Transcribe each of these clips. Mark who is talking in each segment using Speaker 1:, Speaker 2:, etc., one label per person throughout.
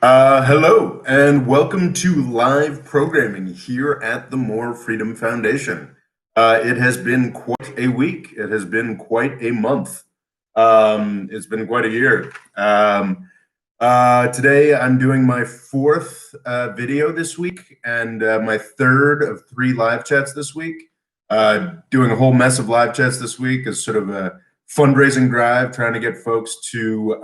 Speaker 1: Hello, and welcome to live programming here at the More Freedom Foundation. It has been quite a week. It has been quite a month. It's been quite a year. Today, I'm doing my fourth video this week and my third of 3 live chats this week. Doing a whole mess of live chats this week as sort of a fundraising drive, trying to get folks to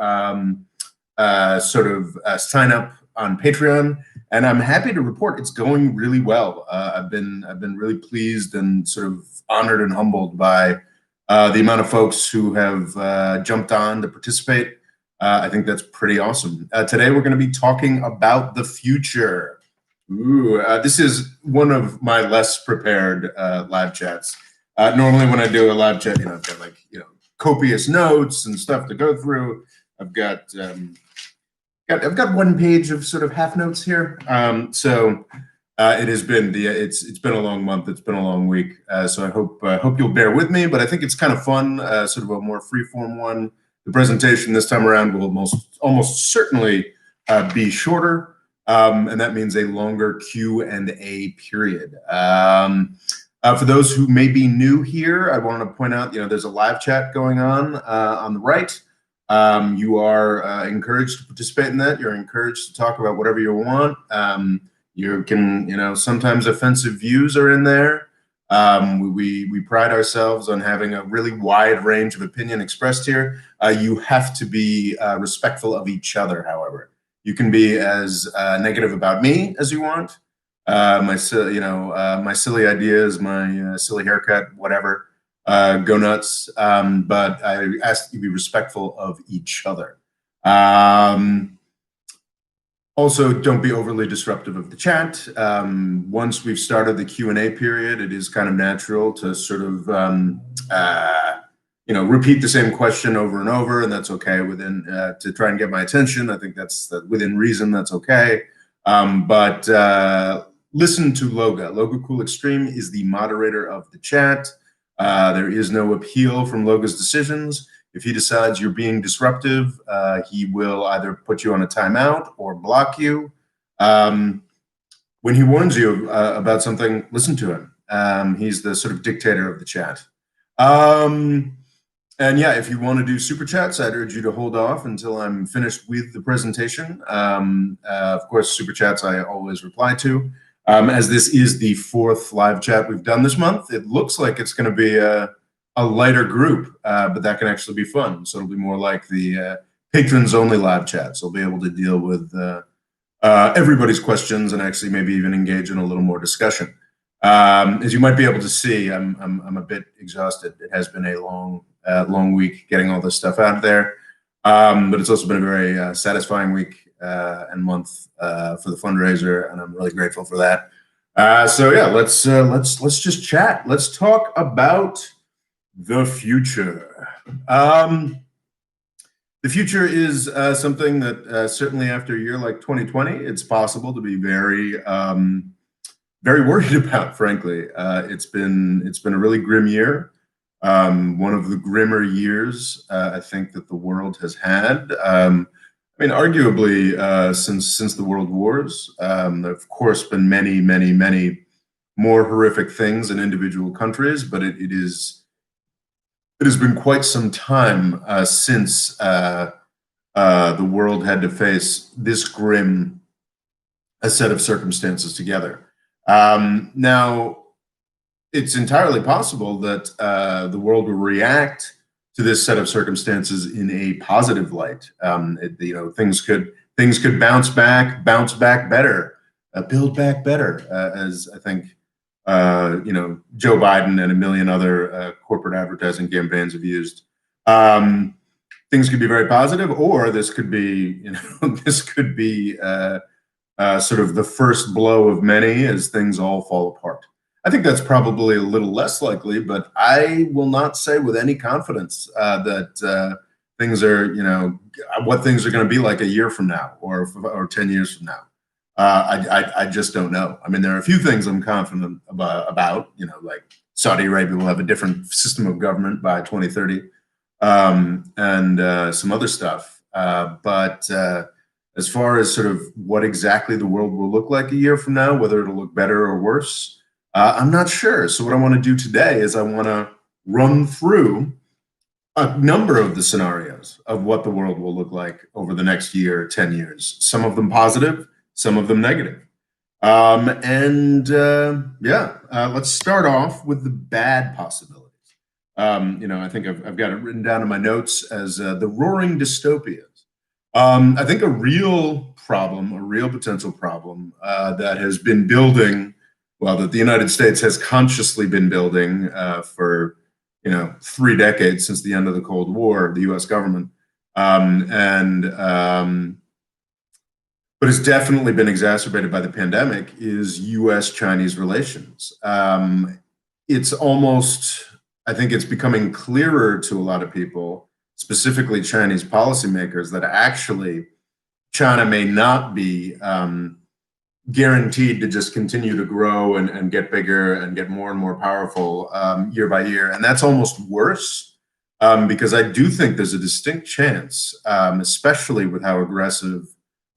Speaker 1: sign up on Patreon, and I'm happy to report it's going really well. I've been really pleased and sort of honored and humbled by the amount of folks who have jumped on to participate. I think that's pretty awesome. Today we're going to be talking about the future. This is one of my less prepared live chats. Normally, when I do a live chat, I've got copious notes and stuff to go through. I've got 1 page of sort of half notes here. It has been it's been a long month. It's been a long week. So I hope you'll bear with me. But I think it's kind of fun, sort of a more free-form one. The presentation this time around will almost certainly be shorter, and that means a longer Q&A period. For those who may be new here, I want to point out, there's a live chat going on the right. You are encouraged to participate in that. You're encouraged to talk about whatever you want. You can, sometimes offensive views are in there. We pride ourselves on having a really wide range of opinion expressed here. You have to be respectful of each other, however. You can be as negative about me as you want. My silly ideas, my silly haircut, whatever. Go nuts, but I ask you to be respectful of each other. Also, don't be overly disruptive of the chat. Once we've started the Q&A period, it is kind of natural to sort of, repeat the same question over and over, and that's okay to try and get my attention. I think that's within reason, that's okay. But listen to Loga. Loga Cool Extreme is the moderator of the chat. There is no appeal from Loga's decisions. If he decides you're being disruptive, he will either put you on a timeout or block you. When he warns you about something, listen to him. He's the sort of dictator of the chat. And yeah, if you want to do super chats, I'd urge you to hold off until I'm finished with the presentation. Of course, super chats I always reply to. As this is the 4th live chat we've done this month, it looks like it's going to be a lighter group, but that can actually be fun. So it'll be more like the patrons only live chat. So I'll be able to deal with everybody's questions and actually maybe even engage in a little more discussion. As you might be able to see, I'm a bit exhausted. It has been a long week getting all this stuff out there, but it's also been a very satisfying week and month for the fundraiser, and I'm really grateful for that. So yeah, let's just chat. Let's talk about the future. The future is something that certainly after a year like 2020, it's possible to be very worried about. Frankly, it's been a really grim year. One of the grimmer years I think that the world has had. Arguably since the World Wars. There have, of course, been many more horrific things in individual countries, but it has been quite some time since the world had to face this grim a set of circumstances together. Now, it's entirely possible that the world will react to this set of circumstances in a positive light. Things could bounce back better, build back better, as I think Joe Biden and a million other corporate advertising campaigns have used. Things could be very positive, or this could be, sort of the first blow of many as things all fall apart. I think that's probably a little less likely, but I will not say with any confidence that things are, what things are going to be like a year from now or 10 years from now. I just don't know. There are a few things I'm confident about, like Saudi Arabia will have a different system of government by 2030, and some other stuff. But As far as sort of what exactly the world will look like a year from now, whether it'll look better or worse, I'm not sure. So what I want to do today is I want to run through a number of the scenarios of what the world will look like over the next year, 10 years, some of them positive, some of them negative. Let's start off with the bad possibilities. I think I've got it written down in my notes as the roaring dystopias. I think a real problem, a real potential problem that has been building, well, that the United States has consciously been building for 3 decades since the end of the Cold War, the U.S. government, but it's definitely been exacerbated by the pandemic, is U.S.-Chinese relations. It's almost, I think it's becoming clearer to a lot of people, specifically Chinese policymakers, that actually China may not be guaranteed to just continue to grow and get bigger and get more and more powerful year by year. And that's almost worse because I do think there's a distinct chance, especially with how aggressive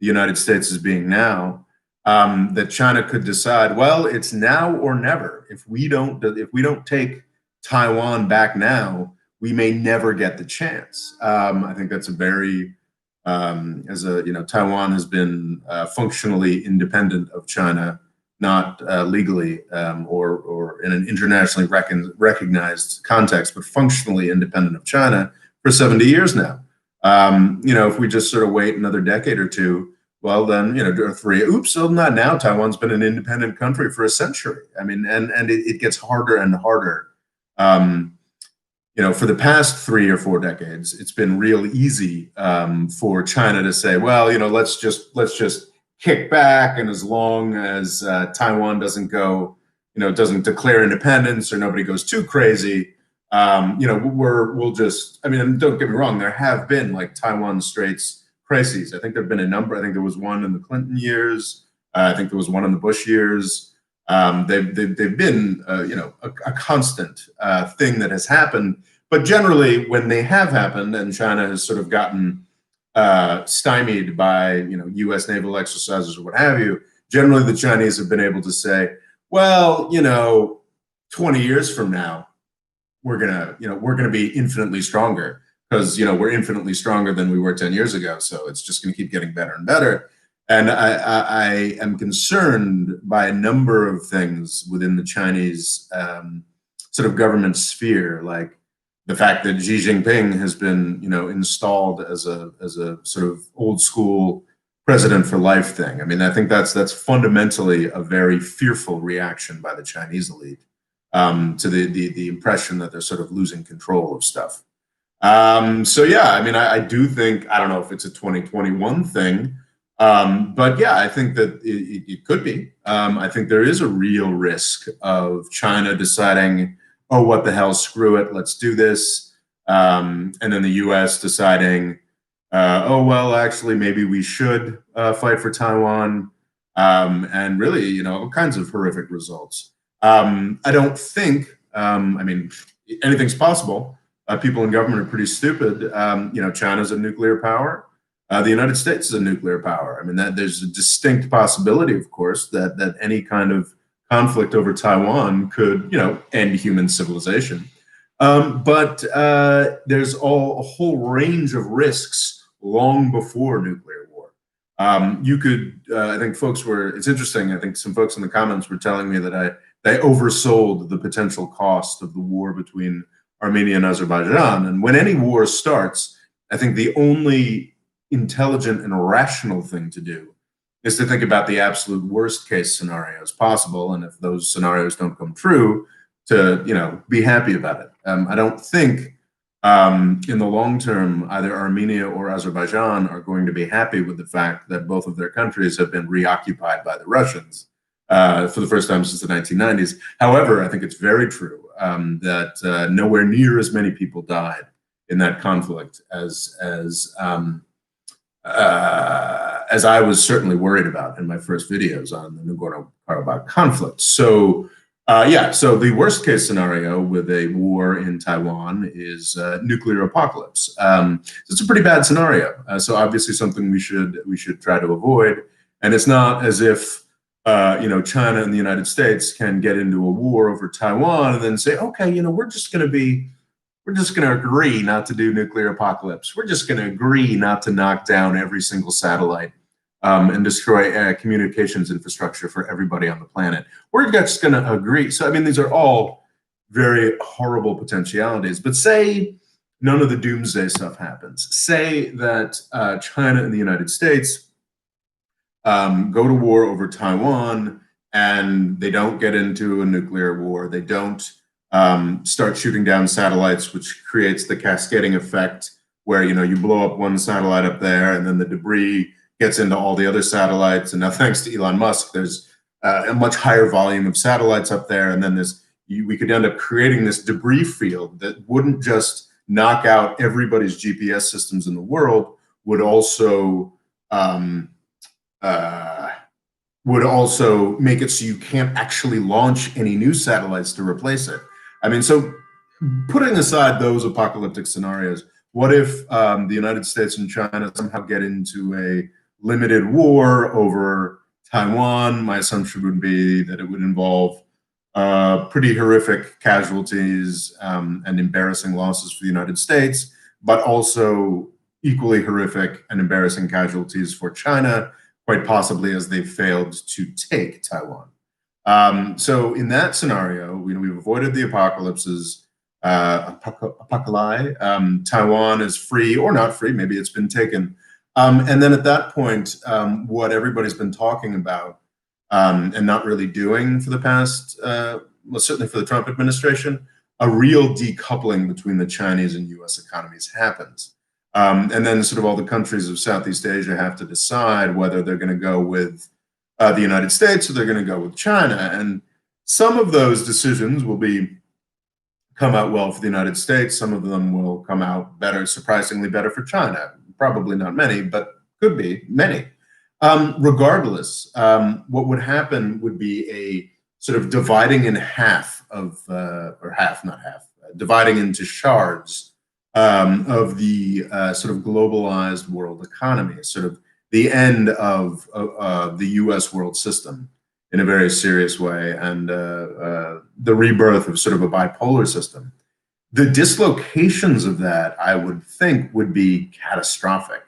Speaker 1: the United States is being now, that China could decide, well, it's now or never. If we don't take Taiwan back now, we may never get the chance. I think that's a very, Taiwan has been functionally independent of China, not legally or in an internationally recognized context, but functionally independent of China for 70 years now. If we just sort of wait another decade or two, well, then, or 3, so not now. Taiwan's been an independent country for a century. I mean, and it gets harder and harder. For the past 3 or 4 decades, it's been real easy for China to say, well, let's just kick back, and as long as Taiwan doesn't declare independence or nobody goes too crazy, we'll just. I mean, don't get me wrong, there have been like Taiwan Straits crises. I think there've been a number. I think there was one in the Clinton years. I think there was one in the Bush years. They've been a constant thing that has happened. But generally, when they have happened, and China has sort of gotten stymied by U.S. naval exercises or what have you, generally the Chinese have been able to say, well, 20 years from now, we're gonna be infinitely stronger because we're infinitely stronger than we were 10 years ago. So it's just going to keep getting better and better. And I am concerned by a number of things within the Chinese sort of government sphere, like the fact that Xi Jinping has been, installed as a sort of old school president for life thing. I mean, I think that's fundamentally a very fearful reaction by the Chinese elite to the impression that they're sort of losing control of stuff. I do think, I don't know if it's a 2021 thing. But yeah, I think that it could be. I think there is a real risk of China deciding, oh, what the hell, screw it, let's do this. And then the US deciding, oh, well, actually, maybe we should fight for Taiwan. And really, all kinds of horrific results. I don't think, anything's possible. People in government are pretty stupid. China's a nuclear power. The United States is a nuclear power. I mean, there's a distinct possibility, of course, that any kind of conflict over Taiwan could, end human civilization. But there's a whole range of risks long before nuclear war. I think it's interesting. I think some folks in the comments were telling me that they oversold the potential cost of the war between Armenia and Azerbaijan. And when any war starts, I think the only intelligent and rational thing to do is to think about the absolute worst case scenarios possible, and if those scenarios don't come true, to be happy about it. I don't think in the long term either Armenia or Azerbaijan are going to be happy with the fact that both of their countries have been reoccupied by the Russians for the first time since the 1990s. However, I think it's very true that nowhere near as many people died in that conflict as I was certainly worried about in my first videos on the Nagorno-Karabakh conflict. So Yeah, so the worst case scenario with a war in Taiwan is nuclear apocalypse. So it's a pretty bad scenario. So obviously something we should try to avoid. And it's not as if China and the United States can get into a war over Taiwan and then say, okay, we're just going to agree not to do nuclear apocalypse. We're just going to agree not to knock down every single satellite and destroy communications infrastructure for everybody on the planet. We're just going to agree. So, I mean, these are all very horrible potentialities. But say none of the doomsday stuff happens. Say that China and the United States go to war over Taiwan and they don't get into a nuclear war. They don't start shooting down satellites, which creates the cascading effect where you blow up one satellite up there and then the debris gets into all the other satellites. And now, thanks to Elon Musk, there's a much higher volume of satellites up there. And then we could end up creating this debris field that wouldn't just knock out everybody's GPS systems in the world, would also make it so you can't actually launch any new satellites to replace it. I mean, so putting aside those apocalyptic scenarios, what if the United States and China somehow get into a limited war over Taiwan? My assumption would be that it would involve pretty horrific casualties and embarrassing losses for the United States, but also equally horrific and embarrassing casualties for China, quite possibly as they failed to take Taiwan. So in that scenario, we've avoided the apocalypses, apocalypse. Taiwan is free or not free, maybe it's been taken. And then at that point, what everybody's been talking about and not really doing for the past, well, certainly for the Trump administration, a real decoupling between the Chinese and US economies happens. And then sort of all the countries of Southeast Asia have to decide whether they're going to go with the United States or they're going to go with China. And some of those decisions will come out well for the United States. Some of them will come out better, surprisingly better for China. Probably not many, but could be many. Regardless, what would happen would be a sort of dividing in half of, or half, not half, dividing into shards of the sort of globalized world economy, sort of the end of the US world system in a very serious way, and the rebirth of sort of a bipolar system. The dislocations of that, I would think, would be catastrophic,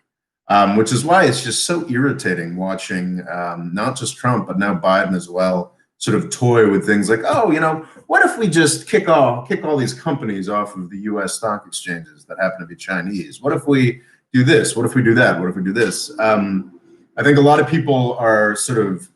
Speaker 1: which is why it's just so irritating watching not just Trump, but now Biden as well, sort of toy with things like, oh, what if we just kick all these companies off of the US stock exchanges that happen to be Chinese? What if we do this? What if we do that? What if we do this? I think a lot of people are sort of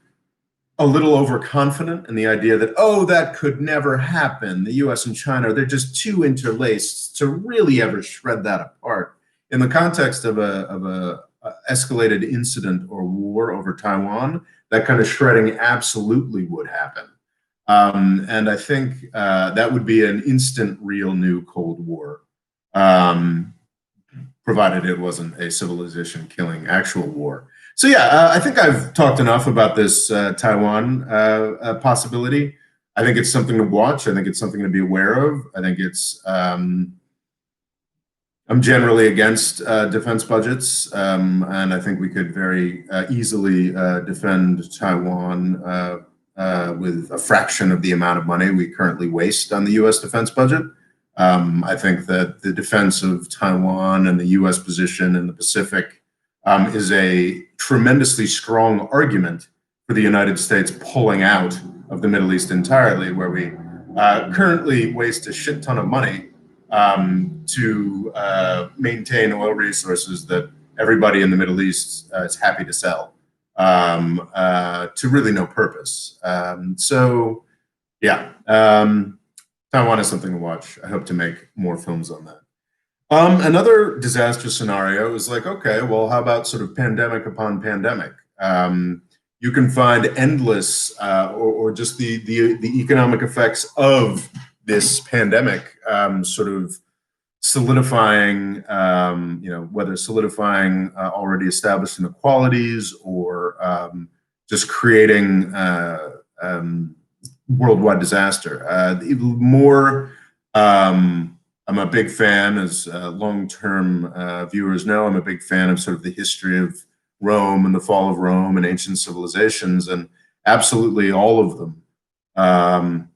Speaker 1: a little overconfident in the idea that, oh, that could never happen. The US and China, they're just too interlaced to really ever shred that apart. In the context of a escalated incident or war over Taiwan, that kind of shredding absolutely would happen. And I think that would be an instant, real new Cold War, provided it wasn't a civilization-killing actual war. So yeah, I think I've talked enough about this Taiwan possibility. I think it's something to watch. I think it's something to be aware of. I think it's, I'm generally against defense budgets, and I think we could very easily defend Taiwan with a fraction of the amount of money we currently waste on the US defense budget. I think that the defense of Taiwan and the US position in the Pacific is a tremendously strong argument for the United States pulling out of the Middle East entirely, where we currently waste a shit ton of money to maintain oil resources that everybody in the Middle East is happy to sell to really no purpose. So, yeah, Taiwan is something to watch. I hope to make more films on that. Another disaster scenario is like, okay, well, how about sort of pandemic upon pandemic? You can find endless or just the economic effects of this pandemic sort of solidifying, whether solidifying already established inequalities or just creating worldwide disaster. More, I'm a big fan, as long-term viewers know, I'm a big fan of sort of the history of Rome and the fall of Rome and ancient civilizations, and absolutely all of them.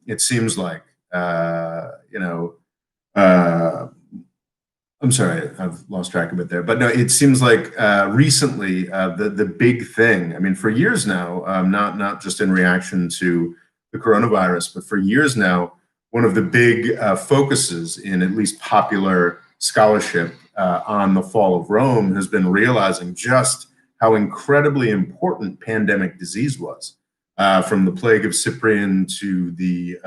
Speaker 1: It seems like, I'm sorry, I've lost track of it there. But no, it seems like recently the big thing. I mean, for years now, not just in reaction to the coronavirus, but for years now, one of the big focuses in at least popular scholarship on the fall of Rome has been realizing just how incredibly important pandemic disease was, from the plague of Cyprian to the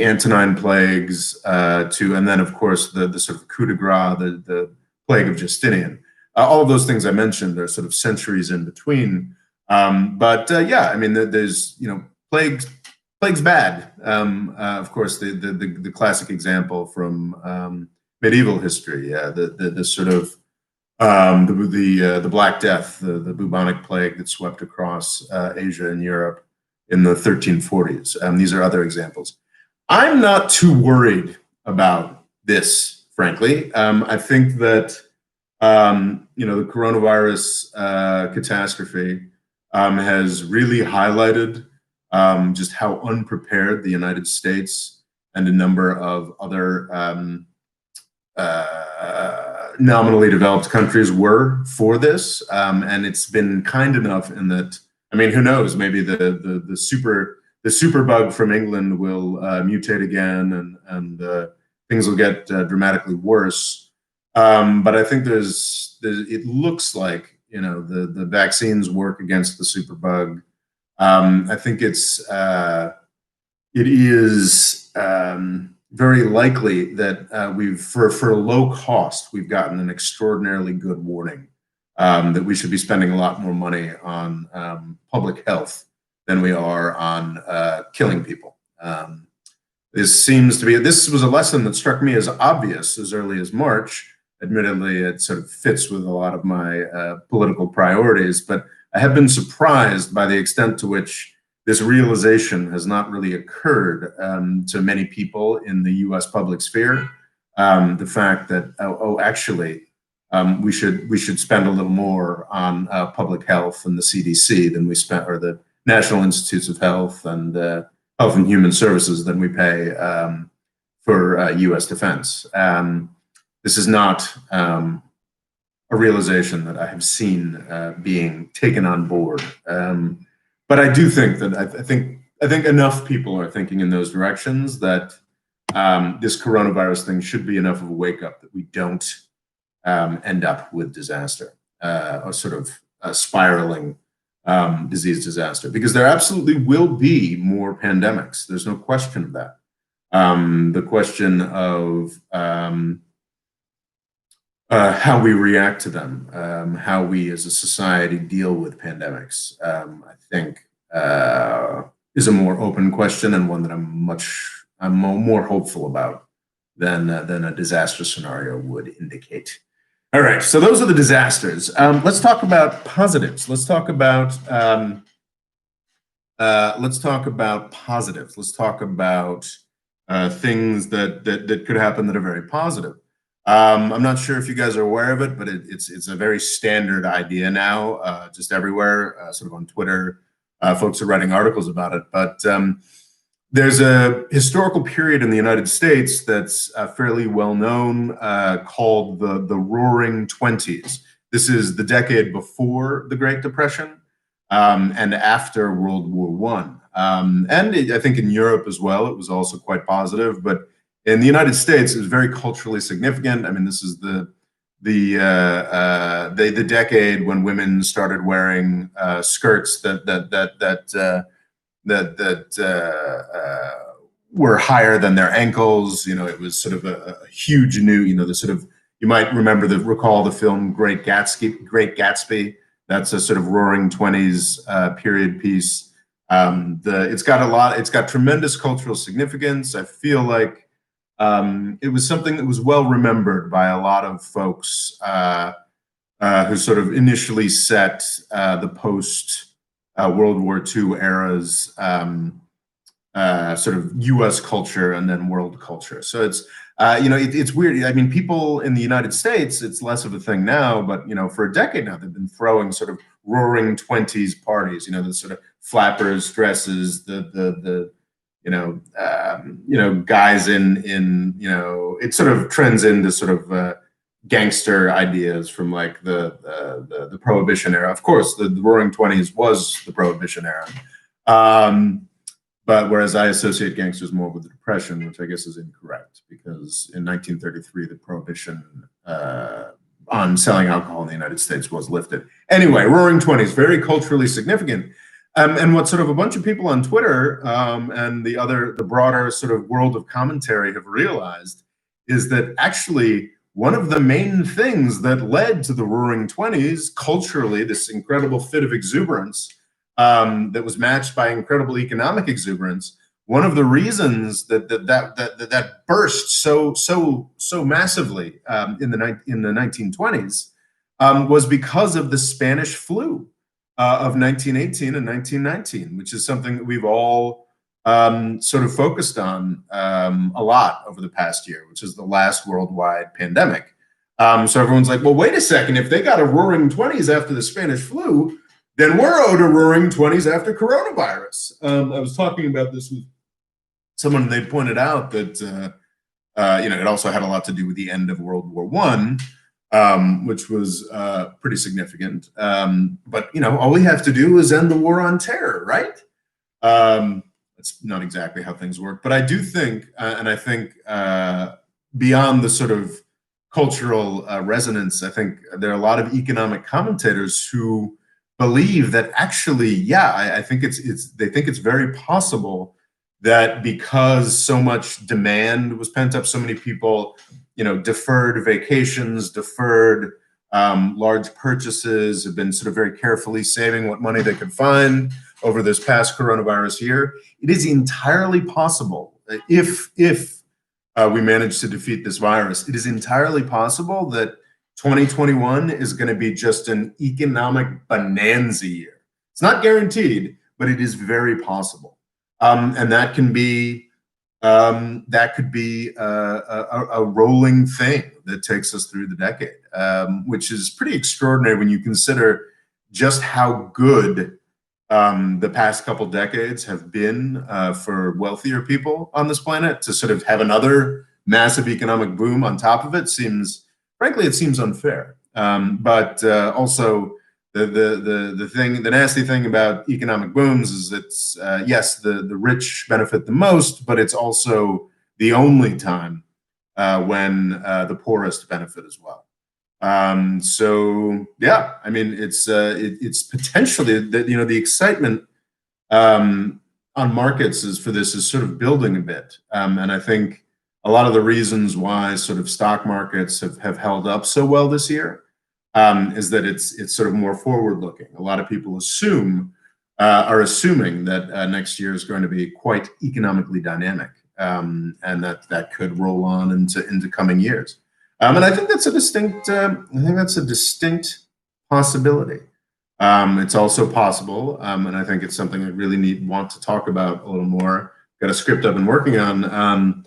Speaker 1: Antonine plagues, and then of course the sort of coup de grace, the plague of Justinian. All of those things I mentioned are sort of centuries in between. Yeah, I mean, there's plague's bad. Of course, the classic example from medieval history, the sort of the Black Death, the bubonic plague that swept across Asia and Europe in the 1340s. These are other examples. I'm not too worried about this, frankly. I think that the coronavirus catastrophe has really highlighted just how unprepared the United States and a number of other nominally developed countries were for this, and it's been kind enough in that. I mean, who knows? Maybe the super bug from England will mutate again, and things will get dramatically worse. But I think it looks like the vaccines work against the super bug. I think it is very likely that for low cost, we've gotten an extraordinarily good warning that we should be spending a lot more money on public health than we are on killing people. This was a lesson that struck me as obvious as early as March. Admittedly, it sort of fits with a lot of my political priorities, but I have been surprised by the extent to which this realization has not really occurred to many people in the U.S. public sphere. The fact that, actually, we should spend a little more on public health and the CDC than we spent, or the National Institutes of Health and Health and Human Services than we pay for U.S. defense. This is not a realization that I have seen being taken on board. But I do think that I think enough people are thinking in those directions that this coronavirus thing should be enough of a wake up that we don't end up with disaster, or sort of a spiraling disease disaster, because there absolutely will be more pandemics. There's no question of that. The question of how we react to them, how we as a society deal with pandemics, I think is a more open question, and one that I'm more hopeful about than a disaster scenario would indicate. All right, so those are the disasters. Let's talk about positives. Let's talk about positives. Let's talk about things that could happen that are very positive. I'm not sure if you guys are aware of it, but it's a very standard idea now, just everywhere, sort of on Twitter. Folks are writing articles about it, but there's a historical period in the United States that's fairly well known, called the Roaring Twenties. This is the decade before the Great Depression and after World War One. I think in Europe as well, it was also quite positive, but in the United States, it was very culturally significant. I mean, this is the decade when women started wearing skirts that were higher than their ankles. It was sort of a huge new. The sort of, you might recall the film Great Gatsby. That's a sort of Roaring Twenties period piece. It's got tremendous cultural significance. I feel like it was something that was well remembered by a lot of folks who sort of initially set the post World War II era's sort of U.S. culture and then world culture. So it's it's weird. I mean, people in the United States, it's less of a thing now, but for a decade now, they've been throwing sort of Roaring Twenties parties. The sort of flappers dresses, the guys in it sort of trends into sort of gangster ideas from like the Prohibition era. Of course, the Roaring Twenties was the Prohibition era. But whereas I associate gangsters more with the Depression, which I guess is incorrect, because in 1933, the prohibition on selling alcohol in the United States was lifted. Anyway, Roaring Twenties, very culturally significant. And what sort of a bunch of people on Twitter and the broader sort of world of commentary have realized is that actually one of the main things that led to the Roaring Twenties culturally, this incredible fit of exuberance, that was matched by incredible economic exuberance. One of the reasons that burst so massively in the 1920s was because of the Spanish flu of 1918 and 1919, which is something that we've all sort of focused on a lot over the past year, which is the last worldwide pandemic. So everyone's like, well, wait a second, if they got a Roaring Twenties after the Spanish flu, then we're owed a Roaring Twenties after coronavirus. I was talking about this with someone, and they pointed out that it also had a lot to do with the end of World War I, which was pretty significant. But all we have to do is end the war on terror, right? That's not exactly how things work, but I do think, and I think beyond the sort of cultural resonance, I think there are a lot of economic commentators who believe that actually, I think they think it's very possible that because so much demand was pent up, so many people, deferred vacations, deferred large purchases, have been sort of very carefully saving what money they could find over this past coronavirus year. It is entirely possible that if we manage to defeat this virus, it is entirely possible that 2021 is going to be just an economic bonanza year. It's not guaranteed, but it is very possible, and that could be a rolling thing that takes us through the decade, which is pretty extraordinary when you consider just how good the past couple decades have been for wealthier people on this planet. To sort of have another massive economic boom on top of it seems unfair. But also the nasty thing about economic booms is it's yes, the rich benefit the most, but it's also the only time when the poorest benefit as well. So yeah, I mean, it's potentially that the excitement on markets is sort of building a bit, and I think a lot of the reasons why sort of stock markets have held up so well this year is that it's sort of more forward looking. A lot of people are assuming that next year is going to be quite economically dynamic, and that could roll on into coming years. And I think that's a distinct possibility. It's also possible, and I think it's something I really want to talk about a little more. Got a script I've been working on.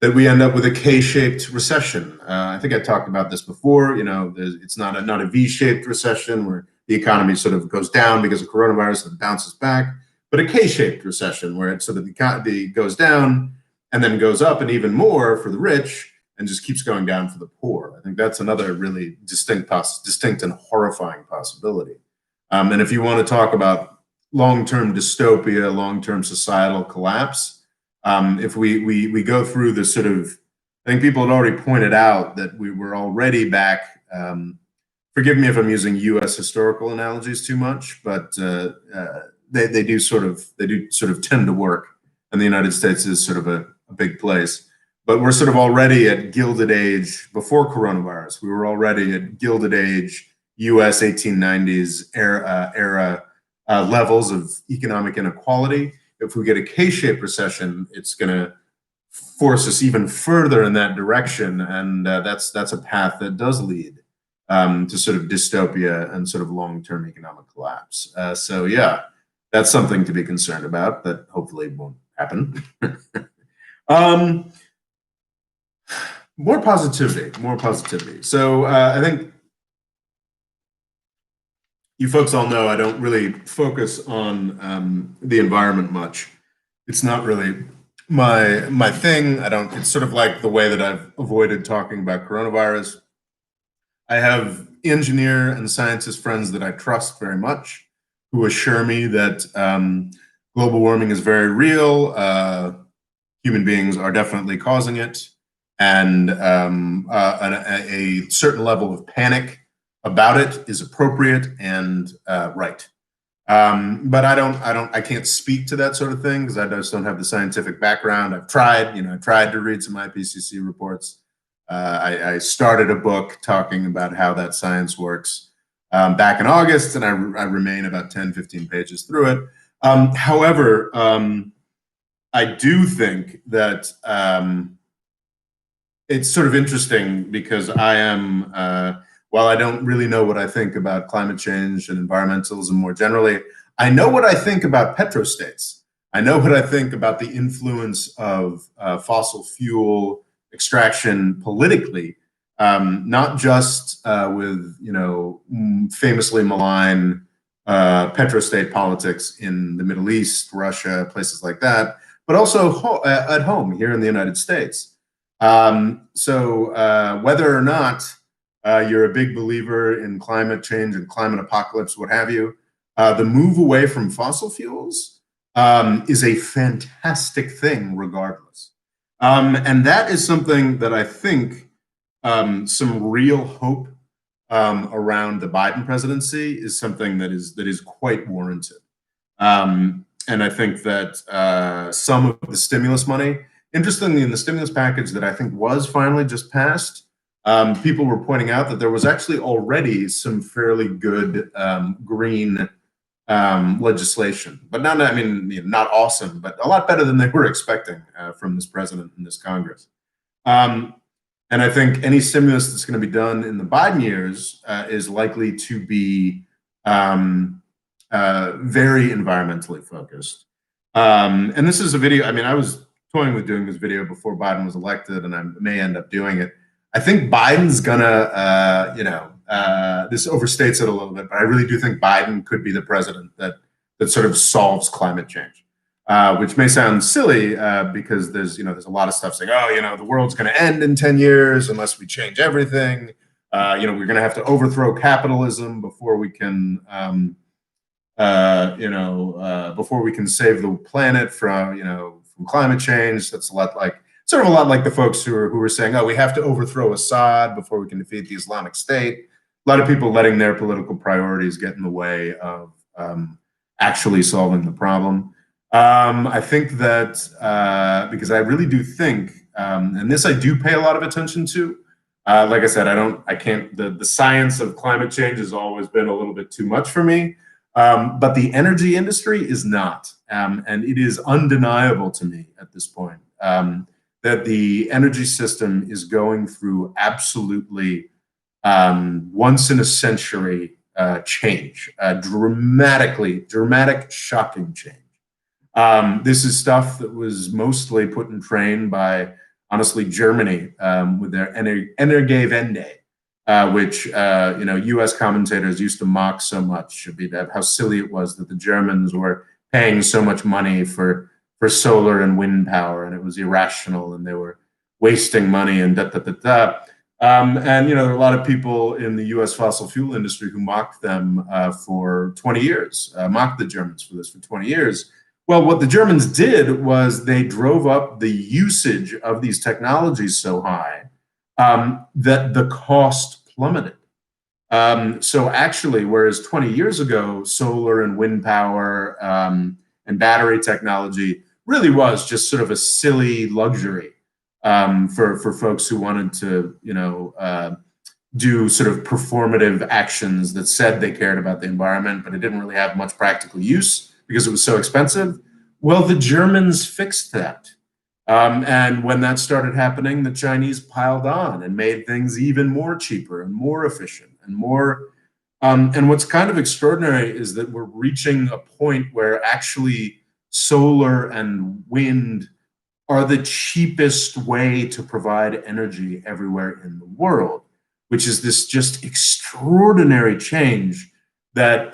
Speaker 1: That we end up with a K-shaped recession. I think I talked about this before. It's not a V-shaped recession where the economy sort of goes down because of coronavirus and bounces back, but a K-shaped recession where it sort of the economy goes down and then goes up, and even more for the rich, and just keeps going down for the poor. I think that's another really distinct and horrifying possibility. And if you want to talk about long-term dystopia, long-term societal collapse, if we go through the sort of, I think people had already pointed out that we were already back. Forgive me if I'm using U.S. historical analogies too much, but they do sort of tend to work, and the United States is sort of a big place. But we're sort of already at Gilded Age before coronavirus. We were already at Gilded Age U.S. 1890s era levels of economic inequality. If we get a K-shaped recession, it's going to force us even further in that direction, and that's a path that does lead to sort of dystopia and sort of long-term economic collapse. So yeah, that's something to be concerned about that hopefully won't happen. um, more positivity, more positivity. So I think you folks all know I don't really focus on the environment much. It's not really my thing. I don't. It's sort of like the way that I've avoided talking about coronavirus. I have engineer and scientist friends that I trust very much, who assure me that global warming is very real. Human beings are definitely causing it, and a certain level of panic about it is appropriate and right. But I can't speak to that sort of thing because I just don't have the scientific background. I've tried, I tried to read some IPCC reports. I started a book talking about how that science works back in August, and I remain about 10, 15 pages through it. However, I do think that it's sort of interesting because I am, while I don't really know what I think about climate change and environmentalism more generally, I know what I think about petrostates. I know what I think about the influence of fossil fuel extraction politically, not just with famously malign petrostate politics in the Middle East, Russia, places like that, but also at home here in the United States. So whether or not you're a big believer in climate change and climate apocalypse, what have you, the move away from fossil fuels is a fantastic thing regardless. And that is something that I think some real hope around the Biden presidency is something that is quite warranted. And I think that some of the stimulus money, interestingly, in the stimulus package that I think was finally just passed, people were pointing out that there was actually already some fairly good green legislation, but not, I mean, not awesome, but a lot better than they were expecting from this president and this Congress. And I think any stimulus that's going to be done in the Biden years is likely to be very environmentally focused. And this is a video, I mean, I was toying with doing this video before Biden was elected, and I may end up doing it. I think Biden's gonna, this overstates it a little bit, but I really do think Biden could be the president that sort of solves climate change, which may sound silly because there's a lot of stuff saying, oh, the world's going to end in 10 years unless we change everything. We're going to have to overthrow capitalism before we can, before we can save the planet from climate change. That's sort of a lot like the folks who were saying, oh, we have to overthrow Assad before we can defeat the Islamic State. A lot of people letting their political priorities get in the way of actually solving the problem. I think that because I really do think, and this I do pay a lot of attention to. Like I said, the science of climate change has always been a little bit too much for me. But the energy industry is not, and it is undeniable to me at this point that the energy system is going through absolutely once in a century change, dramatic, shocking change. This is stuff that was mostly put in train by, honestly, Germany with their Energiewende, which U.S. commentators used to mock so much, how silly it was that the Germans were paying so much money for solar and wind power, and it was irrational, and they were wasting money and and there are a lot of people in the U.S. fossil fuel industry who mocked them for 20 years, mocked the Germans for this for 20 years. Well, what the Germans did was they drove up the usage of these technologies so high that the cost plummeted. So actually, whereas 20 years ago, solar and wind power and battery technology really was just sort of a silly luxury for folks who wanted to, do sort of performative actions that said they cared about the environment, but it didn't really have much practical use because it was so expensive. Well, the Germans fixed that. And when that started happening, the Chinese piled on and made things even more cheaper and more efficient and more. And what's kind of extraordinary is that we're reaching a point where actually solar and wind are the cheapest way to provide energy everywhere in the world, which is this just extraordinary change that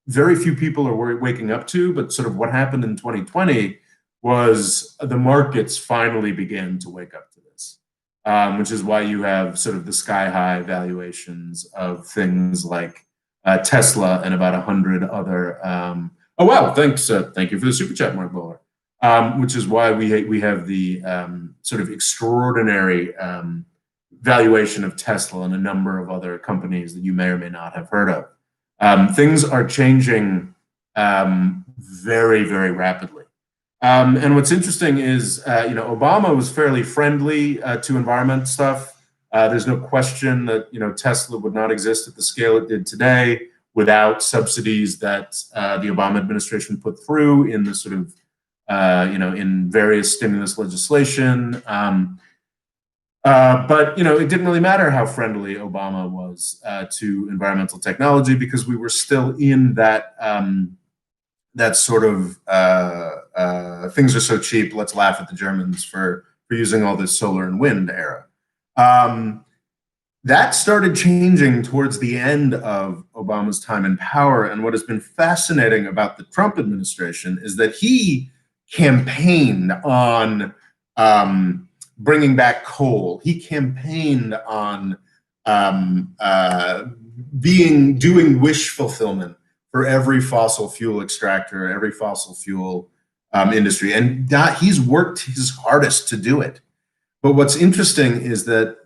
Speaker 1: very few people are waking up to. But sort of what happened in 2020 was the markets finally began to wake up to this, which is why you have sort of the sky high valuations of things like Tesla and about 100 other. Oh wow! Thanks, thank you for the super chat, Mark Bowler. Which is why we have the sort of extraordinary valuation of Tesla and a number of other companies that you may or may not have heard of. Things are changing very, very rapidly. And what's interesting is, Obama was fairly friendly to environment stuff. There's no question that, Tesla would not exist at the scale it did today without subsidies that the Obama administration put through in the sort of in various stimulus legislation. But it didn't really matter how friendly Obama was to environmental technology, because we were still in that that sort of things are so cheap, let's laugh at the Germans for using all this solar and wind era. That started changing towards the end of Obama's time in power. And what has been fascinating about the Trump administration is that he campaigned on bringing back coal. He campaigned on doing wish fulfillment for every fossil fuel extractor, every fossil fuel industry, and he's worked his hardest to do it. But what's interesting is that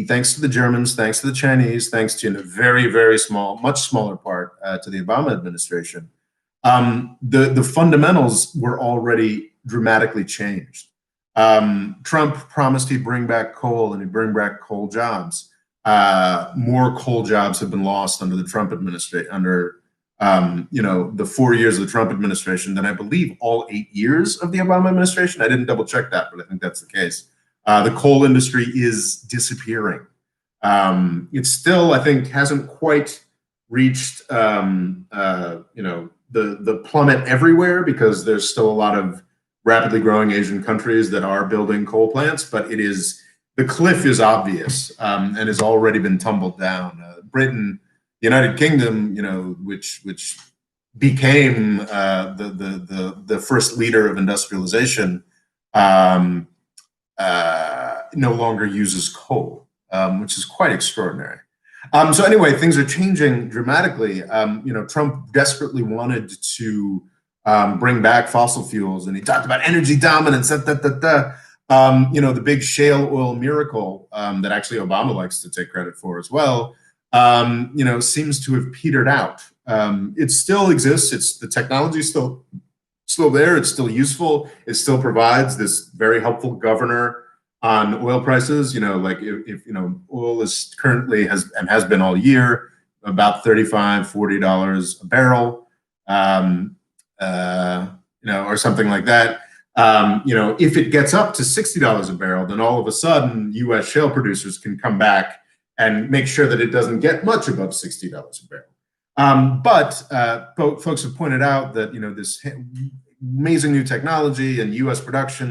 Speaker 1: thanks to the Germans, thanks to the Chinese, thanks to a very, very small, much smaller part to the Obama administration, the fundamentals were already dramatically changed. Trump promised he'd bring back coal and he'd bring back coal jobs. More coal jobs have been lost under the Trump administration, under the 4 years of the Trump administration than I believe all 8 years of the Obama administration. I didn't double check that, but I think that's the case. The coal industry is disappearing. It still, I think, hasn't quite reached the plummet everywhere, because there's still a lot of rapidly growing Asian countries that are building coal plants, but the cliff is obvious and has already been tumbled down. Britain, the United Kingdom, which became the first leader of industrialization, no longer uses coal, which is quite extraordinary. So anyway, things are changing dramatically. Trump desperately wanted to bring back fossil fuels, and he talked about energy dominance. The big shale oil miracle that actually Obama likes to take credit for as well. Seems to have petered out. It still exists. The technology is still there. It's still useful. It still provides this very helpful governor on oil prices. Like if oil is currently has been all year about $35-40 a barrel, or something like that. If it gets up to $60 a barrel, then all of a sudden U.S. shale producers can come back and make sure that it doesn't get much above $60 a barrel. But folks have pointed out that this amazing new technology and U.S. production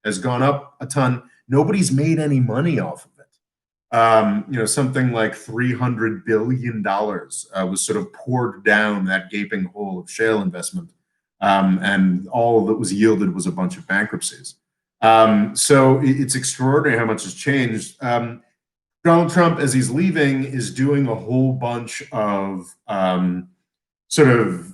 Speaker 1: has gone up a ton. Nobody's made any money off of it. Something like $300 billion was sort of poured down that gaping hole of shale investment, and all that was yielded was a bunch of bankruptcies. So it's extraordinary how much has changed. Donald Trump, as he's leaving, is doing a whole bunch of sort of,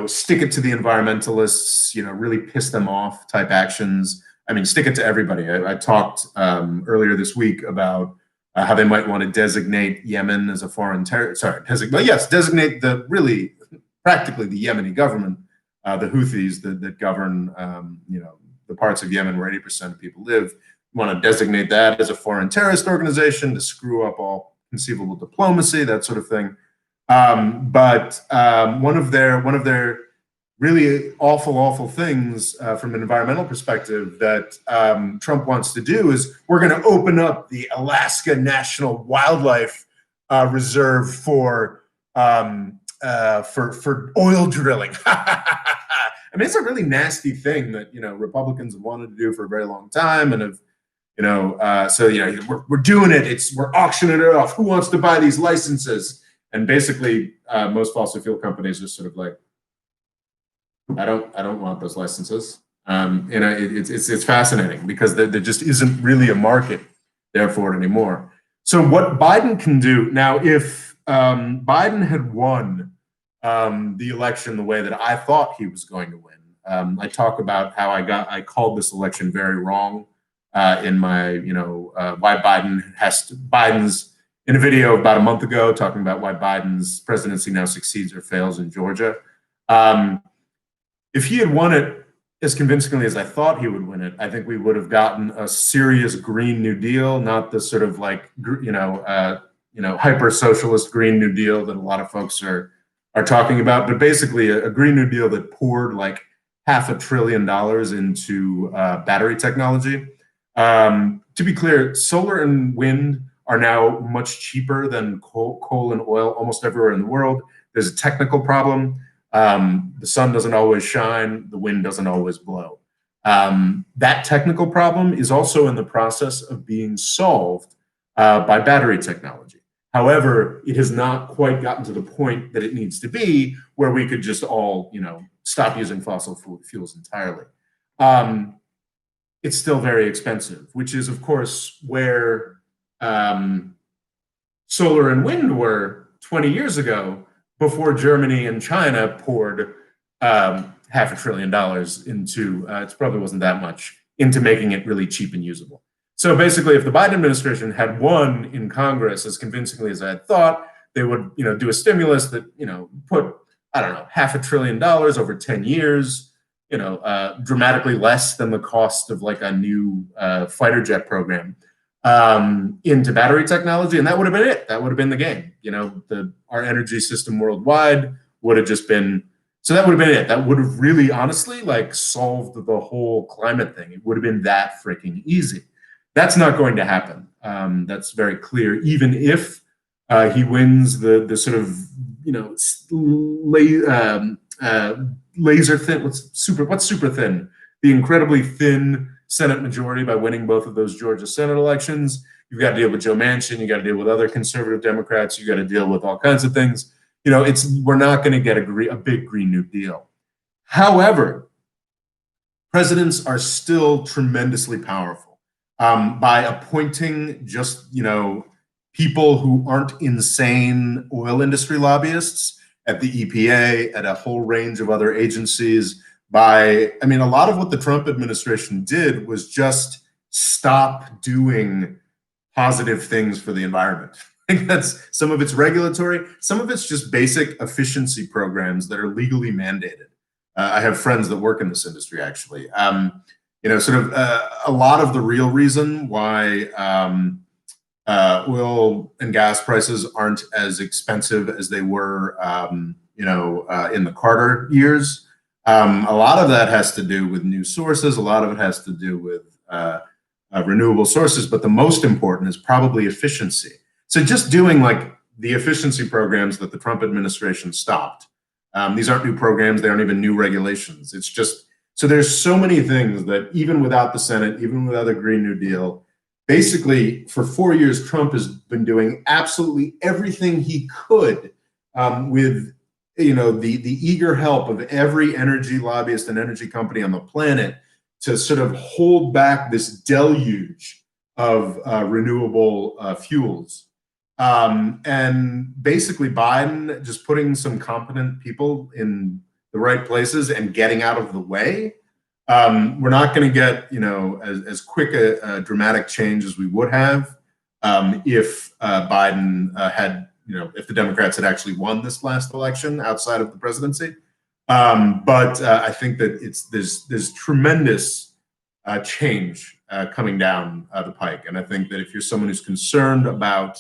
Speaker 1: stick it to the environmentalists, really piss them off type actions. I mean, stick it to everybody. I talked earlier this week about how they might want to designate Yemen as a foreign terror. Sorry, designate practically the Yemeni government, the Houthis that govern, the parts of Yemen where 80% of people live. Want to designate that as a foreign terrorist organization to screw up all conceivable diplomacy, that sort of thing. But one of their really awful things from an environmental perspective that Trump wants to do is we're going to open up the Alaska National Wildlife Reserve for oil drilling. I mean, it's a really nasty thing that, Republicans have wanted to do for a very long time, and have, so, we're doing it. We're auctioning it off. Who wants to buy these licenses? And basically, most fossil fuel companies are sort of like, I don't want those licenses. It's fascinating because there just isn't really a market there for it anymore. So what Biden can do now, if Biden had won the election the way that I thought he was going to win, I talk about how I called this election very wrong in my, why Biden's in a video about a month ago talking about why Biden's presidency now succeeds or fails in Georgia. If he had won it as convincingly as I thought he would win it, I think we would have gotten a serious Green New Deal, not the sort of like, hyper socialist Green New Deal that a lot of folks are talking about, but basically a Green New Deal that poured like $500 billion into battery technology. To be clear, solar and wind are now much cheaper than coal and oil almost everywhere in the world. There's a technical problem. The sun doesn't always shine, the wind doesn't always blow. That technical problem is also in the process of being solved by battery technology. However, it has not quite gotten to the point that it needs to be where we could just all, stop using fossil fuels entirely. It's still very expensive, which is, of course, where solar and wind were 20 years ago, before Germany and China poured $500 billion into, it probably wasn't that much, into making it really cheap and usable. So basically, if the Biden administration had won in Congress as convincingly as I had thought, they would, do a stimulus that, put, I don't know, $500 billion over 10 years, dramatically less than the cost of like a new fighter jet program into battery technology, and that would have been it. That would have been the game. Our energy system worldwide would have just been. So that would have been it. That would have really, honestly, like solved the whole climate thing. It would have been that freaking easy. That's not going to happen. That's very clear. Even if he wins the sort of laser thin. What's super thin? The incredibly thin Senate majority by winning both of those Georgia Senate elections. You've got to deal with Joe Manchin. You got to deal with other conservative Democrats. You got to deal with all kinds of things. We're not going to get a big Green New Deal. However, presidents are still tremendously powerful by appointing just people who aren't insane oil industry lobbyists at the EPA, at a whole range of other agencies. A lot of what the Trump administration did was just stop doing positive things for the environment. I think that's some of it's regulatory, some of it's just basic efficiency programs that are legally mandated. I have friends that work in this industry, actually. A lot of the real reason why oil and gas prices aren't as expensive as they were, in the Carter years. A lot of that has to do with new sources. A lot of it has to do with renewable sources, but the most important is probably efficiency. So just doing like the efficiency programs that the Trump administration stopped. These aren't new programs. They aren't even new regulations. It's just, so there's so many things that even without the Senate, even without a Green New Deal, basically for 4 years, Trump has been doing absolutely everything he could with the eager help of every energy lobbyist and energy company on the planet to sort of hold back this deluge of renewable fuels. And basically Biden just putting some competent people in the right places and getting out of the way. We're not going to get, as quick a dramatic change as we would have if Biden had, if the Democrats had actually won this last election outside of the presidency. But I think that there's tremendous change coming down the pike. And I think that if you're someone who's concerned about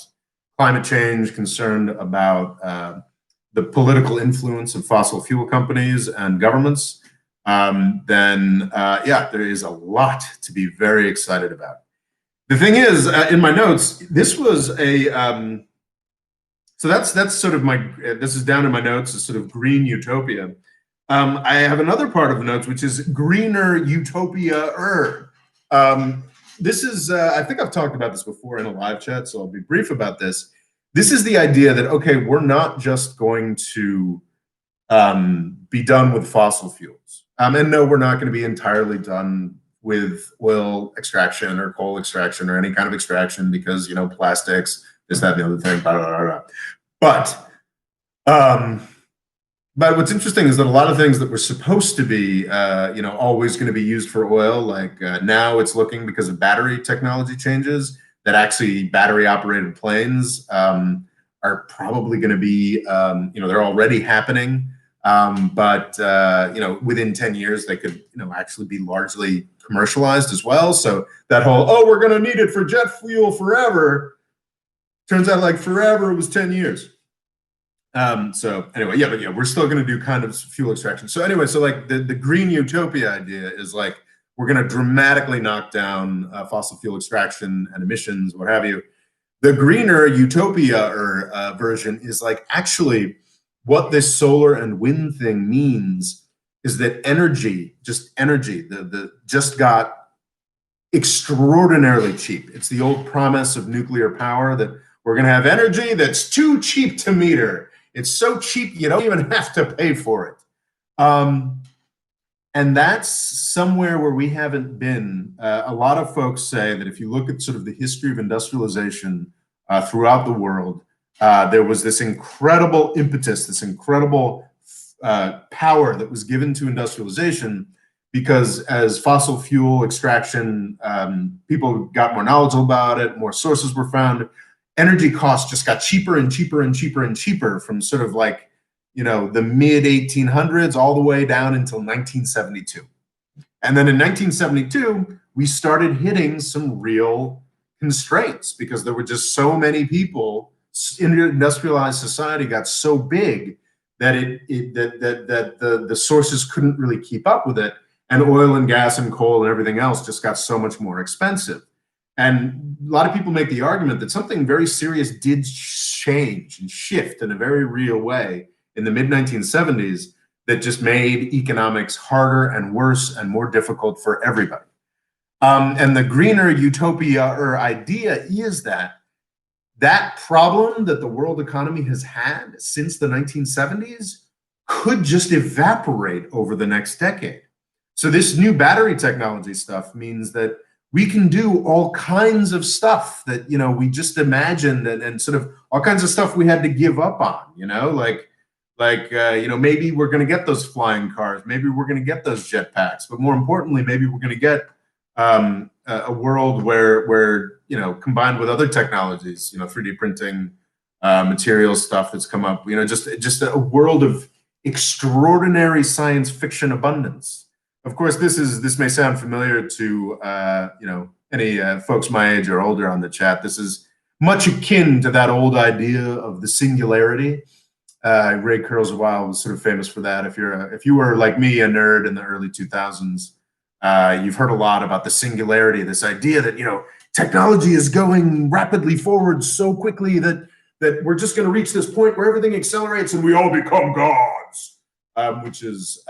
Speaker 1: climate change, concerned about the political influence of fossil fuel companies and governments, then there is a lot to be very excited about. The thing is, in my notes, this was a, so that's sort of this is down in my notes, a sort of green utopia. I have another part of the notes, which is greener utopia. This is, I think I've talked about this before in a live chat, so I'll be brief about this. This is the idea that, okay, we're not just going to be done with fossil fuels. And no, we're not going to be entirely done with oil extraction or coal extraction or any kind of extraction because, you know, plastics, this, that, and the other thing, blah, blah, blah, blah. But what's interesting is that a lot of things that were supposed to be, you know, always going to be used for oil, like now it's looking because of battery technology changes that actually battery operated planes are probably going to be, you know, they're already happening. But you know, within 10 years, they could, you know, actually be largely commercialized as well. So that whole, oh, we're going to need it for jet fuel forever, turns out like forever, it was 10 years. So anyway, yeah, but yeah, we're still going to do kind of fuel extraction. So anyway, so like the green utopia idea is like, we're going to dramatically knock down fossil fuel extraction and emissions, what have you. The greener utopia version is like, actually, what this solar and wind thing means is that energy, just got extraordinarily cheap. It's the old promise of nuclear power that we're going to have energy that's too cheap to meter. It's so cheap you don't even have to pay for it. And that's somewhere where we haven't been. A lot of folks say that if you look at sort of the history of industrialization throughout the world, there was this incredible impetus, this incredible power that was given to industrialization because as fossil fuel extraction, people got more knowledgeable about it, more sources were found, energy costs just got cheaper and cheaper and cheaper and cheaper from sort of like, you know, the mid 1800s all the way down until 1972. And then in 1972, we started hitting some real constraints because there were just so many people. Industrialized society got so big that the sources couldn't really keep up with it, and oil and gas and coal and everything else just got so much more expensive. And a lot of people make the argument that something very serious did change and shift in a very real way in the mid 1970s that just made economics harder and worse and more difficult for everybody. And the greener utopia idea is that problem that the world economy has had since the 1970s could just evaporate over the next decade. So this new battery technology stuff means that we can do all kinds of stuff that, you know, we just imagined and sort of all kinds of stuff we had to give up on, you know, like you know, maybe we're going to get those flying cars, maybe we're going to get those jetpacks, but more importantly, maybe we're going to get a world where, you know, combined with other technologies, you know, 3D printing, material stuff that's come up, you know, just a world of extraordinary science fiction abundance. Of course, this may sound familiar to you know, any folks my age or older on the chat. This is much akin to that old idea of the singularity. Ray Kurzweil was sort of famous for that. If you were like me, a nerd in the early 2000s, you've heard a lot about the singularity, this idea that, you know, technology is going rapidly forward so quickly that we're just going to reach this point where everything accelerates and we all become gods, which is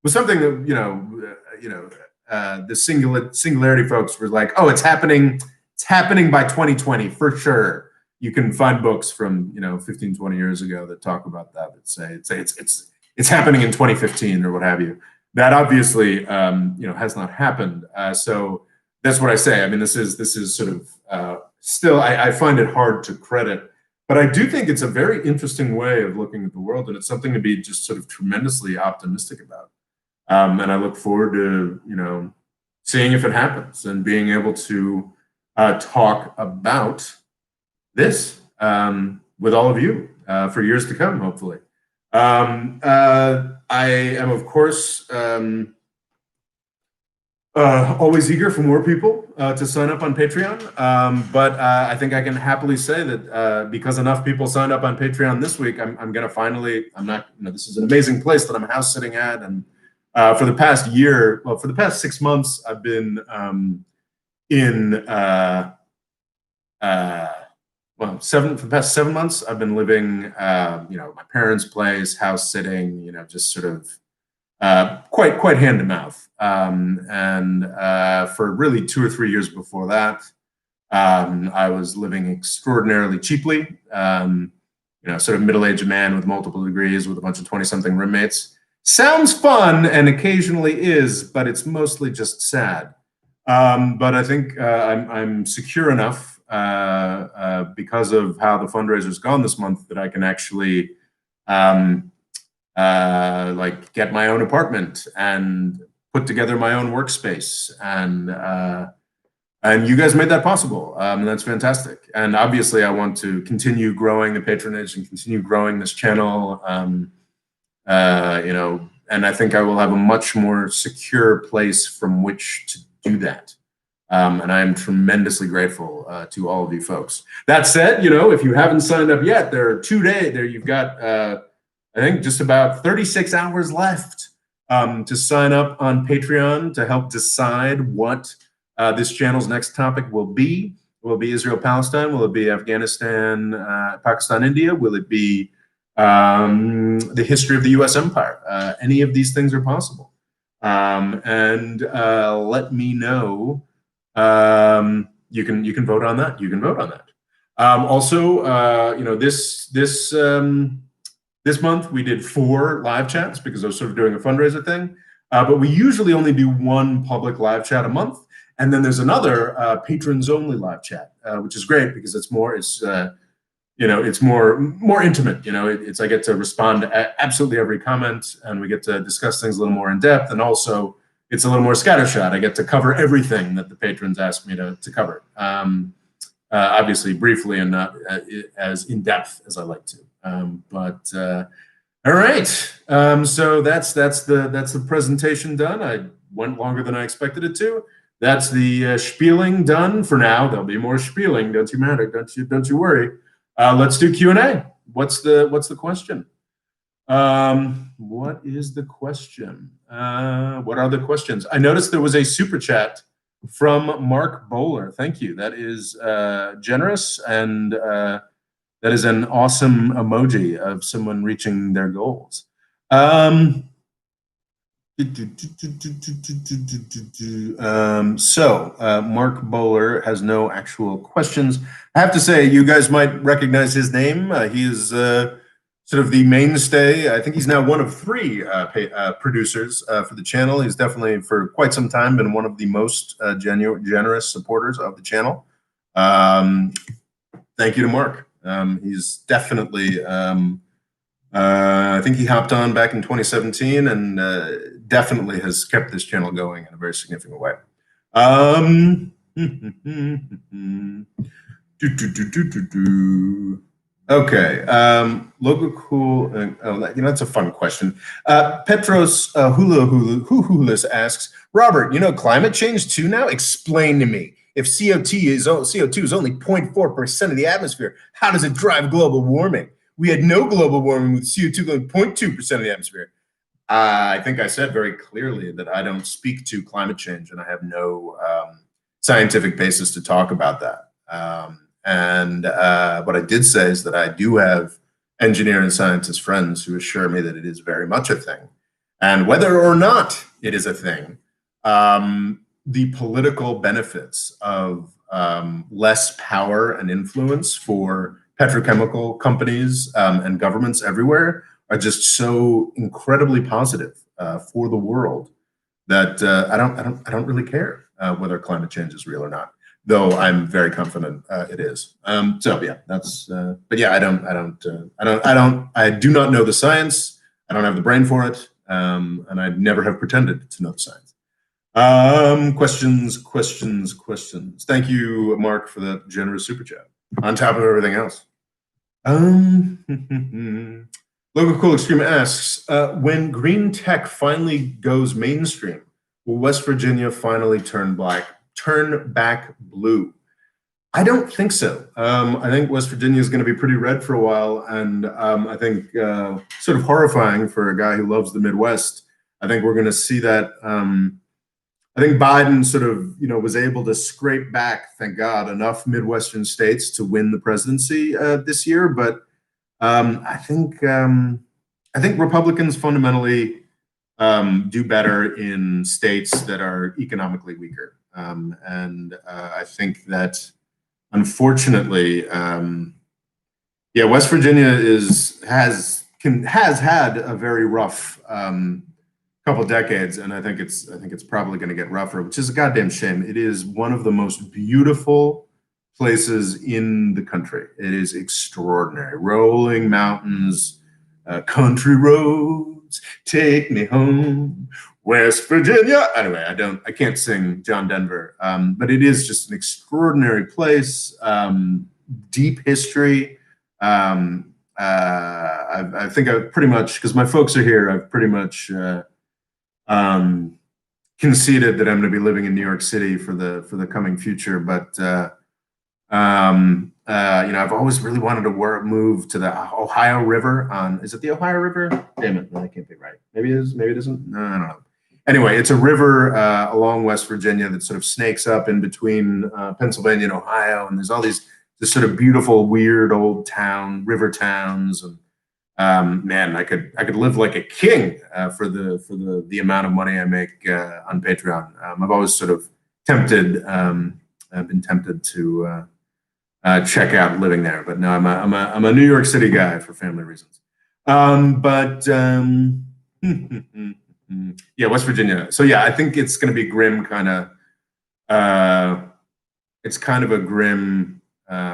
Speaker 1: was something that, the singularity folks were like, oh, it's happening by 2020 for sure. You can find books from, you know, 15, 20 years ago that talk about that say it's happening in 2015 or what have you. That obviously, you know, has not happened. So that's what I say. I mean, this is sort of still, I find it hard to credit, but I do think it's a very interesting way of looking at the world, and it's something to be just sort of tremendously optimistic about. And I look forward to, you know, seeing if it happens and being able to talk about this with all of you for years to come, hopefully. I am, of course, always eager for more people to sign up on Patreon. But I think I can happily say that because enough people signed up on Patreon this week, I'm going to finally, this is an amazing place that I'm house sitting at. And for the past year, well, for the past 6 months, I've been in well, for the past 7 months, I've been living, my parents' place, house sitting, just sort of quite hand to mouth. And for really 2 or 3 years before that, I was living extraordinarily cheaply. Sort of middle-aged man with multiple degrees with a bunch of 20-something roommates. Sounds fun and occasionally is, but it's mostly just sad. But I think I'm secure enough because of how the fundraiser's gone this month that I can actually like get my own apartment and put together my own workspace, and you guys made that possible, and that's fantastic. And obviously, I want to continue growing the patronage and continue growing this channel. And I think I will have a much more secure place from which to do that. And I am tremendously grateful to all of you folks. That said, if you haven't signed up yet, there are 2 days there. You've got, I think, just about 36 hours left to sign up on Patreon to help decide what this channel's next topic will be. Will it be Israel-Palestine? Will it be Afghanistan, Pakistan, India? Will it be the history of the U.S. empire? Any of these things are possible. And let me know. You can vote on that. You can vote on that. Also, this month we did 4 live chats because I was sort of doing a fundraiser thing. But we usually only do 1 public live chat a month. And then there's another patrons only live chat, which is great because it's more intimate. It's I get to respond to absolutely every comment, and we get to discuss things a little more in depth. And also, it's a little more scattershot. I get to cover everything that the patrons ask me to cover. Obviously, briefly and not as in depth as I like to. All right. So that's the presentation done. I went longer than I expected it to. That's the spieling done for now. There'll be more spieling. Don't you worry. Let's do Q&A. What's the question? What is the question? What are the questions? I noticed there was a super chat from Mark Bowler. Thank you. That is generous, and that is an awesome emoji of someone reaching their goals. Mark Bowler has no actual questions. I have to say, you guys might recognize his name. He is sort of the mainstay. I think he's now one of 3 producers for the channel. He's definitely, for quite some time, been one of the most generous supporters of the channel. Thank you to Mark. He's definitely, I think he hopped on back in 2017 and definitely has kept this channel going in a very significant way. Okay. Local cool. That's a fun question. Petros Hulis asks, Robert, climate change too now? Explain to me. If CO2 is only 0.4% of the atmosphere, how does it drive global warming? We had no global warming with CO2 going 0.2% of the atmosphere. I think I said very clearly that I don't speak to climate change, and I have no scientific basis to talk about that. And what I did say is that I do have engineer and scientist friends who assure me that it is very much a thing. And whether or not it is a thing, the political benefits of less power and influence for petrochemical companies and governments everywhere are just so incredibly positive for the world that I don't really care whether climate change is real or not, though I'm very confident it is. So yeah, that's. But yeah, I do not know the science. I don't have the brain for it, and I never have pretended to know the science. Questions. Thank you, Mark, for that generous super chat. On top of everything else. Local Cool Extreme asks, when green tech finally goes mainstream, will West Virginia finally turn back blue? I don't think so. I think West Virginia is going to be pretty red for a while, and I think sort of horrifying for a guy who loves the Midwest. I think we're going to see that I think Biden sort of, was able to scrape back, thank God, enough Midwestern states to win the presidency this year. But I think Republicans fundamentally do better in states that are economically weaker, and I think that unfortunately, yeah, West Virginia has had a very rough couple decades, and I think it's probably going to get rougher, which is a goddamn shame. It is one of the most beautiful places in the country. It is extraordinary. Rolling mountains, country roads, take me home, West Virginia. Anyway, I can't sing John Denver, but it is just an extraordinary place. Deep history. I think I've pretty much, because my folks are here, I've pretty much conceded that I'm going to be living in New York City for the coming future. But I've always really wanted to move to the Ohio River. Is it the Ohio River? Damn it, that can't be right. Maybe it is. Maybe it isn't. No, I don't know. Anyway, it's a river along West Virginia that sort of snakes up in between Pennsylvania and Ohio, and there's all these sort of beautiful, weird old river towns, and man, I could live like a king for the amount of money I make on Patreon. I've always sort of tempted. I've been tempted to check out living there, but no, I'm a New York City guy for family reasons. Yeah, West Virginia. So yeah, I think it's going to be grim, kind of. It's kind of a grim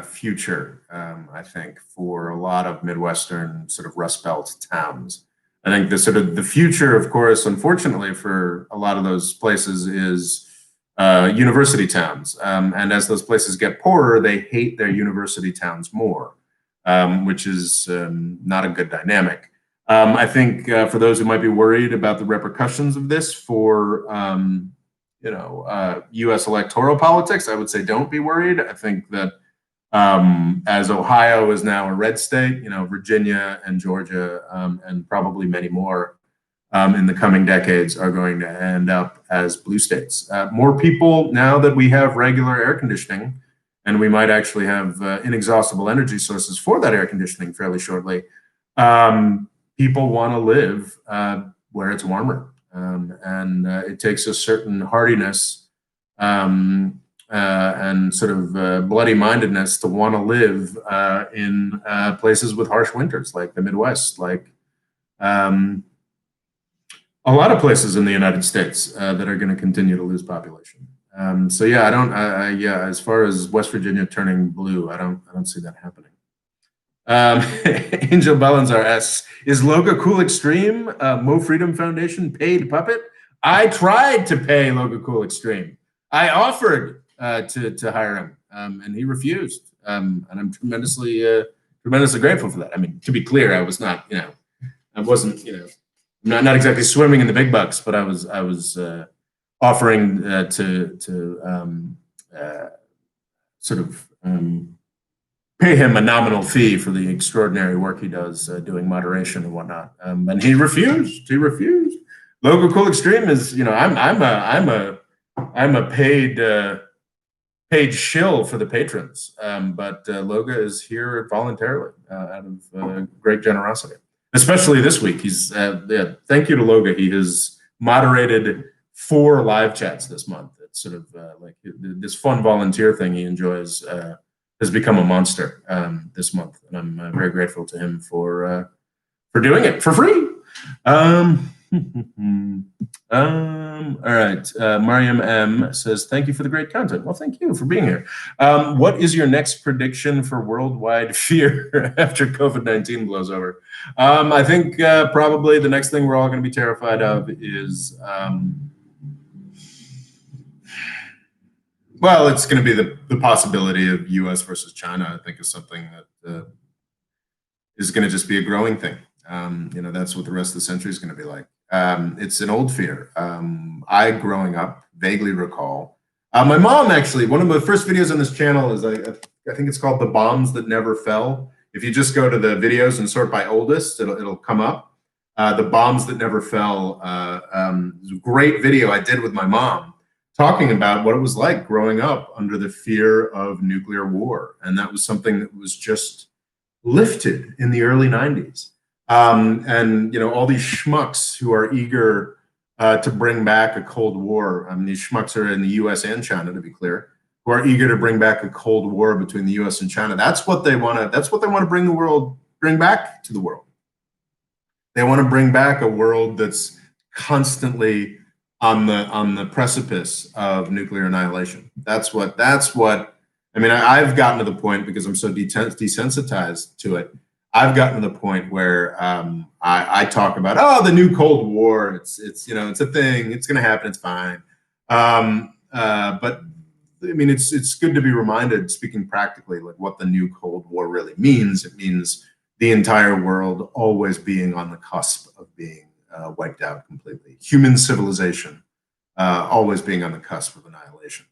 Speaker 1: future, I think, for a lot of Midwestern sort of Rust Belt towns. I think the future, of course, unfortunately for a lot of those places, is university towns. And as those places get poorer, they hate their university towns more, which is not a good dynamic. I think for those who might be worried about the repercussions of this for U.S. electoral politics, I would say don't be worried. I think that as Ohio is now a red state, Virginia and Georgia and probably many more in the coming decades are going to end up as blue states. More people, now that we have regular air conditioning, and we might actually have inexhaustible energy sources for that air conditioning fairly shortly, people want to live where it's warmer. And it takes a certain hardiness and sort of bloody-mindedness to want to live in places with harsh winters, like the Midwest, like a lot of places in the United States that are going to continue to lose population. So yeah, yeah, as far as West Virginia turning blue, I don't see that happening. Angel Bellanzar asks, is Loga Cool Extreme, Mo Freedom Foundation paid puppet? I tried to pay Loga Cool Extreme. I offered to hire him, and he refused. And I'm tremendously grateful for that. I mean, to be clear, I was not, I wasn't, not exactly swimming in the big bucks, but I was offering to sort of pay him a nominal fee for the extraordinary work he does doing moderation and whatnot. And he refused. He refused. Logo Cool Extreme is, I'm a paid shill for the patrons, but Loga is here voluntarily out of great generosity. Especially this week, he's thank you to Loga. He has moderated 4 live chats this month. It's sort of like this fun volunteer thing he enjoys has become a monster this month, and I'm very grateful to him for doing it for free. All right. Mariam M says, thank you for the great content. Well, thank you for being here. What is your next prediction for worldwide fear after COVID-19 blows over? I think probably the next thing we're all going to be terrified of is, well, it's going to be the possibility of U.S. versus China, I think, is something that is going to just be a growing thing. That's what the rest of the century is going to be like. It's an old fear. I, growing up, vaguely recall. My mom, actually, one of the first videos on this channel is, I think it's called The Bombs That Never Fell. If you just go to the videos and sort by oldest, it'll come up. The Bombs That Never Fell. It was a great video I did with my mom, talking about what it was like growing up under the fear of nuclear war. And that was something that was just lifted in the early 90s. And, all these schmucks who are eager to bring back a Cold War. I mean, these schmucks are in the US and China, to be clear, who are eager to bring back a Cold War between the US and China. That's what they want to bring back to the world. They want to bring back a world that's constantly on the precipice of nuclear annihilation. That's what I mean. I've gotten to the point, because I'm so desensitized to it. I've gotten to the point where I talk about, the new Cold War. It's a thing. It's going to happen. It's fine. But I mean, it's good to be reminded, speaking practically, like what the new Cold War really means. It means the entire world always being on the cusp of being wiped out completely. Human civilization always being on the cusp of annihilation.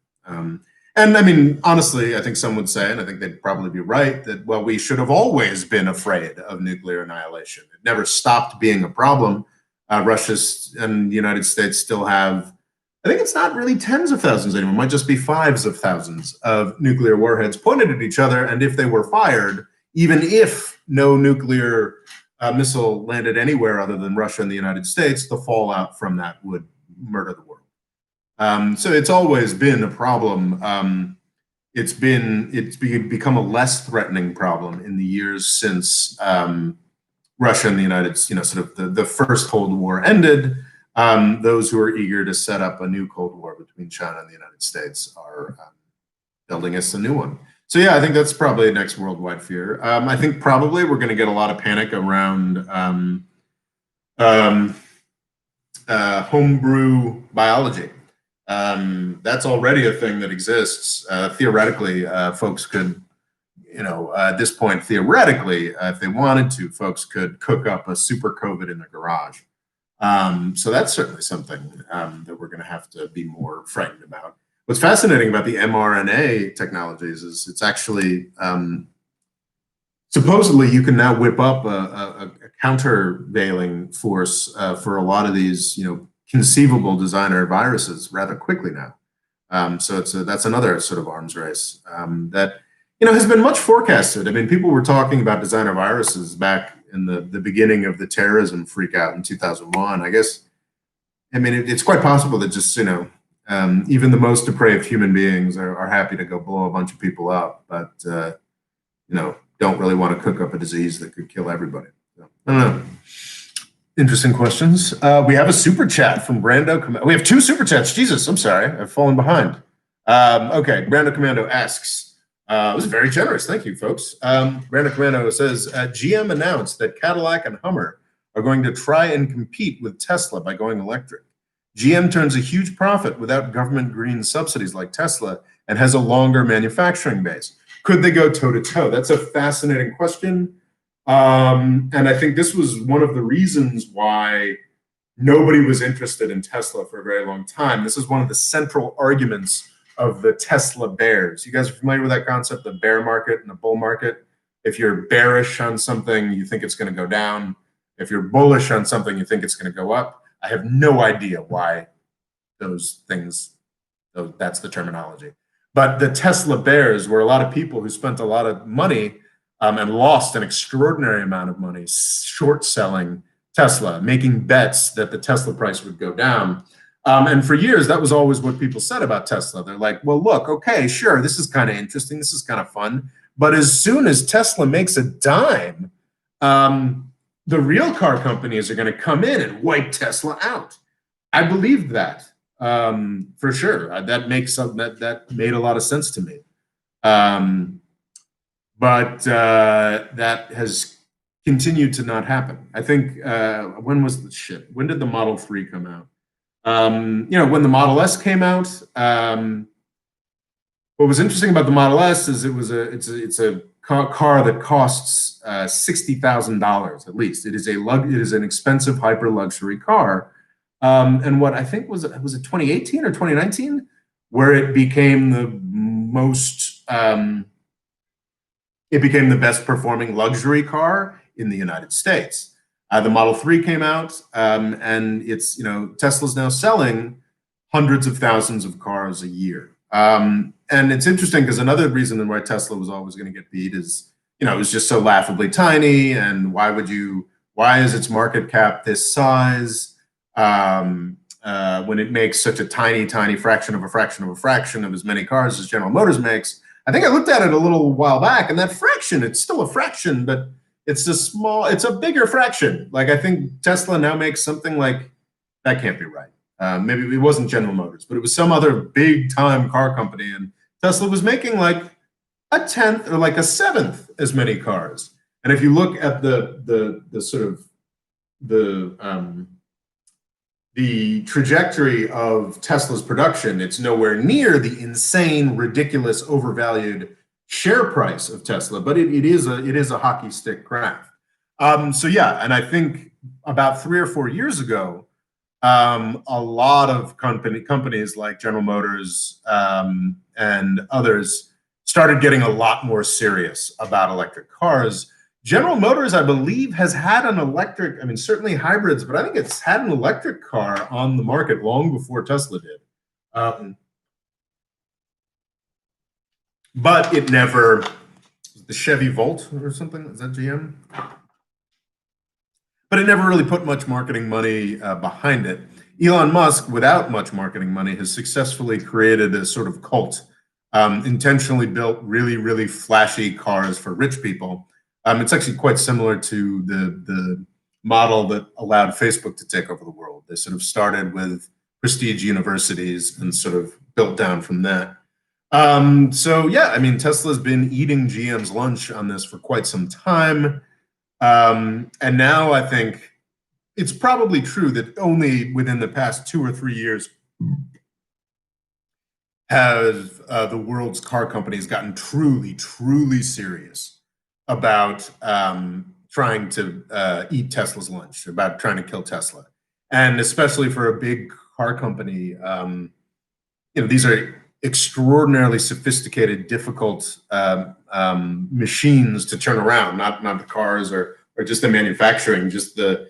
Speaker 1: And I mean, honestly, I think some would say, and I think they'd probably be right, that, well, we should have always been afraid of nuclear annihilation. It never stopped being a problem. Russia and the United States still have, I think it's not really tens of thousands anymore, it might just be fives of thousands of nuclear warheads pointed at each other. And if they were fired, even if no nuclear missile landed anywhere other than Russia and the United States, the fallout from that would murder the world. So it's always been a problem. It's become a less threatening problem in the years since Russia and the United States, sort of the first Cold War ended. Those who are eager to set up a new Cold War between China and the United States are building us a new one. So yeah, I think that's probably the next worldwide fear. I think probably we're going to get a lot of panic around homebrew biology. That's already a thing that exists. Theoretically, folks could, at this point, theoretically, if they wanted to, folks could cook up a super COVID in their garage. So that's certainly something that we're going to have to be more frightened about. What's fascinating about the mRNA technologies is it's actually, supposedly you can now whip up a countervailing force for a lot of these, conceivable designer viruses rather quickly now. So that's another sort of arms race that has been much forecasted. I mean, people were talking about designer viruses back in the beginning of the terrorism freak out in 2001. I guess, I mean, it's quite possible that just even the most depraved human beings are happy to go blow a bunch of people up, but don't really want to cook up a disease that could kill everybody. So, I don't know. Interesting questions. We have a super chat from Brando. We have two super chats. Jesus, I'm sorry. I've fallen behind. Okay, Brando Commando asks, it was very generous. Thank you, folks. Brando Commando says, GM announced that Cadillac and Hummer are going to try and compete with Tesla by going electric. GM turns a huge profit without government green subsidies like Tesla and has a longer manufacturing base. Could they go toe-to-toe? That's a fascinating question. And I think this was one of the reasons why nobody was interested in Tesla for a very long time. This is one of the central arguments of the Tesla bears. You guys are familiar with that concept, the bear market and the bull market? If you're bearish on something, you think it's going to go down. If you're bullish on something, you think it's going to go up. I have no idea why those things, that's the terminology. But the Tesla bears were a lot of people who spent a lot of money and lost an extraordinary amount of money short selling Tesla, making bets that the Tesla price would go down. And for years, that was always what people said about Tesla. They're like, well, look, okay, sure, this is kind of interesting. This is kind of fun. But as soon as Tesla makes a dime, the real car companies are going to come in and wipe Tesla out. I believed that for sure. That made a lot of sense to me. But that has continued to not happen. I think, when did the Model 3 come out? When the Model S came out, what was interesting about the Model S is it's a car that costs $60,000 at least. It is an expensive hyper luxury car. And what I think was it 2018 or 2019 where it became the most it became the best performing luxury car in the United States. The Model 3 came out, and it's Tesla's now selling hundreds of thousands of cars a year. And it's interesting because another reason why Tesla was always going to get beat is, it was just so laughably tiny. And why is its market cap this size when it makes such a tiny, tiny fraction of a fraction of a fraction of as many cars as General Motors makes? I think I looked at it a little while back, and that fraction, it's still a fraction, but it's a bigger fraction. Like, I think Tesla now makes something like, that can't be right. Maybe it wasn't General Motors, but it was some other big time car company, and Tesla was making like a tenth or like a seventh as many cars. And if you look at the sort of the trajectory of Tesla's production, it's nowhere near the insane, ridiculous, overvalued share price of Tesla, but it is a hockey stick graph. So yeah, and I think about 3 or 4 years ago, a lot of companies like General Motors and others started getting a lot more serious about electric cars. General Motors, I believe, has had an electric, certainly hybrids, but I think it's had an electric car on the market long before Tesla did. But it never, the Chevy Volt or something, is that GM? But it never really put much marketing money behind it. Elon Musk, without much marketing money, has successfully created a sort of cult, intentionally built really, really flashy cars for rich people. It's actually quite similar to the model that allowed Facebook to take over the world. They sort of started with prestige universities and sort of built down from that. So yeah, Tesla's been eating GM's lunch on this for quite some time. And now I think it's probably true that only within the past 2 or 3 years have the world's car companies gotten truly, truly serious about trying to eat Tesla's lunch, about trying to kill Tesla. And especially for a big car company, these are extraordinarily sophisticated, difficult machines to turn around, not the cars or just the manufacturing, just a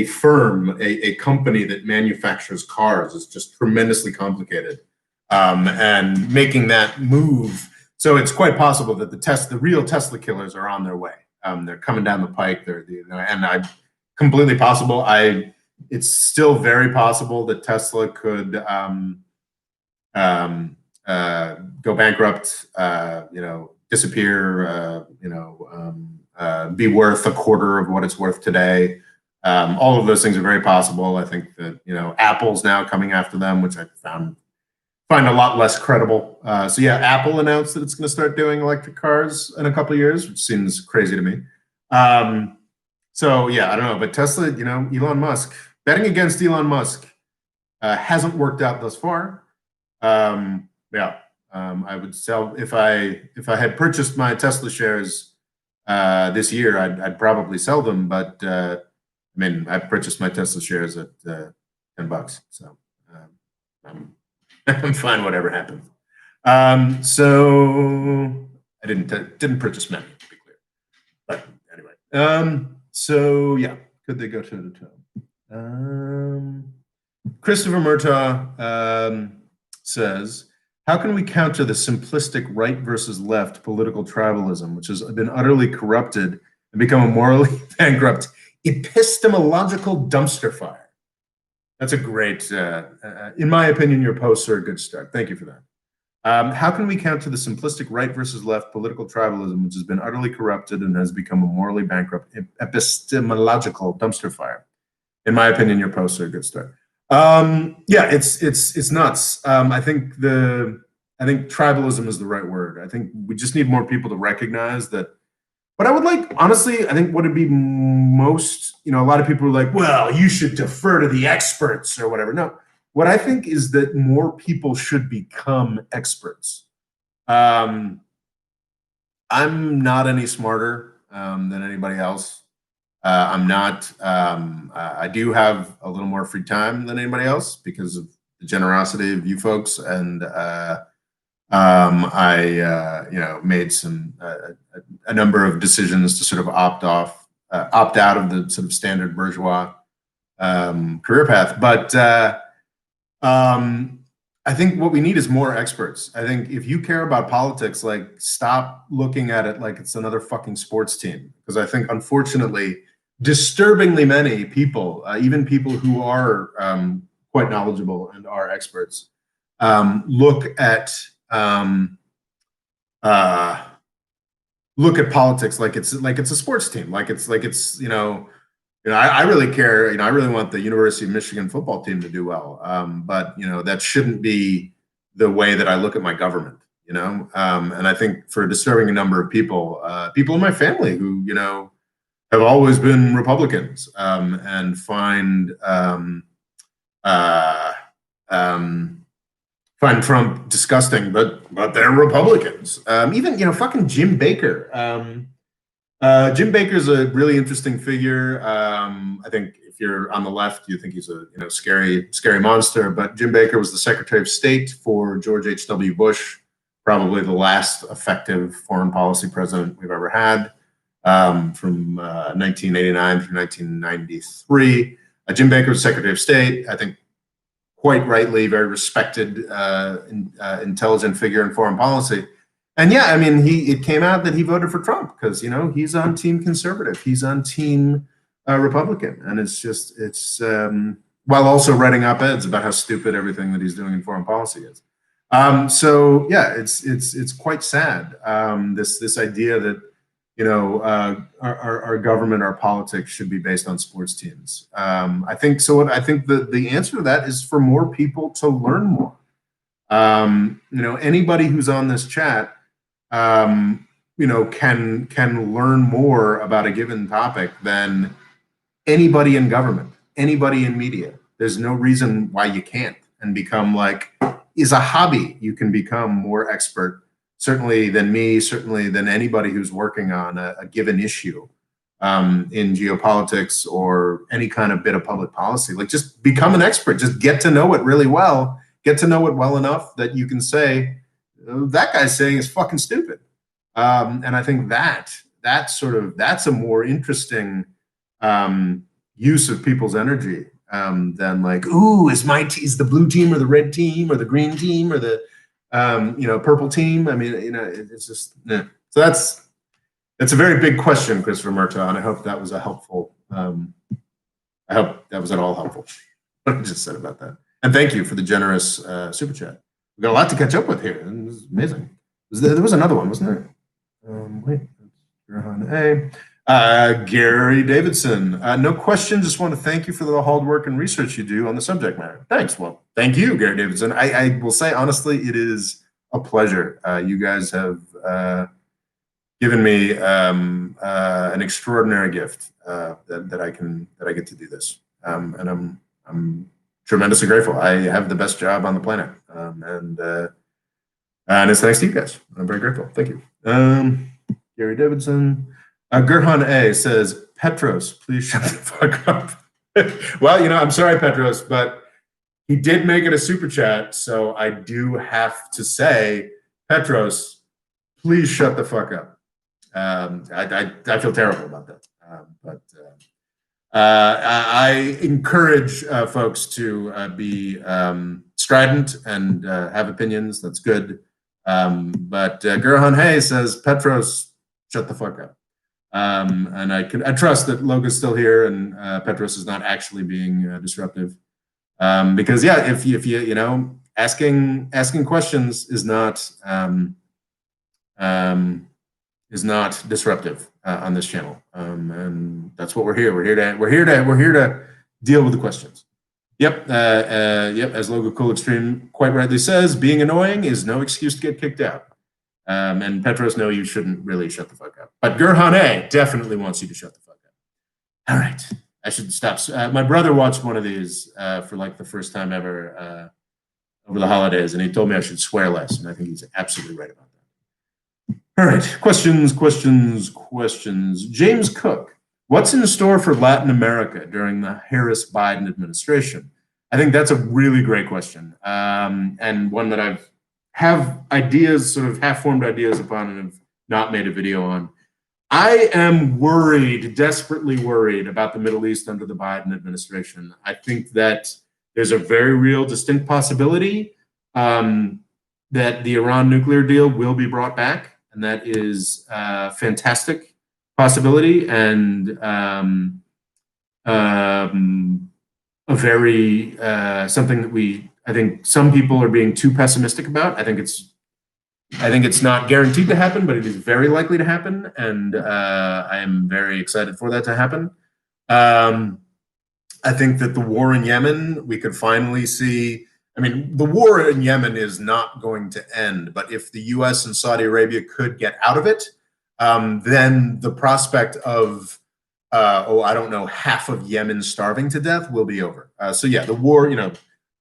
Speaker 1: firm, a company that manufactures cars is just tremendously complicated. And making that move, so it's quite possible that the real Tesla killers are on their way. They're coming down the pike. Completely possible. It's still very possible that Tesla could go bankrupt, disappear, be worth a quarter of what it's worth today. All of those things are very possible. I think that Apple's now coming after them, which I find a lot less credible. So yeah, Apple announced that it's going to start doing electric cars in a couple of years, which seems crazy to me. So yeah, I don't know, but Tesla, Elon Musk, betting against Elon Musk hasn't worked out thus far. Yeah, I would sell if I had purchased my Tesla shares this year, I'd probably sell them. But I purchased my Tesla shares at $10, so I'm fine whatever happens. So I didn't purchase many, to be clear. But anyway, so yeah, could they go toe to toe? Christopher Murtaugh says, how can we counter the simplistic right versus left political tribalism, which has been utterly corrupted and become a morally bankrupt epistemological dumpster fire? That's a great, in my opinion, your posts are a good start. Thank you for that. How can we counter the simplistic right versus left political tribalism, which has been utterly corrupted and has become a morally bankrupt epistemological dumpster fire? In my opinion, your posts are a good start. Yeah, it's nuts. I think tribalism is the right word. I think we just need more people to recognize that. But I would like, honestly, I think what would be most, a lot of people are like, well, you should defer to the experts or whatever. No, what I think is that more people should become experts. I'm not any smarter than anybody else. I'm not, I do have a little more free time than anybody else because of the generosity of you folks. And I made a number of decisions to sort of opt out of the sort of standard bourgeois career path. But I think what we need is more experts. I think if you care about politics, like stop looking at it like it's another fucking sports team. Because I think, unfortunately, disturbingly many people, even people who are quite knowledgeable and are experts, look at uh, politics like it's a sports team, like it's I really care. I really want the University of Michigan football team to do well. But that shouldn't be the way that I look at my government. And I think for a disturbing number of people, people in my family who have always been Republicans, and uh, find Trump disgusting, but they're Republicans. Even fucking Jim Baker. Jim Baker's a really interesting figure. I think if you're on the left, you think he's a scary monster. But Jim Baker was the Secretary of State for George H.W. Bush, probably the last effective foreign policy president we've ever had, from 1989 through 1993. Jim Baker was Secretary of State. I think quite rightly, very respected, intelligent figure in foreign policy. And yeah, I mean, it came out that he voted for Trump because he's on team conservative, he's on team Republican, and it's while also writing op-eds about how stupid everything that he's doing in foreign policy is. So yeah, it's quite sad, this idea that our government, our politics should be based on sports teams. I think so. I think the answer to that is for more people to learn more. Anybody who's on this chat, can learn more about a given topic than anybody in government, anybody in media. There's no reason why you can't, and become is a hobby. You can become more expert, certainly than me, certainly than anybody who's working on a given issue, in geopolitics or any kind of bit of public policy. Just become an expert, just get to know it really well, get to know it well enough that you can say, that guy's saying is fucking stupid. And I think that's a more interesting use of people's energy, than ooh, is the blue team or the red team or the green team or the purple team. I mean, it's just, yeah. So that's a very big question, Christopher Murtaugh, and I hope that was a helpful. I hope that was at all helpful. What I just said about that. And thank you for the generous super chat. We've got a lot to catch up with here. And this is amazing. There was another one, wasn't there? Wait, Gary Davidson. No question. Just want to thank you for the hard work and research you do on the subject matter. Thanks. Well, thank you, Gary Davidson. I will say honestly, it is a pleasure. You guys have given me an extraordinary gift, that I get to do this, and I'm tremendously grateful. I have the best job on the planet, and it's thanks to you guys. I'm very grateful. Thank you. Gary Davidson. Gurhan A says, Petros, please shut the fuck up. Well, I'm sorry, Petros, but he did make it a super chat, so I do have to say, Petros, please shut the fuck up. I feel terrible about that. But I encourage folks to be strident and have opinions. That's good. But Gurhan Hay says, Petros, shut the fuck up. And I trust that Logan's still here and Petros is not actually being disruptive. Because yeah, if you asking questions is not disruptive on this channel, and that's what we're here. We're here to deal with the questions. Yep. As Logo Cool Extreme quite rightly says, being annoying is no excuse to get kicked out. And Petros, no, you shouldn't really shut the fuck up. But Gurhan A definitely wants you to shut the fuck up. All right, I should stop. My brother watched one of these for the first time ever over the holidays, and he told me I should swear less, and I think he's absolutely right about that. All right, questions. James Cook, what's in store for Latin America during the Harris-Biden administration? I think that's a really great question, and one that I've ideas, sort of half-formed ideas upon, and have not made a video on. I am worried, desperately worried about the Middle East under the Biden administration. I think that There's a very real, distinct possibility that the Iran nuclear deal will be brought back, and that is a fantastic possibility and a very something that I think some people are being too pessimistic about. I think it's not guaranteed to happen, but it is very likely to happen, and I am very excited for that to happen. I think that the war in Yemen, we could finally see. I mean, the war in Yemen is not going to end, but if the U.S. and Saudi Arabia could get out of it, then the prospect of I don't know, half of Yemen starving to death will be over. So yeah, the war,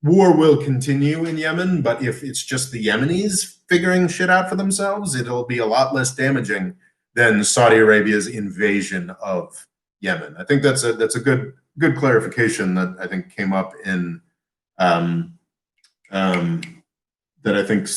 Speaker 1: war will continue in Yemen, but if it's just the Yemenis figuring shit out for themselves, it'll be a lot less damaging than Saudi Arabia's invasion of Yemen. I think that's a good clarification that I think came up in that I think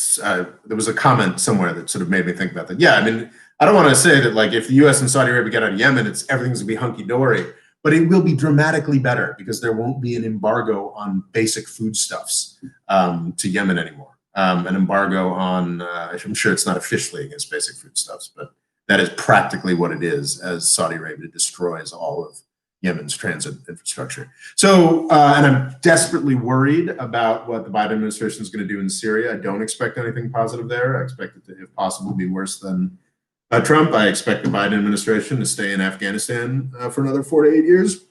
Speaker 1: there was a comment somewhere that sort of made me think about that. Yeah, I mean, I don't want to say that like if the U.S. and Saudi Arabia get out of Yemen, everything's gonna be hunky dory, but it will be dramatically better because there won't be an embargo on basic foodstuffs to Yemen anymore. An embargo on, I'm sure it's not officially against basic foodstuffs, but that is practically what it is as Saudi Arabia destroys all of Yemen's transit infrastructure. So, and I'm desperately worried about what the Biden administration is going to do in Syria. I don't expect anything positive there. I expect it to, if possible, be worse than Trump. I expect the Biden administration to stay in Afghanistan for another 4 to 8 years,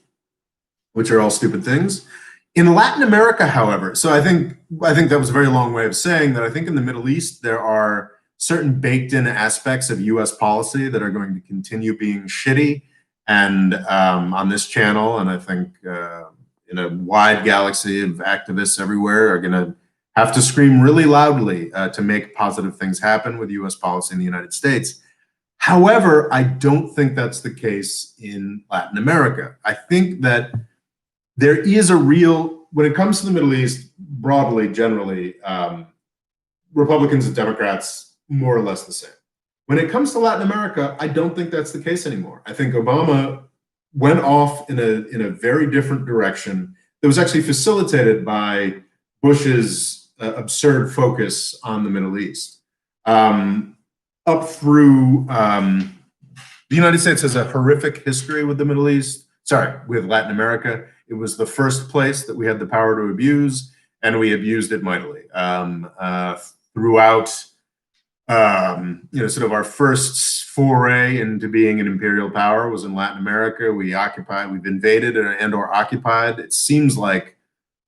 Speaker 1: which are all stupid things. In Latin America, however, so I think that was a very long way of saying that I think in the Middle East, there are certain baked-in aspects of U.S. policy that are going to continue being shitty. And on this channel, and I think in a wide galaxy of activists everywhere are going to have to scream really loudly to make positive things happen with U.S. policy in the United States. However, I don't think that's the case in Latin America. I think that there is a real, when it comes to the Middle East, broadly, generally, Republicans and Democrats, more or less the same. When it comes to Latin America, I don't think that's the case anymore. I think Obama went off in a very different direction that was actually facilitated by Bush's absurd focus on the Middle East. Up through, the United States has a horrific history with the Middle East, with Latin America. It was the first place that we had the power to abuse, and we abused it mightily. Throughout sort of our first foray into being an imperial power was in Latin America. We've invaded and/or occupied. It seems like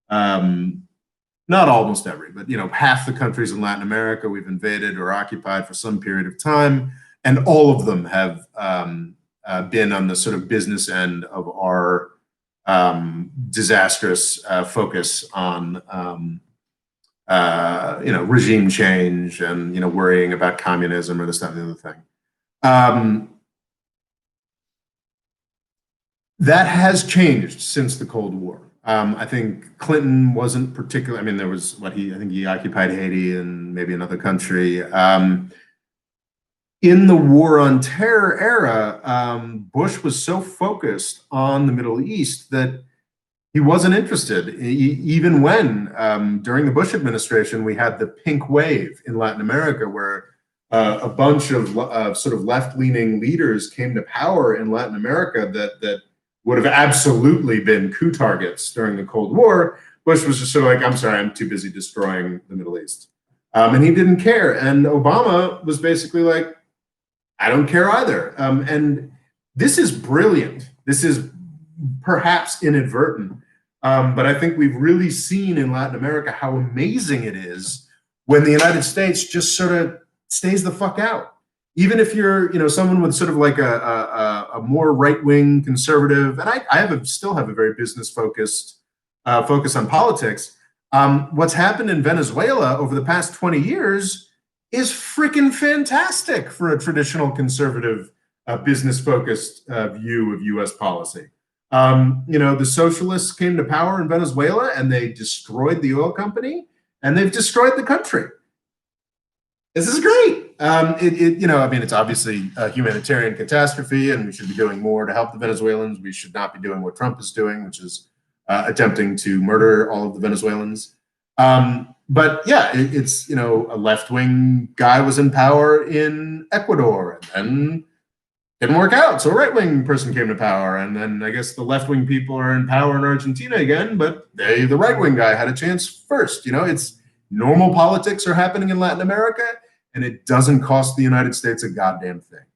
Speaker 1: not almost every, but half the countries in Latin America we've invaded or occupied for some period of time, and all of them have been on the sort of business end of our disastrous focus on regime change and, worrying about communism or this, that, and the other thing. That has changed since the Cold War. I think Clinton wasn't particularly, I mean, there was I think he occupied Haiti and maybe another country. In the War on Terror era, Bush was so focused on the Middle East that he wasn't interested, even when during the Bush administration, we had the pink wave in Latin America where a bunch of sort of left-leaning leaders came to power in Latin America that would have absolutely been coup targets during the Cold War. Bush was just sort of like, I'm sorry, I'm too busy destroying the Middle East. And he didn't care. And Obama was basically like, I don't care either. And this is brilliant. This is perhaps inadvertent. But I think we've really seen in Latin America how amazing it is when the United States just sort of stays the fuck out. Even if you're, someone with sort of like a more right-wing conservative, and I still have a very business-focused focus on politics. What's happened in Venezuela over the past 20 years is freaking fantastic for a traditional conservative, business-focused view of U.S. policy. The socialists came to power in Venezuela and they destroyed the oil company and they've destroyed the country. This is great. It's obviously a humanitarian catastrophe and we should be doing more to help the Venezuelans. We should not be doing what Trump is doing, which is attempting to murder all of the Venezuelans. But yeah, it's, a left-wing guy was in power in Ecuador, and then didn't work out. So a right-wing person came to power, and then I guess the left-wing people are in power in Argentina again, but the right-wing guy had a chance first. It's normal politics are happening in Latin America, and it doesn't cost the United States a goddamn thing.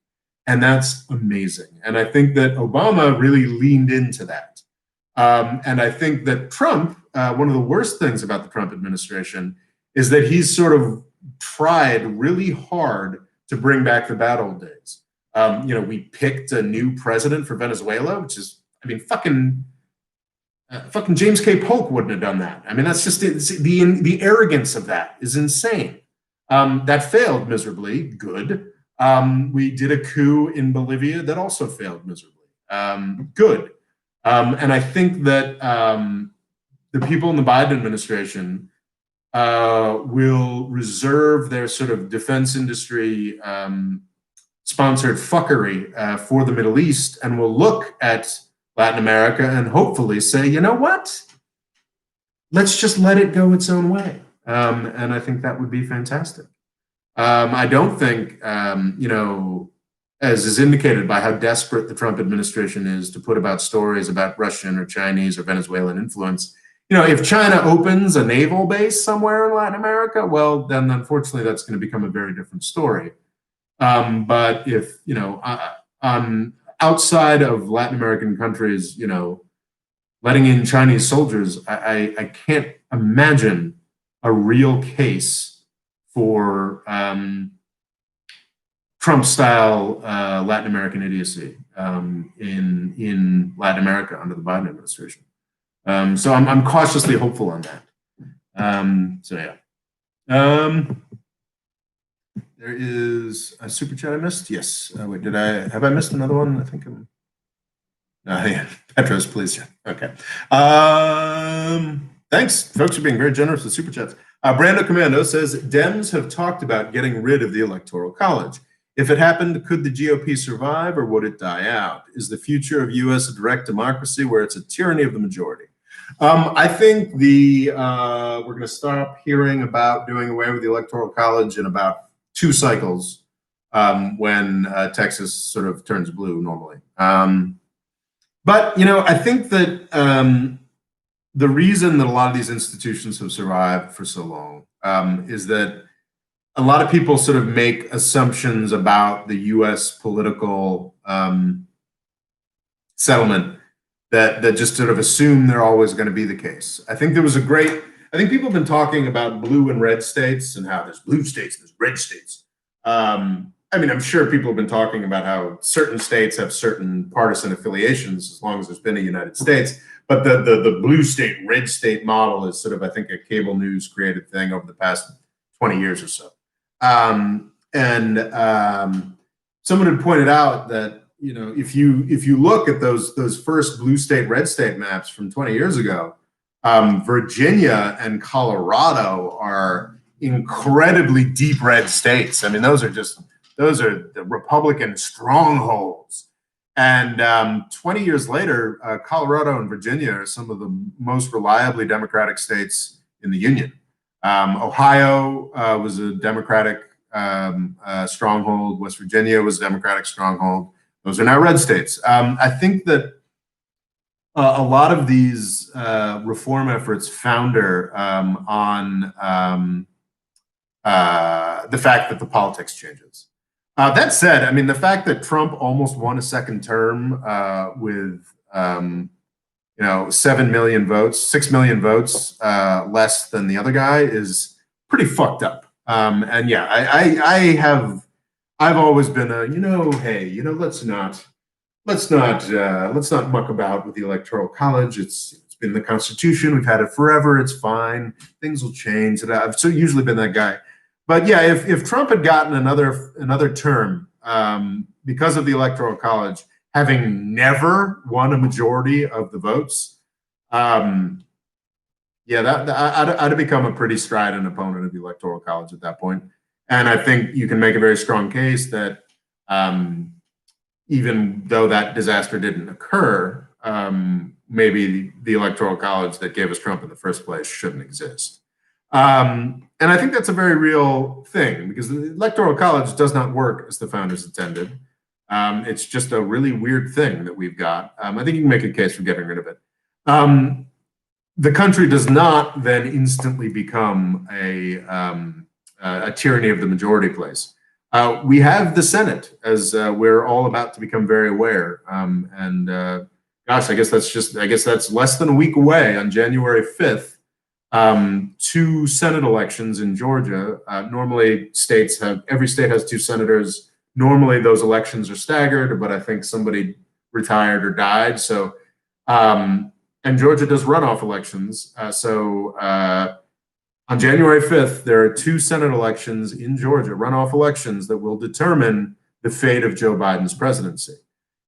Speaker 1: And that's amazing. And I think that Obama really leaned into that. And I think that Trump, one of the worst things about the Trump administration is that he's sort of tried really hard to bring back the bad old days. We picked a new president for Venezuela, which is, fucking James K. Polk wouldn't have done that. That's just the arrogance of that is insane. That failed miserably. Good. We did a coup in Bolivia that also failed miserably. Good. And I think that the people in the Biden administration will reserve their sort of defense industry sponsored fuckery for the Middle East, and will look at Latin America and hopefully say, you know what? Let's just let it go its own way. And I think that would be fantastic. I don't think, as is indicated by how desperate the Trump administration is to put about stories about Russian or Chinese or Venezuelan influence. If China opens a naval base somewhere in Latin America, well, then unfortunately that's going to become a very different story. But if, outside of Latin American countries, letting in Chinese soldiers, I can't imagine a real case for Trump-style Latin American idiocy in Latin America under the Biden administration. So I'm cautiously hopeful on that. So yeah. There is a super chat I missed. Yes. Wait, have I missed another one? I think I'm. Yeah. Petros, please. Yeah. Okay. Thanks, folks, for being very generous with super chats. Brando Commando says Dems have talked about getting rid of the Electoral College. If it happened, could the GOP survive, or would it die out? Is the future of U.S. a direct democracy where it's a tyranny of the majority? I think we're going to stop hearing about doing away with the Electoral College in about 2 cycles when Texas sort of turns blue normally. But, I think that the reason that a lot of these institutions have survived for so long is that a lot of people sort of make assumptions about the U.S. political settlement that just sort of assume they're always going to be the case. I think people have been talking about blue and red states and how there's blue states, there's red states. I'm sure people have been talking about how certain states have certain partisan affiliations as long as there's been a United States. But the blue state, red state model is sort of, I think, a cable news created thing over the past 20 years or so. Someone had pointed out that, if you look at those first blue state, red state maps from 20 years ago, Virginia and Colorado are incredibly deep red states. Those are the Republican strongholds. And 20 years later, Colorado and Virginia are some of the most reliably Democratic states in the Union. Ohio was a Democratic stronghold. West Virginia was a Democratic stronghold. Those are now red states. I think that a lot of these reform efforts founder on the fact that the politics changes. That said, the fact that Trump almost won a second term with 7 million votes, 6 million votes less than the other guy is pretty fucked up. And yeah, I've always been let's not muck about with the Electoral College. It's been the Constitution. We've had it forever. It's fine. Things will change. And I've usually been that guy. But yeah, if Trump had gotten another term because of the Electoral College, having never won a majority of the votes, I'd have become a pretty strident opponent of the Electoral College at that point. And I think you can make a very strong case that even though that disaster didn't occur, maybe the Electoral College that gave us Trump in the first place shouldn't exist. And I think that's a very real thing because the Electoral College does not work as the founders intended. It's just a really weird thing that we've got. I think you can make a case for getting rid of it. The country does not then instantly become a tyranny of the majority place. We have the Senate, as we're all about to become very aware. Gosh, I guess that's less than a week away on January 5th. Two Senate elections in Georgia. Normally, every state has two senators. Normally, those elections are staggered, but I think somebody retired or died. So, and Georgia does runoff elections. On January 5th, there are two Senate elections in Georgia, runoff elections that will determine the fate of Joe Biden's presidency.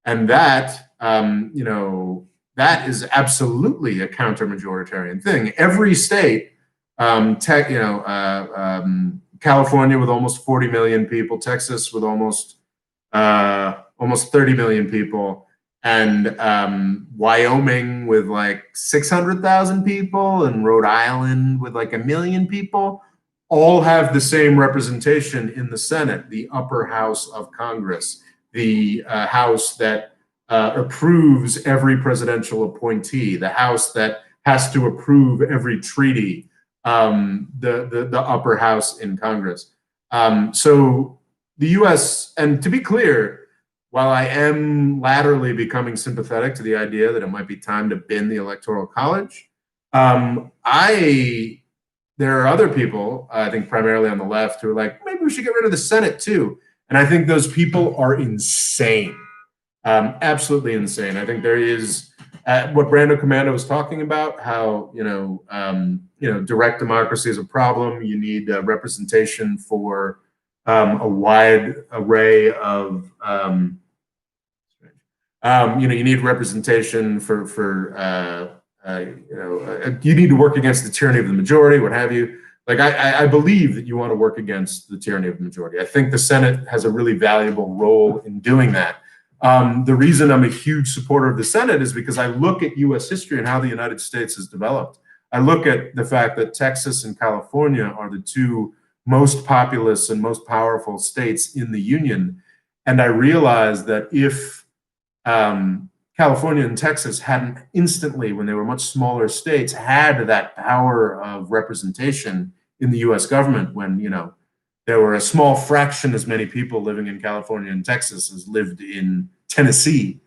Speaker 1: And that, that is absolutely a counter-majoritarian thing. Every state, California with almost 40 million people, Texas with almost 30 million people, and Wyoming with like 600,000 people, and Rhode Island with like 1 million people, all have the same representation in the Senate, the upper house of Congress, the house that approves every presidential appointee, the house that has to approve every treaty, the upper house in Congress. So the U.S., and to be clear, while I am latterly becoming sympathetic to the idea that it might be time to bin the Electoral College, there are other people, I think primarily on the left, who are like, maybe we should get rid of the Senate too. And I think those people are insane, absolutely insane. I think there is what Brando Commando was talking about, how direct democracy is a problem. You need representation for a wide array of you need representation you need to work against the tyranny of the majority, what have you. Like, I believe that you want to work against the tyranny of the majority. I think the Senate has a really valuable role in doing that. The reason I'm a huge supporter of the Senate is because I look at U.S. history and how the United States has developed. I look at the fact that Texas and California are the two most populous and most powerful states in the Union. And I realize that if California and Texas hadn't instantly, when they were much smaller states, had that power of representation in the U.S. government, when there were a small fraction as many people living in California and Texas as lived in Tennessee,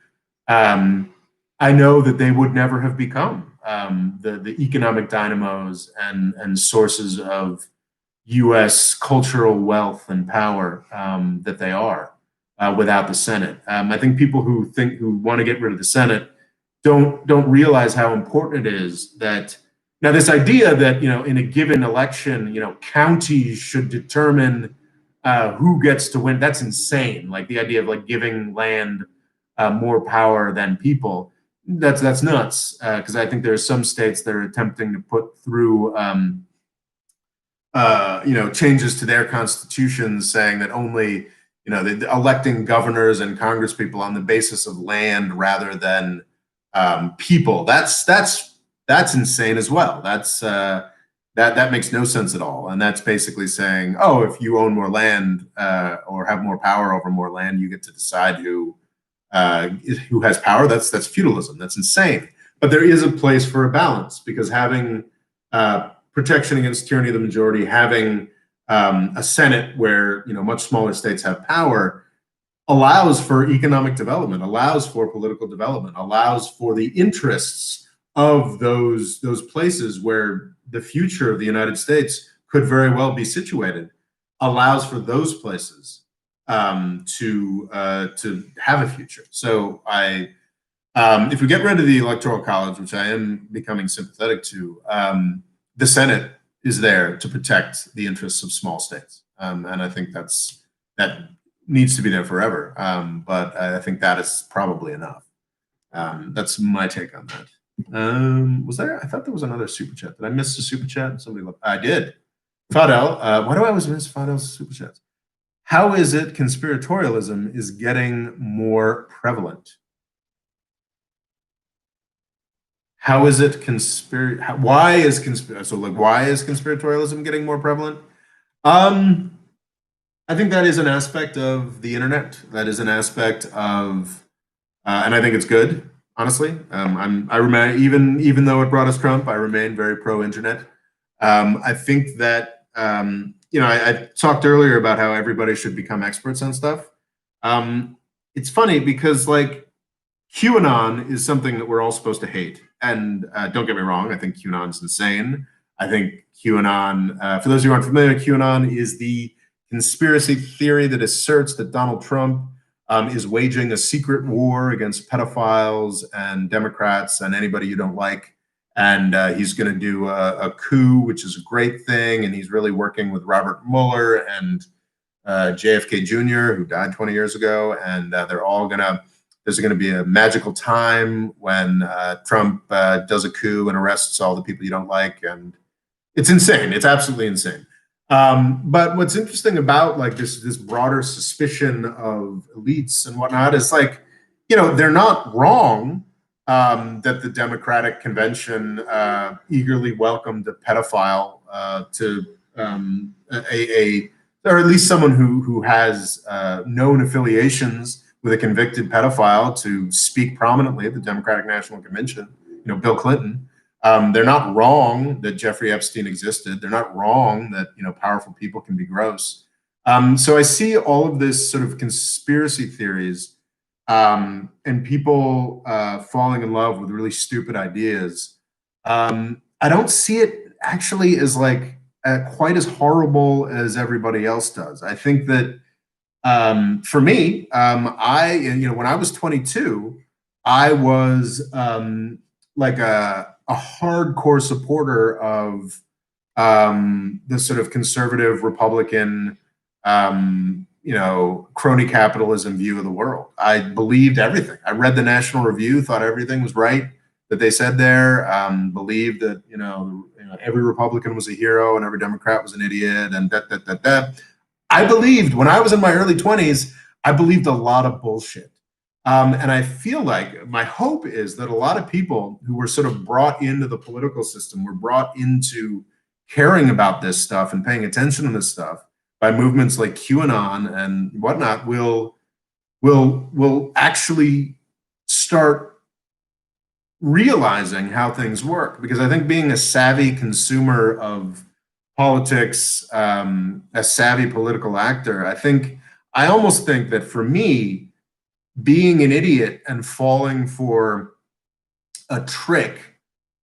Speaker 1: I know that they would never have become the economic dynamos and sources of U.S. cultural wealth and power that they are. Without the Senate. I think people who want to get rid of the Senate don't realize how important it is that now this idea that in a given election counties should determine who gets to win, that's insane. Like the idea of like giving land more power than people, that's nuts, because I think there are some states that are attempting to put through changes to their constitutions saying that only electing governors and congresspeople on the basis of land rather than people. That's insane as well. That makes no sense at all. And that's basically saying, oh, if you own more land or have more power over more land, you get to decide who has power. That's feudalism. That's insane. But there is a place for a balance, because having protection against tyranny of the majority, having a Senate where much smaller states have power, allows for economic development, allows for political development, allows for the interests of those places where the future of the United States could very well be situated, allows for those places to have a future. So if we get rid of the Electoral College, which I am becoming sympathetic to, the Senate is there to protect the interests of small states. And I think that needs to be there forever. But I think that is probably enough. That's my take on that. I thought there was another super chat. Did I miss a super chat? I did. Fadel, why do I always miss Fadel's super chats? How is it conspiratorialism is getting more prevalent? how is it why is why is conspiratorialism getting more prevalent? Um, I think that is an aspect of the internet. That is an aspect of, and I think it's good. Honestly, I remain even though it brought us Trump, I remain very pro internet. I think that I talked earlier about how everybody should become experts on stuff. It's funny because like QAnon is something that we're all supposed to hate. And don't get me wrong, I think QAnon's insane. I think QAnon, for those who aren't familiar, QAnon is the conspiracy theory that asserts that Donald Trump is waging a secret war against pedophiles and Democrats and anybody you don't like. And he's going to do a coup, which is a great thing. And he's really working with Robert Mueller and JFK Jr., who died 20 years ago. And there's going to be a magical time when Trump does a coup and arrests all the people you don't like. And it's insane. It's absolutely insane. But what's interesting about like this broader suspicion of elites and whatnot is like, they're not wrong that the Democratic convention eagerly welcomed a pedophile to or at least someone who has known affiliations with a convicted pedophile to speak prominently at the Democratic National Convention. Bill Clinton. They're not wrong that Jeffrey Epstein existed. They're not wrong that powerful people can be gross. So I see all of this sort of conspiracy theories and people falling in love with really stupid ideas. I don't see it actually as like quite as horrible as everybody else does. I think that for me, when I was 22, I was like a hardcore supporter of the sort of conservative Republican, crony capitalism view of the world. I believed everything. I read the National Review, thought everything was right that they said there. Believed that every Republican was a hero and every Democrat was an idiot, and that. I believed when I was in my early 20s. I believed a lot of bullshit. And I feel like my hope is that a lot of people who were sort of brought into the political system, were brought into caring about this stuff and paying attention to this stuff by movements like QAnon and whatnot, will actually start realizing how things work. Because I think being a savvy consumer of politics, a savvy political actor, I almost think that for me, being an idiot and falling for a trick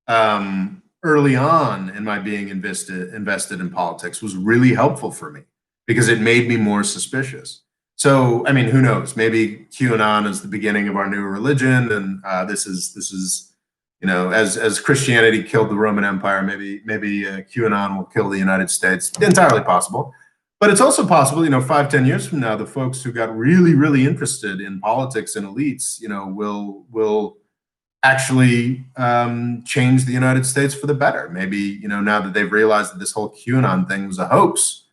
Speaker 1: early on in my being invested in politics was really helpful for me because it made me more suspicious. So, I mean, who knows? Maybe QAnon is the beginning of our new religion, and this is as Christianity killed the Roman Empire, maybe QAnon will kill the United States. Entirely possible. But it's also possible, 5-10 years from now, the folks who got really, really interested in politics and elites, will actually change the United States for the better. Maybe, now that they've realized that this whole QAnon thing was a hoax,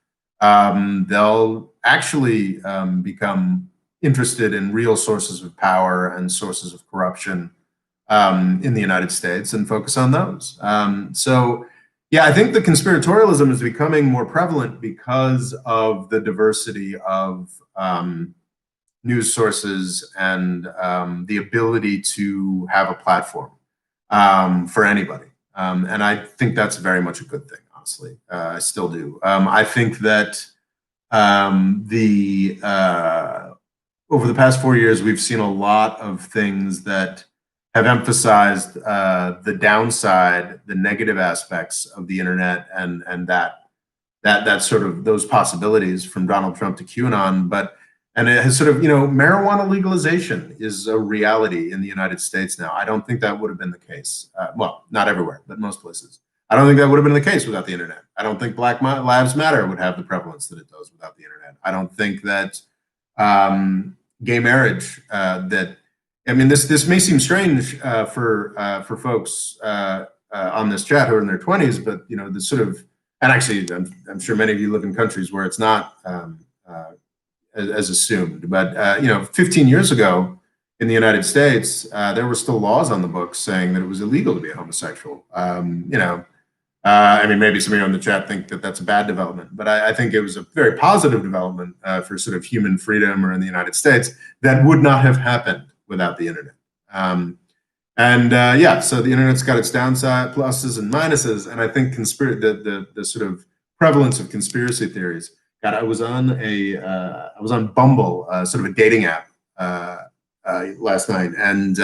Speaker 1: they'll actually become interested in real sources of power and sources of corruption in the United States and focus on those. Yeah, I think the conspiratorialism is becoming more prevalent because of the diversity of news sources and the ability to have a platform for anybody. And I think that's very much a good thing, honestly. I still do. I think that over the past 4 years, we've seen a lot of things that have emphasized the downside, the negative aspects of the internet, and that sort of those possibilities from Donald Trump to QAnon. And it has sort of, marijuana legalization is a reality in the United States now. I don't think that would have been the case. Well, not everywhere, but most places. I don't think that would have been the case without the internet. I don't think Black Lives Matter would have the prevalence that it does without the internet. I don't think that gay marriage this may seem strange for folks on this chat who are in their 20s, but the sort of, and actually, I'm sure many of you live in countries where it's not as assumed. But 15 years ago, in the United States, there were still laws on the books saying that it was illegal to be a homosexual. I mean, maybe some of you on the chat think that that's a bad development, but I think it was a very positive development for sort of human freedom or in the United States that would not have happened without the internet. Yeah, so the internet's got its downside, pluses and minuses, and I think the sort of prevalence of conspiracy theories. God, I was on Bumble, sort of a dating app last night, and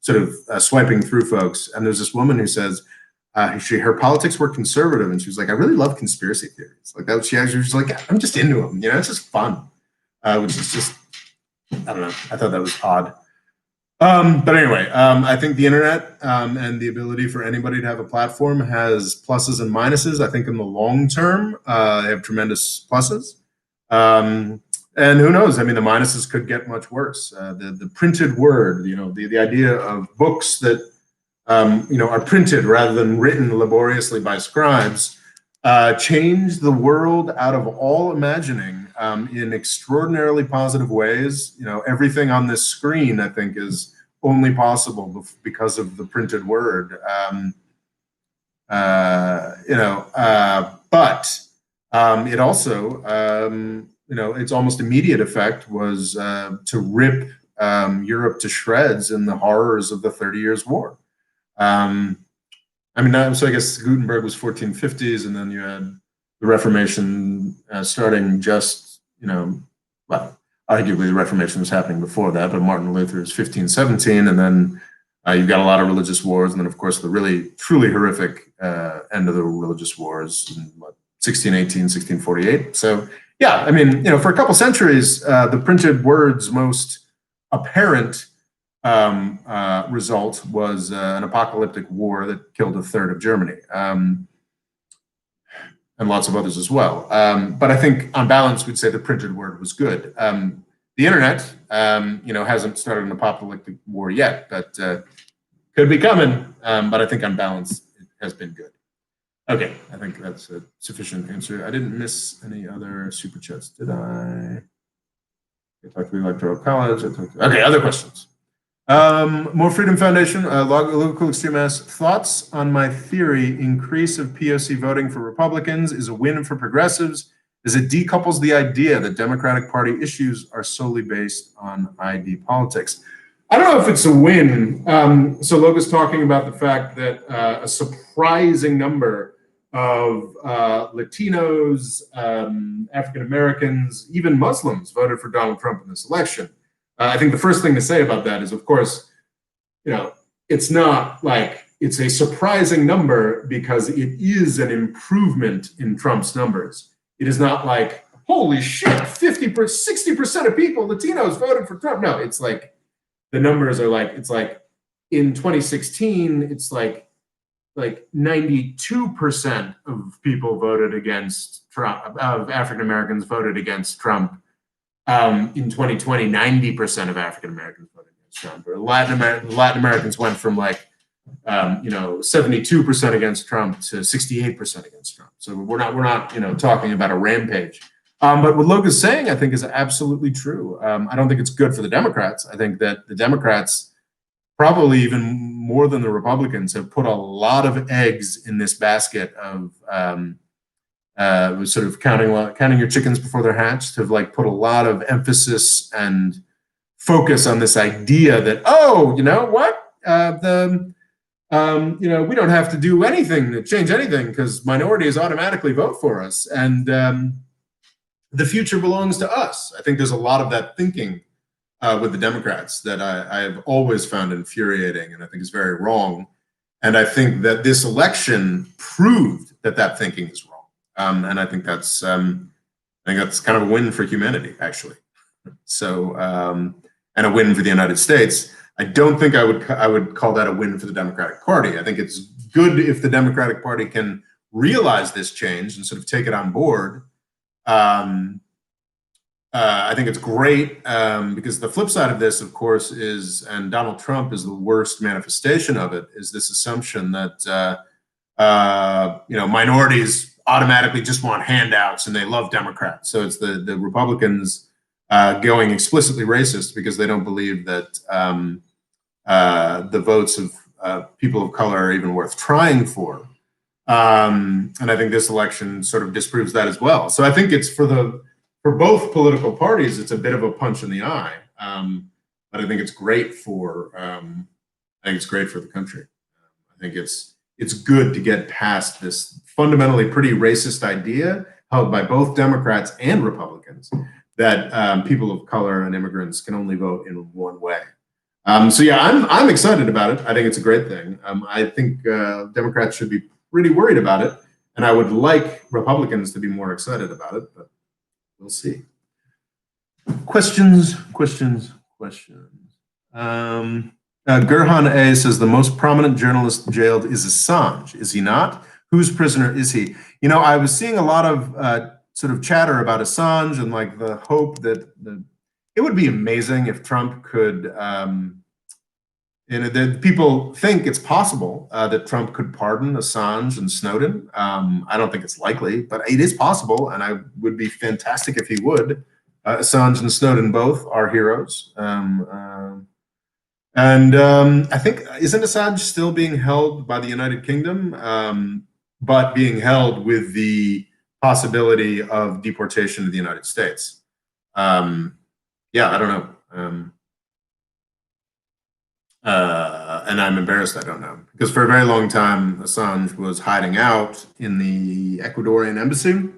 Speaker 1: sort of swiping through folks, and there's this woman who says her politics were conservative, and she was like, I really love conspiracy theories. Like that, she was like, I'm just into them, it's just fun, which is just, I don't know, I thought that was odd. But anyway, I think the internet and the ability for anybody to have a platform has pluses and minuses. I think in the long term, they have tremendous pluses. And who knows? I mean, the minuses could get much worse. The printed word, the idea of books that, are printed rather than written laboriously by scribes, changed the world out of all imagining in extraordinarily positive ways. Everything on this screen, I think, is only possible because of the printed word. But it also, its almost immediate effect was to rip Europe to shreds in the horrors of the 30 Years' War. So I guess Gutenberg was 1450s, and then you had the Reformation starting just, arguably the Reformation was happening before that, but Martin Luther is 1517, and then you've got a lot of religious wars, and then of course the really, truly horrific end of the religious wars in 1618, 1648. So yeah, I mean, for a couple centuries, the printed word's most apparent result was an apocalyptic war that killed a third of Germany, and lots of others as well. But I think on balance, we'd say the printed word was good. The internet, hasn't started an apocalyptic war yet, but could be coming. But I think on balance, it has been good. Okay, I think that's a sufficient answer. I didn't miss any other super chats, did I? I talked to the Electoral College. Okay, other questions. More Freedom Foundation, local extremists. Thoughts on my theory: increase of POC voting for Republicans is a win for progressives, as it decouples the idea that Democratic Party issues are solely based on ID politics. I don't know if it's a win. So Logan's talking about the fact that a surprising number of Latinos, African Americans, even Muslims voted for Donald Trump in this election. I think the first thing to say about that is, of course, it's not like it's a surprising number because it is an improvement in Trump's numbers. It is not like, holy shit, 50%, 60% of people, Latinos, voted for Trump. No, it's like the numbers are like, it's like in 2016, it's like 92% of people voted against Trump, of African Americans voted against Trump. In 2020, 90% of African Americans voted against Trump. Or Latin Americans went from 72% against Trump to 68% against Trump. So we're not talking about a rampage. But what Logan's saying, I think, is absolutely true. I don't think it's good for the Democrats. I think that the Democrats, probably even more than the Republicans, have put a lot of eggs in this basket of sort of counting your chickens before they're hatched, have put a lot of emphasis and focus on this idea that, we don't have to do anything to change anything because minorities automatically vote for us, and the future belongs to us. I think there's a lot of that thinking with the Democrats that I have always found infuriating, and I think is very wrong. And I think that this election proved that thinking is wrong. And I think that's kind of a win for humanity, actually. So, and a win for the United States. I don't think I would call that a win for the Democratic Party. I think it's good if the Democratic Party can realize this change and sort of take it on board. I think it's great because the flip side of this, of course, is, and Donald Trump is the worst manifestation of it, is this assumption that minorities automatically just want handouts and they love Democrats. So it's the Republicans going explicitly racist because they don't believe that the votes of people of color are even worth trying for. And I think this election sort of disproves that as well. So I think it's for both political parties, it's a bit of a punch in the eye. But I think it's great for the country. I think it's good to get past this fundamentally pretty racist idea held by both Democrats and Republicans that people of color and immigrants can only vote in one way. So yeah, I'm excited about it. I think it's a great thing. I think Democrats should be pretty worried about it, and I would like Republicans to be more excited about it, but we'll see. Questions. Gurhan A says the most prominent journalist jailed is Assange. Is he not? Whose prisoner is he? You know, I was seeing a lot of sort of chatter about Assange and like the hope that it would be amazing if Trump could, people think it's possible that Trump could pardon Assange and Snowden. I don't think it's likely, but it is possible, and I would be fantastic if he would. Assange and Snowden both are heroes. I think, isn't Assange still being held by the United Kingdom, but being held with the possibility of deportation to the United States? Yeah, I don't know. And I'm embarrassed I don't know. Because for a very long time, Assange was hiding out in the Ecuadorian embassy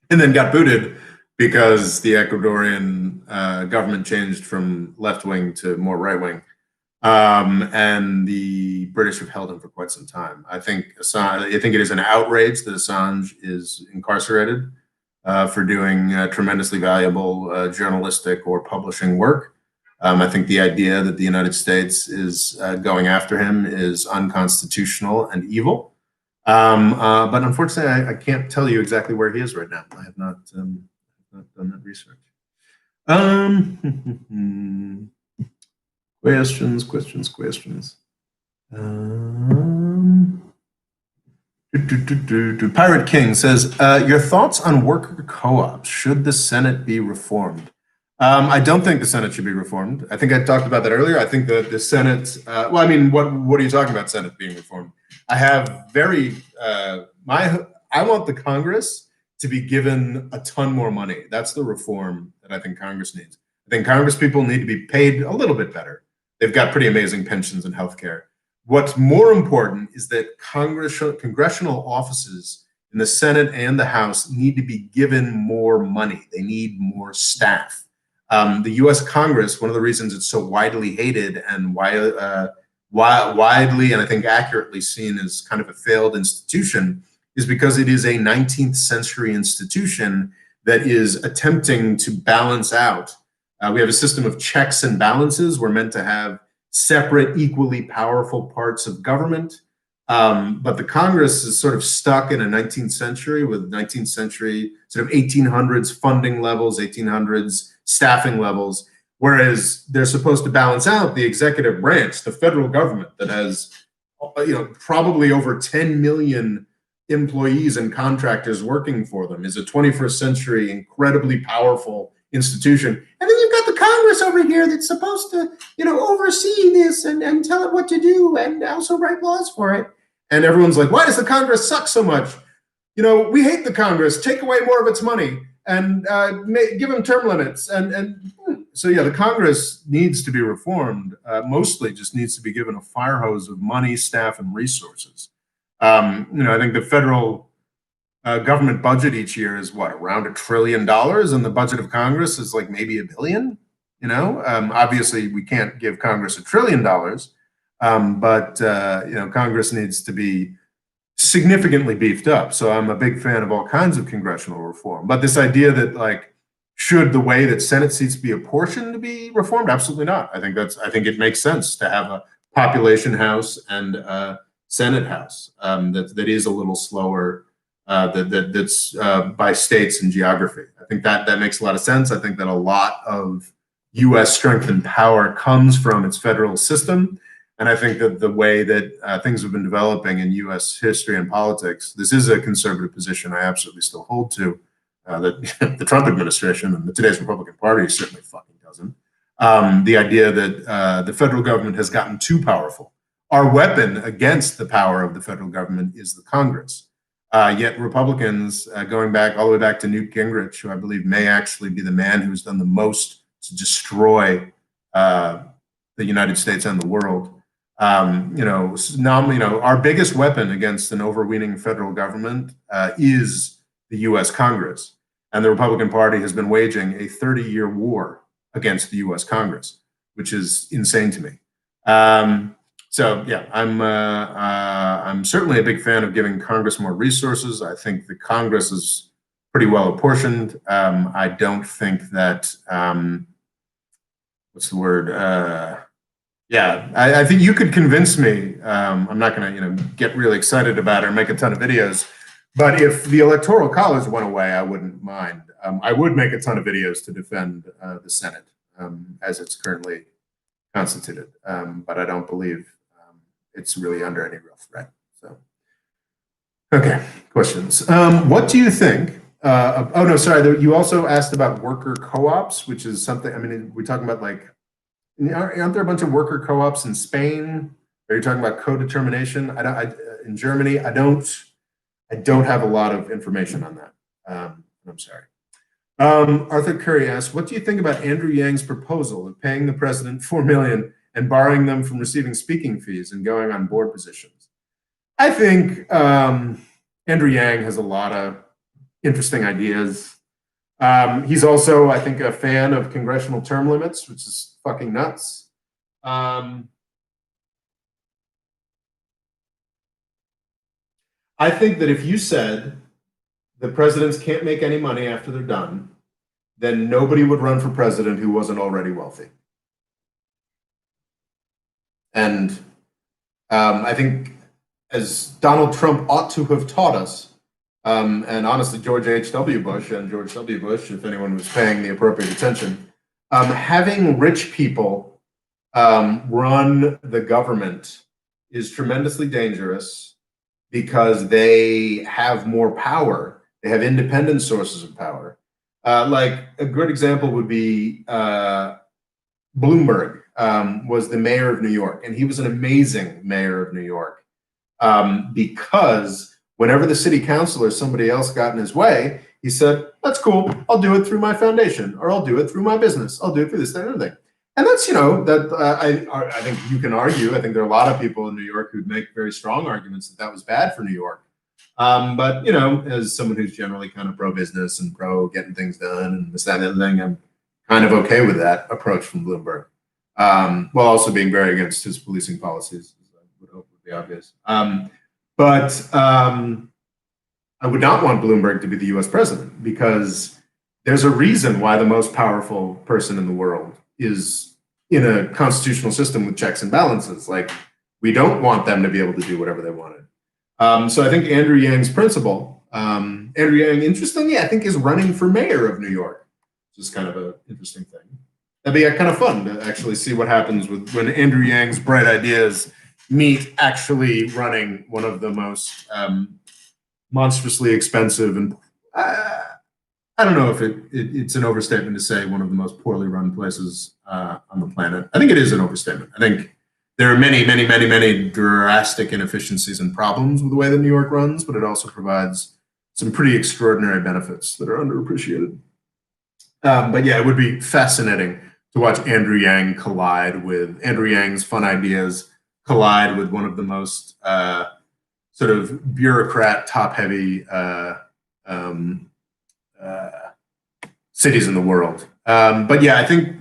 Speaker 1: and then got booted because the Ecuadorian government changed from left-wing to more right-wing. And the British have held him for quite some time. I think it is an outrage that Assange is incarcerated for doing tremendously valuable journalistic or publishing work. I think the idea that the United States is going after him is unconstitutional and evil. But unfortunately, I can't tell you exactly where he is right now. I have not done that research. Questions. Pirate King says, your thoughts on worker co-ops. Should the Senate be reformed? I don't think the Senate should be reformed. I think I talked about that earlier. I think that the Senate, well, I mean, what are you talking about, Senate being reformed? I have I want the Congress to be given a ton more money. That's the reform that I think Congress needs. I think Congress people need to be paid a little bit better. They've got pretty amazing pensions and healthcare. What's more important is that congressional offices in the Senate and the House need to be given more money. They need more staff. The U.S. Congress, one of the reasons it's so widely hated and widely and I think accurately seen as kind of a failed institution is because it is a 19th century institution that is attempting to balance out. We have a system of checks and balances. We're meant to have separate, equally powerful parts of government. But the Congress is sort of stuck in a 19th century with 19th century, sort of 1800s funding levels, 1800s staffing levels, whereas they're supposed to balance out the executive branch, the federal government that has, probably over 10 million employees and contractors working for them, is a 21st century incredibly powerful institution. And then you've got the Congress over here that's supposed to, oversee this and tell it what to do and also write laws for it. And everyone's like, why does the Congress suck so much? We hate the Congress. Take away more of its money and give them term limits. And so, yeah, the Congress needs to be reformed. Mostly just needs to be given a fire hose of money, staff, and resources. I think the federal government budget each year is around $1 trillion, and the budget of Congress is like maybe $1 billion. Obviously we can't give Congress $1 trillion, but Congress needs to be significantly beefed up. So I'm a big fan of all kinds of congressional reform. But this idea that should the way that Senate seats be apportioned to be reformed? Absolutely not. I think it makes sense to have a population house and a Senate house that is a little slower. That's by states and geography. I think that makes a lot of sense. I think that a lot of U.S. strength and power comes from its federal system. And I think that the way that things have been developing in U.S. history and politics, this is a conservative position I absolutely still hold to. that the Trump administration and today's Republican Party certainly fucking doesn't. The idea that the federal government has gotten too powerful. Our weapon against the power of the federal government is the Congress. Yet Republicans, going back all the way back to Newt Gingrich, who I believe may actually be the man who's done the most to destroy the United States and the world. Our biggest weapon against an overweening federal government is the U.S. Congress. And the Republican Party has been waging a 30-year war against the U.S. Congress, which is insane to me. So yeah, I'm certainly a big fan of giving Congress more resources. I think the Congress is pretty well apportioned. I don't think that what's the word? Yeah, I think you could convince me. I'm not going to get really excited about it or make a ton of videos. But if the Electoral College went away, I wouldn't mind. I would make a ton of videos to defend the Senate as it's currently constituted. But I don't believe it's really under any real threat. So, okay, questions. What do you think? Oh, no, sorry. You also asked about worker co-ops, which is something, I mean, we're talking about like, aren't there a bunch of worker co-ops in Spain? Are you talking about co-determination? In Germany, I don't have a lot of information on that. I'm sorry. Arthur Curry asks, what do you think about Andrew Yang's proposal of paying the president $4 million and barring them from receiving speaking fees and going on board positions? I think Andrew Yang has a lot of interesting ideas. He's also, I think, a fan of congressional term limits, which is fucking nuts. I think that if you said the presidents can't make any money after they're done, then nobody would run for president who wasn't already wealthy. And I think, as Donald Trump ought to have taught us, and honestly, George H.W. Bush and George W. Bush, if anyone was paying the appropriate attention, having rich people run the government is tremendously dangerous because they have more power. They have independent sources of power. Like a good example would be Bloomberg was the mayor of New York, and he was an amazing mayor of New York because whenever the city council or somebody else got in his way, he said, that's cool, I'll do it through my foundation, or I'll do it through my business, I'll do it through this, that, and other thing. And that's, I think you can argue, I think there are a lot of people in New York who'd make very strong arguments that that was bad for New York. But, as someone who's generally kind of pro-business and pro-getting things done and this, that, and the other thing, I'm kind of okay with that approach from Bloomberg, while also being very against his policing policies, as I would hope would be obvious. But I would not want Bloomberg to be the US president, because there's a reason why the most powerful person in the world is in a constitutional system with checks and balances. Like, we don't want them to be able to do whatever they wanted. So I think Andrew Yang's principle, Andrew Yang, interestingly, I think is running for mayor of New York, which is kind of an interesting thing. That'd be kind of fun to actually see what happens when Andrew Yang's bright ideas meet actually running one of the most monstrously expensive and I don't know if it's an overstatement to say one of the most poorly run places on the planet. I think it is an overstatement. I think there are many, many, many, many drastic inefficiencies and problems with the way that New York runs, but it also provides some pretty extraordinary benefits that are underappreciated. But yeah, it would be fascinating to watch Andrew Yang's fun ideas collide with one of the most sort of bureaucrat, top-heavy cities in the world. But yeah, I think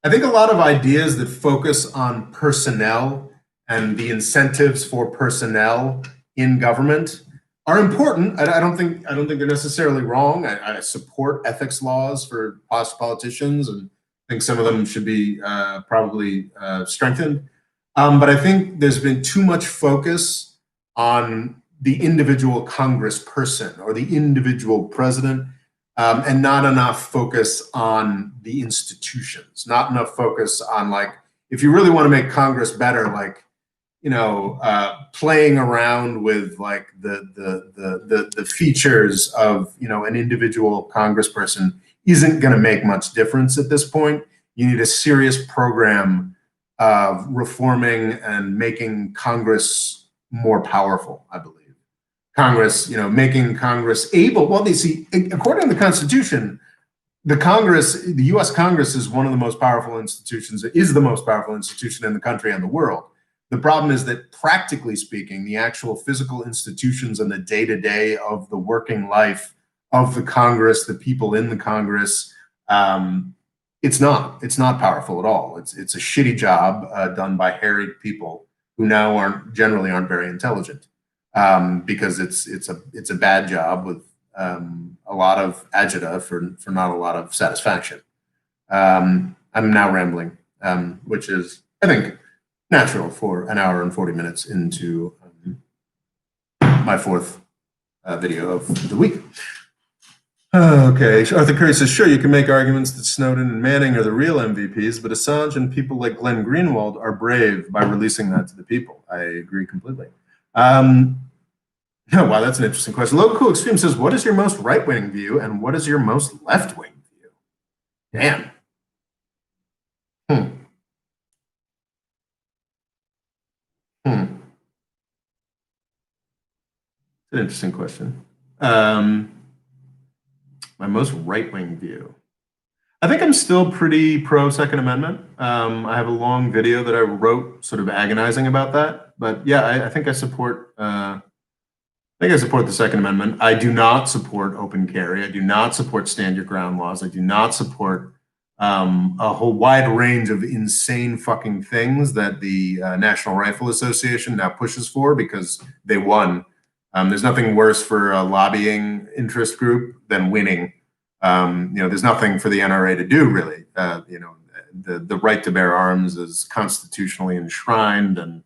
Speaker 1: a lot of ideas that focus on personnel and the incentives for personnel in government are important. I don't think they're necessarily wrong. I support ethics laws for politicians, and I think some of them should be probably strengthened. But I think there's been too much focus on the individual congressperson or the individual president, and not enough focus on the institutions, not enough focus on, like, if you really want to make Congress better, like, playing around with like the features of an individual congressperson isn't going to make much difference at this point. You need a serious program of reforming and making Congress more powerful, I believe. Congress, making Congress able. Well, they see, according to the Constitution, the U.S. Congress is one of the most powerful institutions. It is the most powerful institution in the country and the world. The problem is that, practically speaking, the actual physical institutions and the day-to-day of the working life of the Congress, the people in the Congress, it's not powerful at all. It's a shitty job done by harried people who now generally aren't very intelligent, because it's a bad job with a lot of agita for not a lot of satisfaction. I'm now rambling, which is, I think, natural for an hour and 40 minutes into my fourth video of the week. Okay, Arthur Curry says, sure, you can make arguments that Snowden and Manning are the real MVPs, but Assange and people like Glenn Greenwald are brave by releasing that to the people. I agree completely. Wow, that's an interesting question. Local Cool Extreme says, what is your most right-wing view and what is your most left-wing view? Damn. It's an interesting question. My most right-wing view. I think I'm still pretty pro Second Amendment. I have a long video that I wrote sort of agonizing about that. But yeah, I think I support the Second Amendment. I do not support open carry. I do not support stand your ground laws. I do not support a whole wide range of insane fucking things that the National Rifle Association now pushes for because they won. There's nothing worse for a lobbying interest group than winning. There's nothing for the NRA to do, really. The right to bear arms is constitutionally enshrined and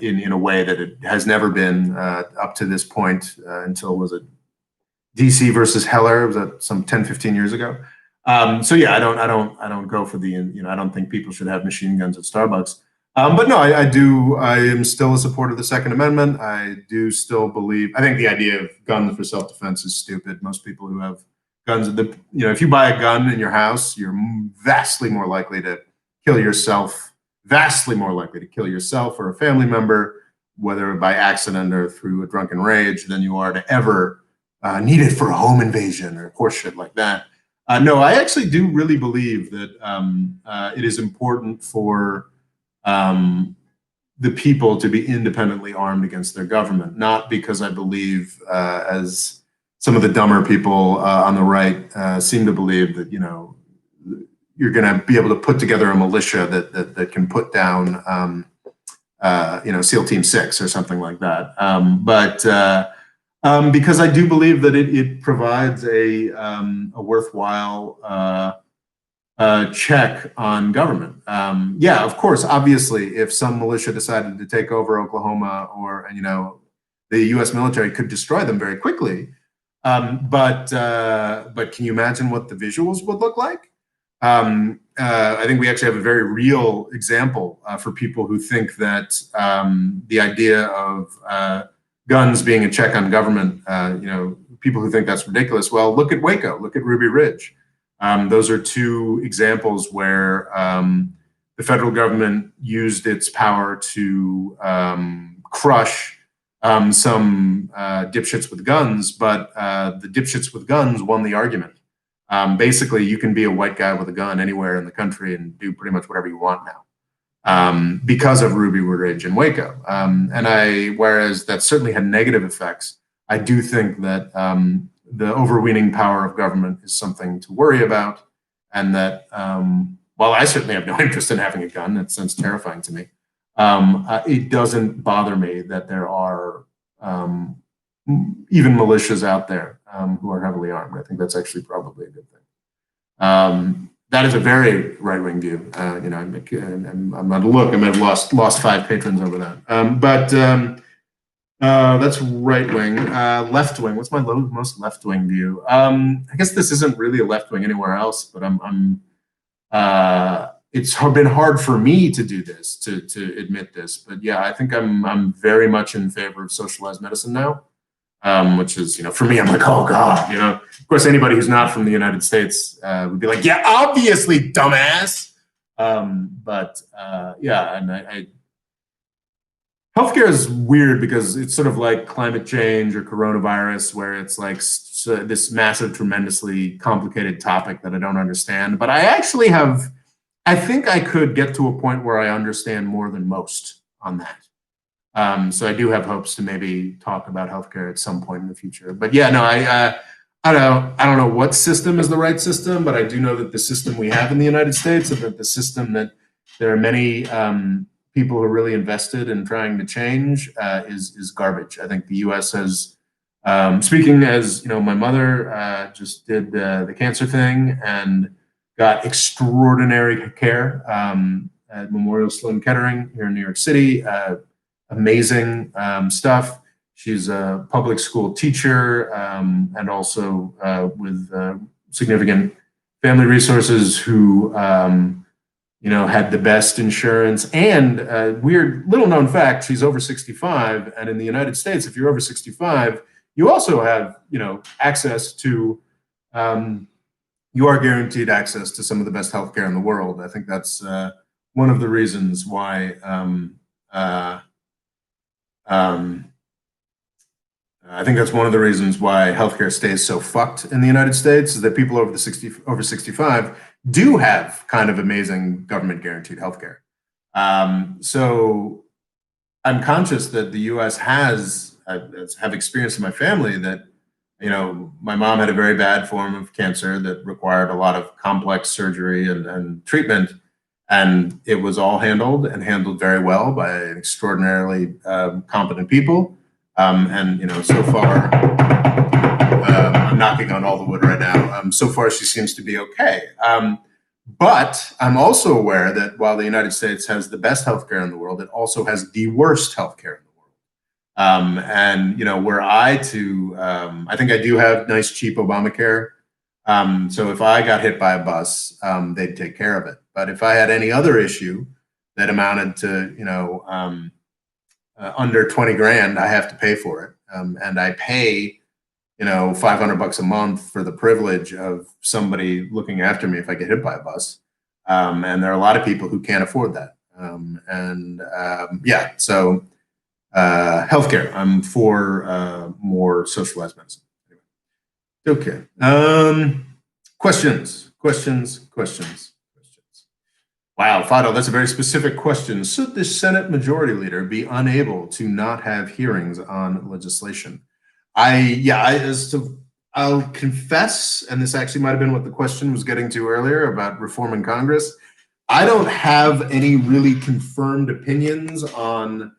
Speaker 1: in a way that it has never been up to this point until, was it DC versus Heller? Was that some 10, 15 years ago? So yeah, I don't go for the, I don't think people should have machine guns at Starbucks. But no, I am still a supporter of the Second Amendment. I do still believe, I think the idea of guns for self-defense is stupid. Most people who have guns, if you buy a gun in your house, you're vastly more likely to kill yourself or a family member, whether by accident or through a drunken rage, than you are to ever need it for a home invasion or horseshit like that. No, I actually do really believe that it is important for the people to be independently armed against their government, not because I believe, as some of the dumber people on the right seem to believe, that you're going to be able to put together a militia that can put down SEAL Team 6 or something like that. Because I do believe that it provides a worthwhile check on government. Yeah, of course, obviously, if some militia decided to take over Oklahoma, or the U.S. military could destroy them very quickly. But can you imagine what the visuals would look like? I think we actually have a very real example for people who think that the idea of guns being a check on government, people who think that's ridiculous. Well, look at Waco, look at Ruby Ridge. Those are two examples where the federal government used its power to crush some dipshits with guns, but the dipshits with guns won the argument. Basically, you can be a white guy with a gun anywhere in the country and do pretty much whatever you want now, because of Ruby Ridge and Waco. Whereas that certainly had negative effects, I do think that the overweening power of government is something to worry about, and that while I certainly have no interest in having a gun, that sounds terrifying to me, it doesn't bother me that there are even militias out there who are heavily armed. I think that's actually probably a good thing. That is a very right-wing view. I'm on the look. I might have lost 5 patrons over that. That's right-wing. Left-wing. What's my most left-wing view? I guess this isn't really a left-wing anywhere else, but it's been hard for me to do this, to admit this, but yeah, I think I'm very much in favor of socialized medicine now, which is, for me, I'm like, oh God, Of course, anybody who's not from the United States would be like, yeah, obviously, dumbass. But yeah, and healthcare is weird because it's sort of like climate change or coronavirus, where it's like this massive, tremendously complicated topic that I don't understand. But I think I could get to a point where I understand more than most on that. So I do have hopes to maybe talk about healthcare at some point in the future. But yeah, no, I don't know what system is the right system, but I do know that the system we have in the United States, and that the system that there are many people who are really invested in trying to change is garbage. I think the U.S. has, speaking as my mother just did the cancer thing and got extraordinary care at Memorial Sloan Kettering here in New York City. Amazing stuff. She's a public school teacher and also with significant family resources who, had the best insurance. And weird little known fact, she's over 65. And in the United States, if you're over 65, you also have, access to, you are guaranteed access to some of the best healthcare in the world. I think that's one of the reasons why I think that's one of the reasons why healthcare stays so fucked in the United States, is that people over 65 do have kind of amazing government guaranteed healthcare. So I'm conscious that the U.S. have experienced in my family that, my mom had a very bad form of cancer that required a lot of complex surgery and treatment. And it was all handled very well by extraordinarily competent people. And so far, I'm knocking on all the wood right now. So far, she seems to be okay. But I'm also aware that while the United States has the best healthcare in the world, it also has the worst healthcare in the world. And were I to, I think I do have nice, cheap Obamacare. So if I got hit by a bus, they'd take care of it. But if I had any other issue that amounted to, under 20 grand, I have to pay for it. And I pay, $500 a month for the privilege of somebody looking after me if I get hit by a bus. And there are a lot of people who can't afford that. Yeah, so healthcare, I'm for more socialized medicine. Okay. Questions. Wow, Fado, that's a very specific question. Should the Senate Majority Leader be unable to not have hearings on legislation? I'll confess, and this actually might have been what the question was getting to earlier about reforming Congress. I don't have any really confirmed opinions on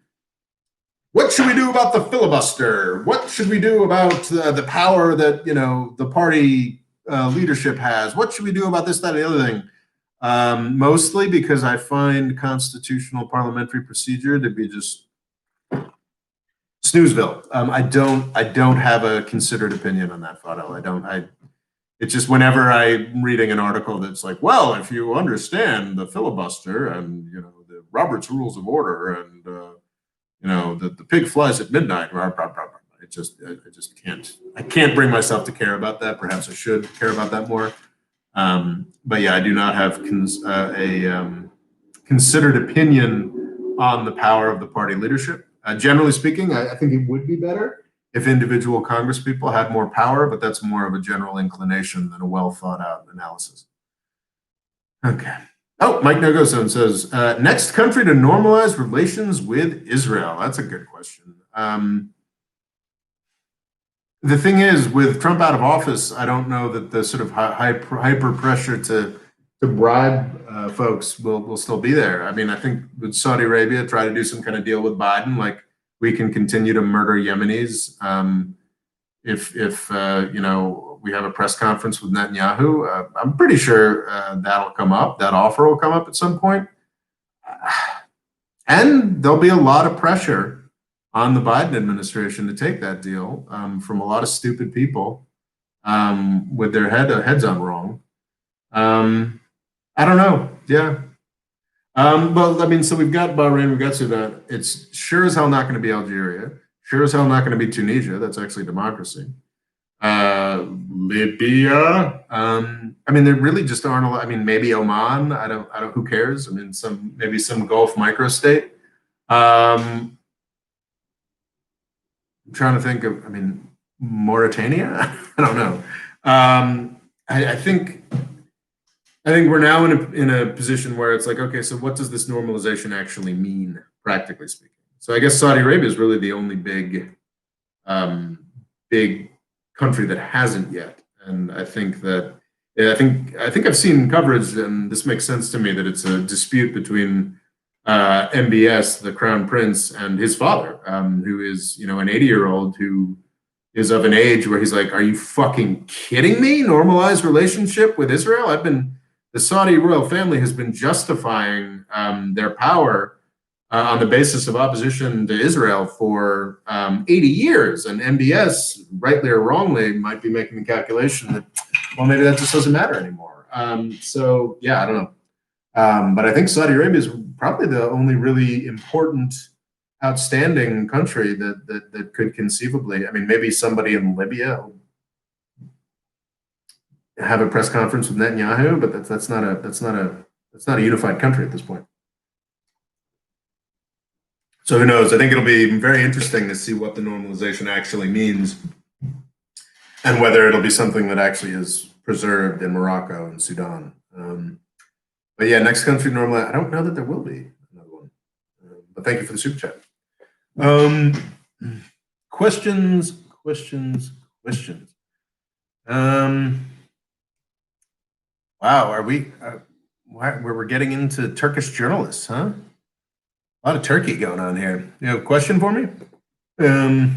Speaker 1: what should we do about the filibuster? What should we do about the power that, the party leadership has? What should we do about this, that, and the other thing? Mostly because I find constitutional parliamentary procedure to be just snoozeville. I don't have a considered opinion on that, Fado. It's just whenever I'm reading an article that's like, well, if you understand the filibuster and, the Robert's Rules of Order and, the pig flies at midnight, I just can't. I can't bring myself to care about that. Perhaps I should care about that more. But yeah, I do not have a considered opinion on the power of the party leadership. Generally speaking, I think it would be better if individual congresspeople had more power, but that's more of a general inclination than a well thought out analysis. Okay. Oh, Mike Nogozone says, next country to normalize relations with Israel. That's a good question. The thing is, with Trump out of office, I don't know that the sort of hyper pressure to bribe folks will still be there. I mean, I think with Saudi Arabia, try to do some kind of deal with Biden, like we can continue to murder Yemenis. If we have a press conference with Netanyahu, I'm pretty sure that'll come up. That offer will come up at some point, and there'll be a lot of pressure on the Biden administration to take that deal from a lot of stupid people with their heads on wrong. I don't know. Yeah, Well, I mean, so we've got Bahrain, we've got Sudan. It's sure as hell not going to be Algeria. Sure as hell not going to be Tunisia. That's actually democracy. Libya. I mean, there really just aren't a lot. I mean, maybe Oman. I don't. Who cares? I mean, maybe some Gulf microstate. I'm trying to think of. I mean, Mauritania. I don't know. I think. I think we're now in a position where it's like, okay, so what does this normalization actually mean, practically speaking? So I guess Saudi Arabia is really the only big country that hasn't yet, and I think that yeah, I think I've seen coverage, and this makes sense to me that it's a dispute between MBS, the Crown Prince, and his father, who is an 80-year-old who is of an age where he's like, "Are you fucking kidding me? Normalized relationship with Israel? The Saudi royal family has been justifying their power on the basis of opposition to Israel for 80 years. And MBS, rightly or wrongly, might be making the calculation that, well, maybe that just doesn't matter anymore. So, yeah, I don't know. But I think Saudi Arabia is probably the only really important, outstanding country that could conceivably, I mean, maybe somebody in Libya have a press conference with Netanyahu, but that's not a unified country at this point. So who knows? I think it'll be very interesting to see what the normalization actually means, and whether it'll be something that actually is preserved in Morocco and Sudan. But yeah, next country normally, I don't know that there will be another one. But thank you for the super chat. Questions. Wow, are we? We're getting into Turkish journalists, huh? A lot of Turkey going on here. You have a question for me? I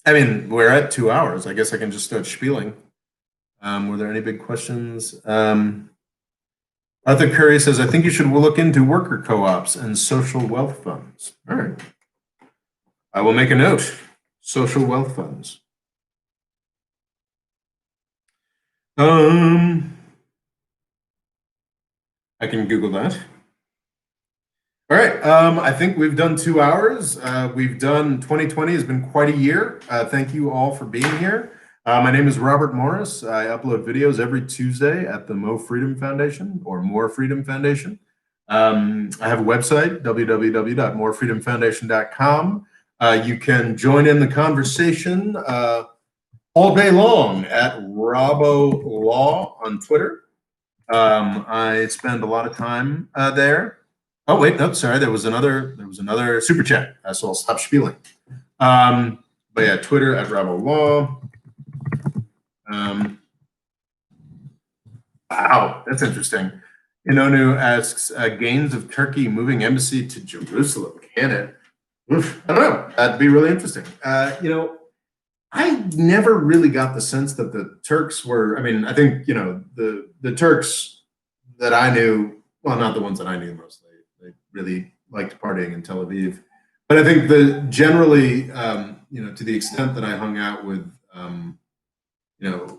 Speaker 1: mean, we're at 2 hours. I guess I can just start spieling. Were there any big questions? Arthur Curry says, I think you should look into worker co-ops and social wealth funds. All right. I will make a note. Social wealth funds. I can Google that. All right. I think we've done 2 hours. We've done 2020 has been quite a year. Thank you all for being here. My name is Robert Morris. I upload videos every Tuesday at the Mo Freedom Foundation or More Freedom Foundation. I have a website, www.morefreedomfoundation.com. You can join in the conversation all day long at Robbo Law on Twitter. I spend a lot of time there. Oh wait, no, sorry. There was another super chat, so I'll stop spieling. But yeah, Twitter at Robbo Law. Wow, that's interesting. Inonu asks, gains of Turkey moving embassy to Jerusalem. Can it? Oof, I don't know. That'd be really interesting. I never really got the sense that the Turks were. I mean, I think the Turks that I knew. Well, not the ones that I knew most. They really liked partying in Tel Aviv. But I think that generally, to the extent that I hung out with,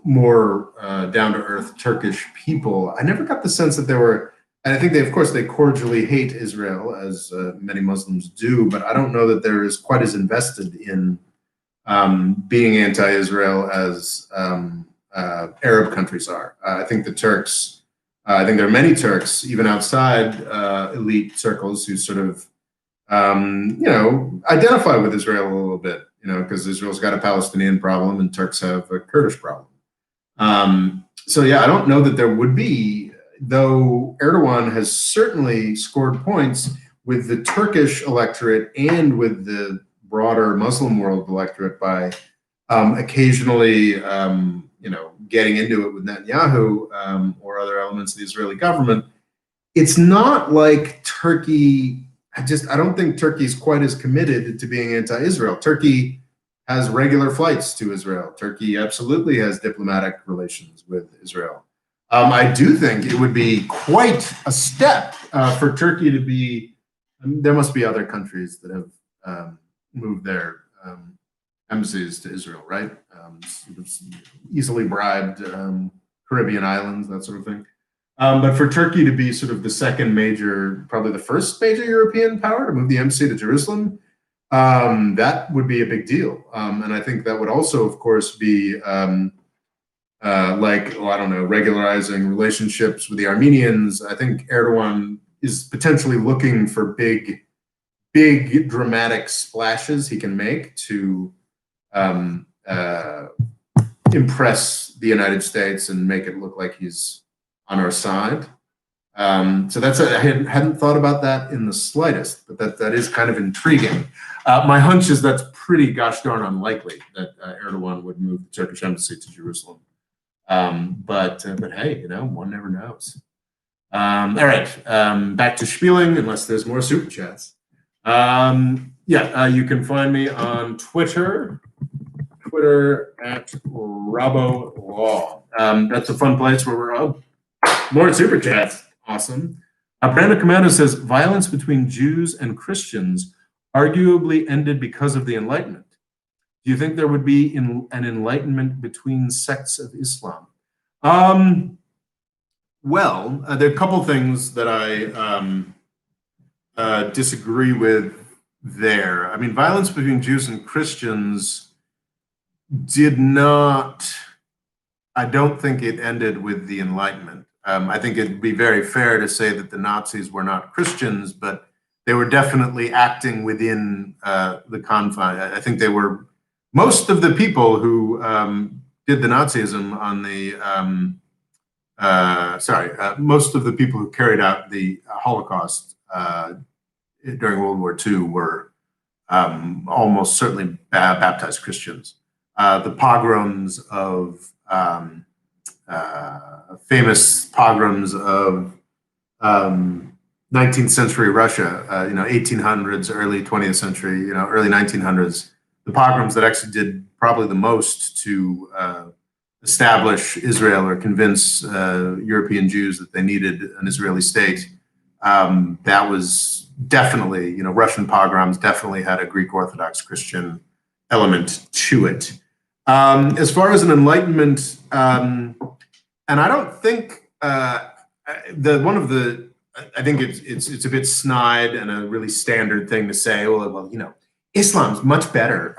Speaker 1: more down to earth Turkish people, I never got the sense that they were. And I think of course, they cordially hate Israel, as many Muslims do. But I don't know that they're quite as invested in being anti-Israel as Arab countries are. I think the Turks. I think there are many Turks, even outside elite circles, who sort of, identify with Israel a little bit, because Israel's got a Palestinian problem and Turks have a Kurdish problem. So yeah, I don't know that there would be, though Erdogan has certainly scored points with the Turkish electorate and with the broader Muslim world electorate by occasionally, getting into it with Netanyahu or other elements of the Israeli government. It's not like Turkey. I don't think Turkey's quite as committed to being anti-Israel. Turkey has regular flights to Israel. Turkey absolutely has diplomatic relations with Israel. I do think it would be quite a step for Turkey to be. There must be other countries that have moved their embassies to Israel, right? Easily bribed Caribbean islands, that sort of thing. But for Turkey to be sort of the second major, probably the first major European power to move the embassy to Jerusalem, that would be a big deal. And I think that would also, of course, be like, I don't know, regularizing relationships with the Armenians. I think Erdogan is potentially looking for big dramatic splashes he can make to impress the United States and make it look like he's on our side. So I hadn't thought about that in the slightest, but that is kind of intriguing. My hunch is that's pretty gosh darn unlikely that Erdogan would move the Turkish embassy to Jerusalem. But hey, one never knows. All right, back to spieling, unless there's more super chats. You can find me on Twitter at RoboLaw. That's a fun place where we're more super chats. Awesome. Brandon Commando says violence between Jews and Christians arguably ended because of the Enlightenment. Do you think there would be an enlightenment between sects of Islam? Well, there are a couple things that I disagree with there. I mean, violence between Jews and Christians I don't think it ended with the Enlightenment. I think it'd be very fair to say that the Nazis were not Christians, but they were definitely acting within the confines. I think they were most of the people who did the Nazism on the most of the people who carried out the Holocaust during World War II were almost certainly baptized Christians. The pogroms of famous pogroms of 19th century Russia, 1800s, early 20th century, early 1900s. The pogroms that actually did probably the most to establish Israel or convince European Jews that they needed an Israeli state. That was definitely, Russian pogroms definitely had a Greek Orthodox Christian element to it. As far as an enlightenment, and I don't think I think it's a bit snide and a really standard thing to say. Well, Islam's much better.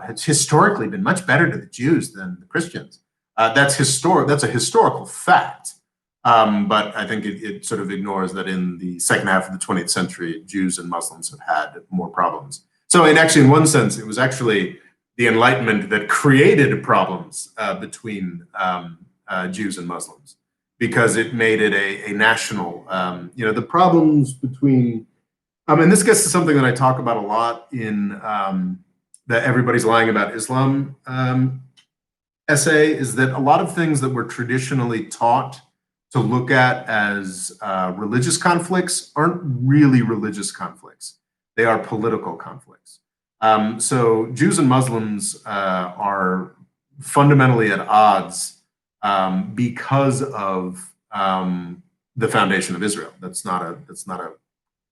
Speaker 1: It's historically been much better to the Jews than the Christians. That's a historical fact. But I think it sort of ignores that in the second half of the 20th century, Jews and Muslims have had more problems. So in one sense, it was actually the Enlightenment that created problems between Jews and Muslims, because it made it a national, the problems between, and this gets to something that I talk about a lot in the Everybody's Lying About Islam essay, is that a lot of things that were traditionally taught to look at as religious conflicts aren't really religious conflicts. They are political conflicts. So Jews and Muslims are fundamentally at odds because of the foundation of Israel. That's not a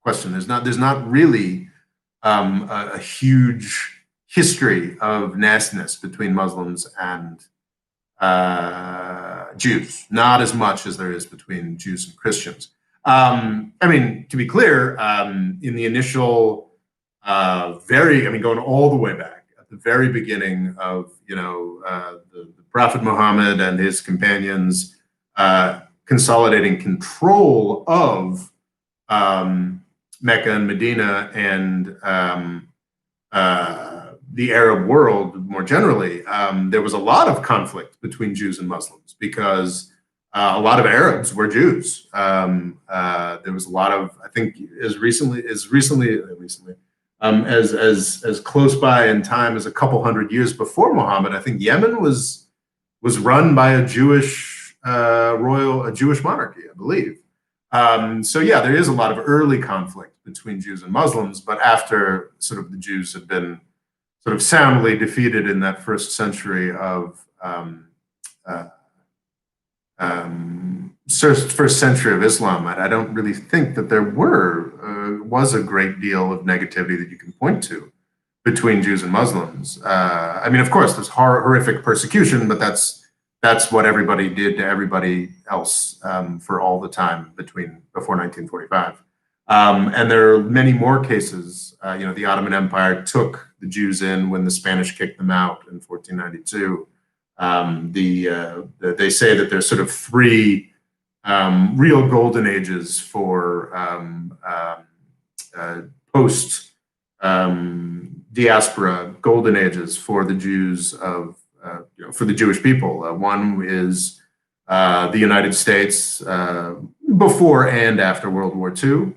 Speaker 1: question. There's not really a huge history of nastiness between Muslims and Jews. Not as much as there is between Jews and Christians. To be clear, in the initial going all the way back at the very beginning of the Prophet Muhammad and his companions consolidating control of Mecca and Medina and the Arab world more generally, there was a lot of conflict between Jews and Muslims because a lot of Arabs were Jews. There was a lot of, I think, as close by in time as a couple hundred years before Muhammad, I think Yemen was run by a Jewish monarchy, I believe. There is a lot of early conflict between Jews and Muslims, but after sort of the Jews had been sort of soundly defeated in that first century of first century of Islam, I don't really think that there was a great deal of negativity that you can point to between Jews and Muslims. Of course, there's horrific persecution, but that's that's what everybody did to everybody else for all the time before 1945. And there are many more cases. The Ottoman Empire took the Jews in when the Spanish kicked them out in 1492. They say that there's sort of three real golden ages for post diaspora golden ages for the Jews for the Jewish people. One is the United States before and after World War II.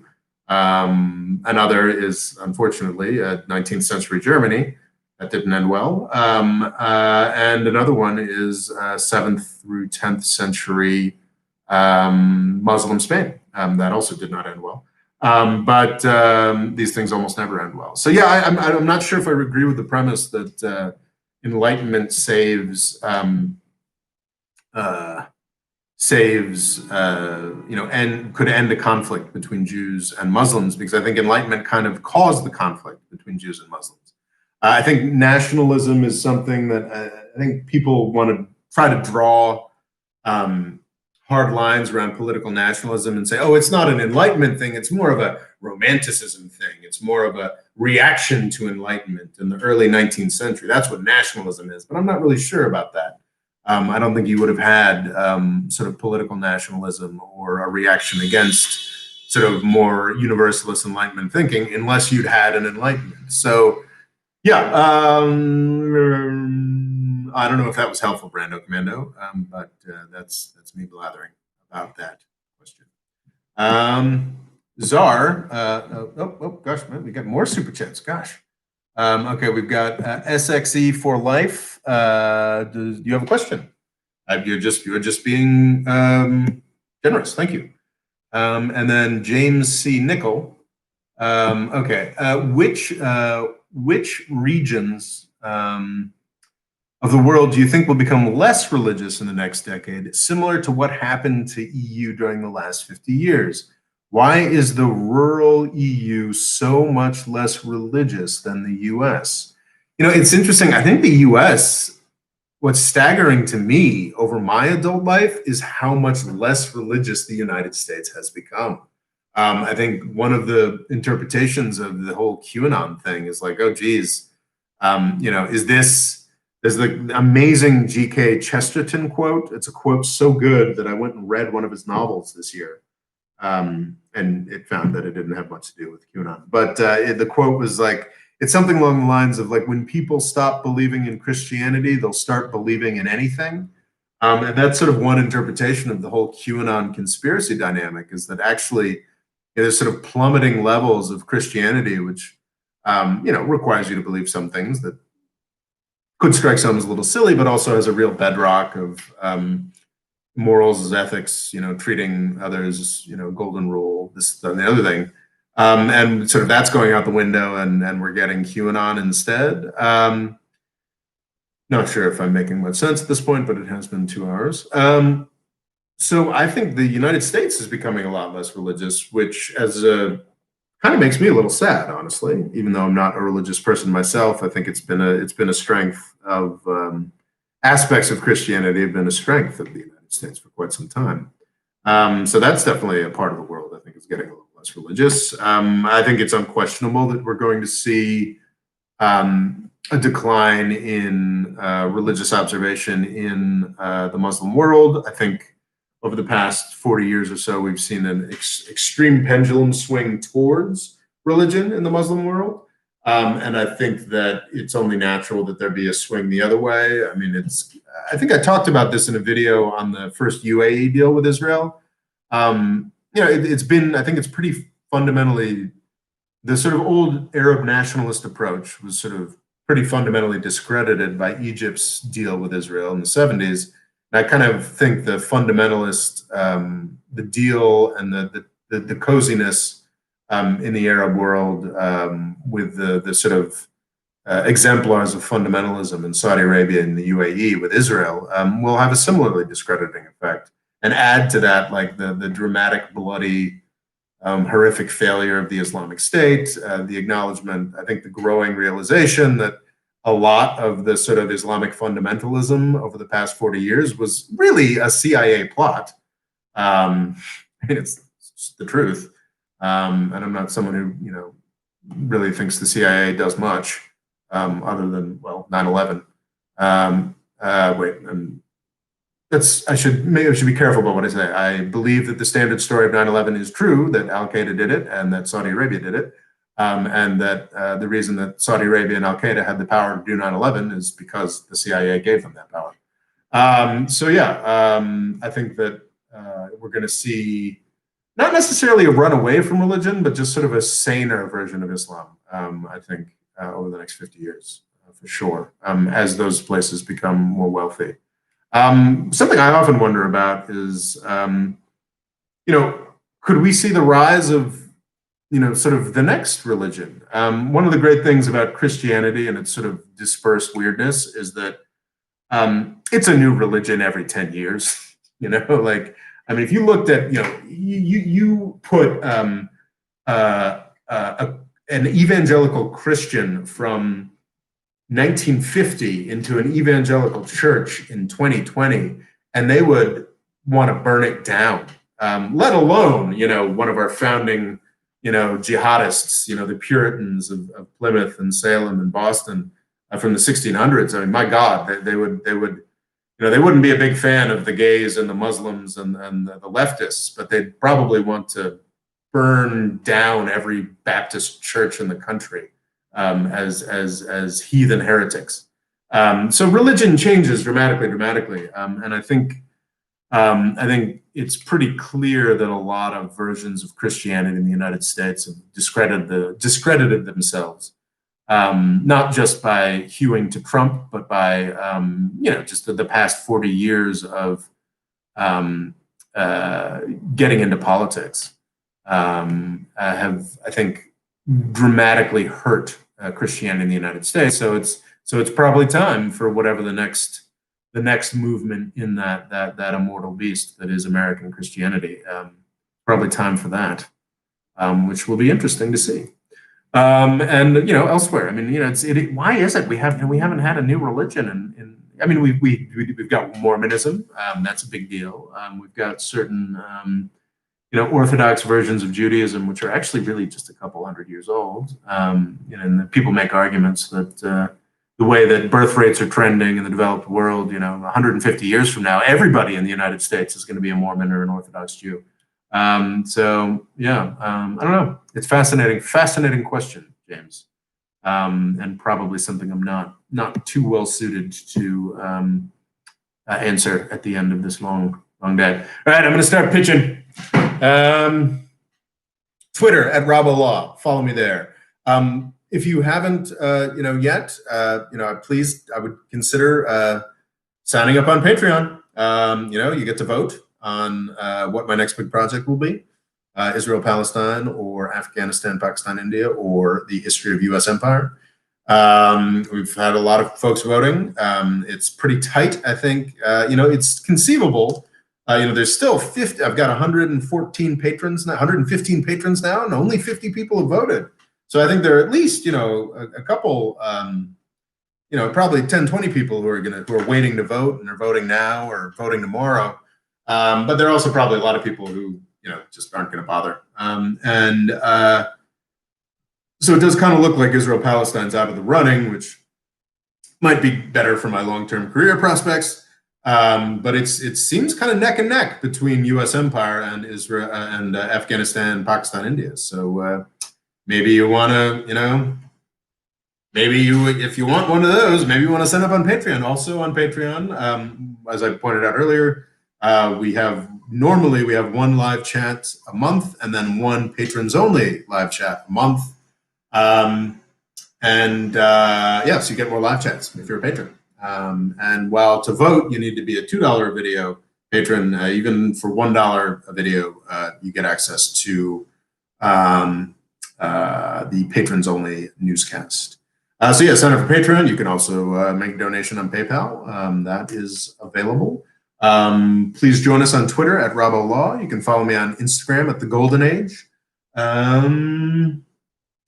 Speaker 1: Another is, unfortunately, 19th century Germany. That didn't end well. And another one is 7th through 10th century Muslim Spain. That also did not end well. But these things almost never end well. So yeah, I'm not sure if I agree with the premise that Enlightenment saves and could end a conflict between Jews and Muslims, because I think Enlightenment kind of caused the conflict between Jews and Muslims. I think nationalism is something that I think people want to try to draw hard lines around political nationalism and say, oh, it's not an Enlightenment thing. It's more of a Romanticism thing. It's more of a reaction to Enlightenment in the early 19th century. That's what nationalism is. But I'm not really sure about that. I don't think you would have had sort of political nationalism or a reaction against sort of more universalist Enlightenment thinking unless you'd had an Enlightenment. So, yeah, I don't know if that was helpful, Brando Commando, but that's me blathering about that question. Czar, gosh, man, we got more super chats. Gosh. Okay, we've got SXE for life. Do you have a question? You're just being generous. Thank you. And then James C. Nickel. Okay, which regions of the world do you think will become less religious in the next decade, similar to what happened to EU during the last 50 years? Why is the rural EU so much less religious than the US? It's interesting. I think the US, what's staggering to me over my adult life is how much less religious the United States has become. I think one of the interpretations of the whole QAnon thing is like, oh, geez, there's the amazing G.K. Chesterton quote. It's a quote so good that I went and read one of his novels this year. And it found that it didn't have much to do with QAnon. But the quote was like, it's something along the lines of like, when people stop believing in Christianity, they'll start believing in anything. And that's sort of one interpretation of the whole QAnon conspiracy dynamic, is that actually there's sort of plummeting levels of Christianity, which, requires you to believe some things that could strike some as a little silly, but also has a real bedrock of morals as ethics, treating others, golden rule, this, and the other thing. And sort of that's going out the window, and we're getting QAnon instead. Not sure if I'm making much sense at this point, but it has been 2 hours. So I think the United States is becoming a lot less religious, which kind of makes me a little sad, honestly, even though I'm not a religious person myself. I think it's been a strength of aspects of Christianity have been a strength of the United States for quite some time. So that's definitely a part of the world I think is getting a little less religious. I think it's unquestionable that we're going to see a decline in religious observation in the Muslim world. I think over the past 40 years or so, we've seen an extreme pendulum swing towards religion in the Muslim world. And I think that it's only natural that there be a swing the other way. I mean, I think I talked about this in a video on the first UAE deal with Israel. I think it's pretty fundamentally, the sort of old Arab nationalist approach was sort of pretty fundamentally discredited by Egypt's deal with Israel in the 70s. And I kind of think the fundamentalist, the deal and the coziness in the Arab world with the sort of exemplars of fundamentalism in Saudi Arabia and the UAE with Israel will have a similarly discrediting effect, and add to that like the dramatic, bloody, horrific failure of the Islamic State, the acknowledgement, I think the growing realization that a lot of the sort of Islamic fundamentalism over the past 40 years was really a CIA plot. I mean, it's the truth. And I'm not someone who, really thinks the CIA does much other than, well, 9/11. Wait, I should be careful about what I say. I believe that the standard story of 9/11 is true, that Al Qaeda did it and that Saudi Arabia did it, and that the reason that Saudi Arabia and Al Qaeda had the power to do 9/11 is because the CIA gave them that power. So yeah, I think that we're going to see not necessarily a run away from religion, but just sort of a saner version of Islam. I think over the next 50 years, for sure, as those places become more wealthy. Something I often wonder about is, could we see the rise of, sort of the next religion? One of the great things about Christianity and its sort of dispersed weirdness is that it's a new religion every 10 years. Like, I mean, if you looked at, you put an evangelical Christian from 1950 into an evangelical church in 2020, and they would want to burn it down, let alone, one of our founding, jihadists, the Puritans of Plymouth and Salem and Boston from the 1600s. I mean, my God, they would, they wouldn't be a big fan of the gays and the Muslims and the leftists, but they'd probably want to burn down every Baptist church in the country as heathen heretics. So religion changes dramatically, and I think it's pretty clear that a lot of versions of Christianity in the United States have discredited themselves, not just by hewing to Trump, but by just the past 40 years of getting into politics have, I think, dramatically hurt Christianity in the United States. So it's probably time for whatever the next movement in that immortal beast that is American Christianity. Probably time for that, which will be interesting to see. And elsewhere. I mean, why is it we haven't had a new religion? I mean, we've got Mormonism. That's a big deal. We've got certain Orthodox versions of Judaism, which are actually really just a couple hundred years old. And people make arguments that the way that birth rates are trending in the developed world, 150 years from now, everybody in the United States is going to be a Mormon or an Orthodox Jew. So yeah, I don't know. It's fascinating question, James, and probably something I'm not too well suited to answer at the end of this long day. All right, I'm going to start pitching. Twitter at RoboLaw. Follow me there. If you haven't, yet, I would consider signing up on Patreon. You get to vote on what my next big project will be: Israel, Palestine, or Afghanistan, Pakistan, India, or the history of U.S. empire. We've had a lot of folks voting. It's pretty tight, I think. It's conceivable. There's still 50. I've got 114 patrons now, 115 patrons now, and only 50 people have voted. So I think there are at least, a couple, probably 10, 20 people who are waiting to vote and are voting now or voting tomorrow. But there are also probably a lot of people who, just aren't going to bother. So it does kind of look like Israel Palestine's out of the running, which might be better for my long-term career prospects. But it seems kind of neck and neck between U.S. empire and Israel and Afghanistan, Pakistan, India. So maybe you want to, if you want one of those, maybe you want to sign up on Patreon. Also on Patreon, as I pointed out earlier, we have one live chat a month and then one patrons only live chat a month. So you get more live chats if you're a patron. And while to vote, you need to be a $2 a video patron. Even for $1 a video, you get access to the patrons only newscast. Sign up for Patreon. You can also make a donation on PayPal. That is available. Please join us on Twitter at RoboLaw. You can follow me on Instagram at The Golden Age.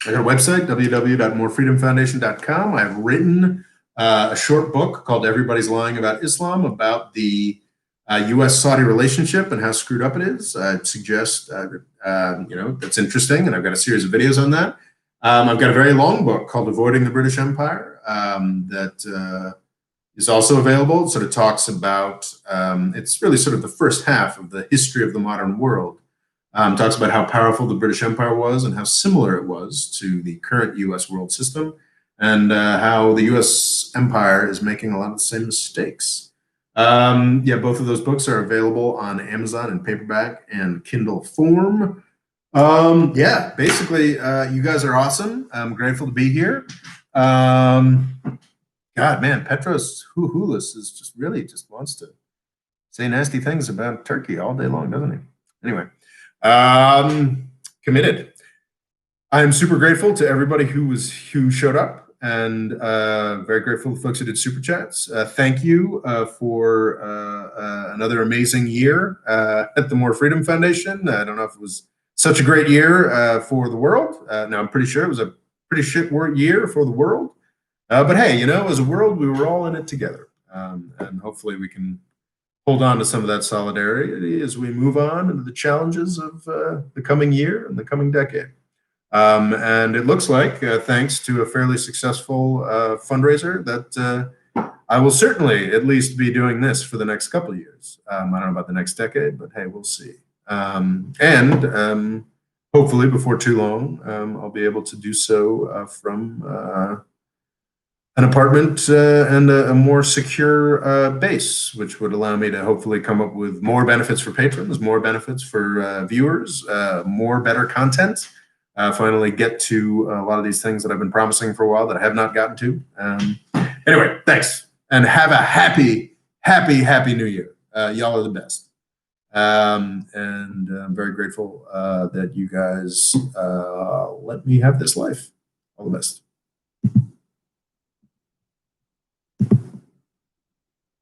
Speaker 1: I got a website, www.morefreedomfoundation.com. I've written a short book called Everybody's Lying About Islam, about the U.S.-Saudi relationship and how screwed up it is. I'd suggest, that's interesting, and I've got a series of videos on that. I've got a very long book called Avoiding the British Empire that is also available. It sort of talks about, it's really sort of the first half of the history of the modern world. Talks about how powerful the British Empire was and how similar it was to the current U.S. world system, and how the U.S. empire is making a lot of the same mistakes. Both of those books are available on Amazon in paperback and Kindle form. Basically, you guys are awesome. I'm grateful to be here. God, man, Petros Hulis is just wants to say nasty things about Turkey all day long, doesn't he? Anyway. Committed. I'm super grateful to everybody who showed up, and very grateful to folks who did super chats. Thank you for another amazing year at the More Freedom Foundation. I don't know if it was such a great year for the world. No, I'm pretty sure it was a pretty shit year for the world. But hey, as a world, we were all in it together, and hopefully we can hold on to some of that solidarity as we move on into the challenges of the coming year and the coming decade. And it looks like, thanks to a fairly successful fundraiser, that I will certainly at least be doing this for the next couple of years. I don't know about the next decade, but hey, we'll see. And hopefully before too long, I'll be able to do so from an apartment and a more secure base, which would allow me to hopefully come up with more benefits for patrons, more benefits for viewers, more better content. Finally get to a lot of these things that I've been promising for a while that I have not gotten to. Anyway, thanks, and have a happy New Year. Y'all are the best. And I'm very grateful that you guys let me have this life. All the best.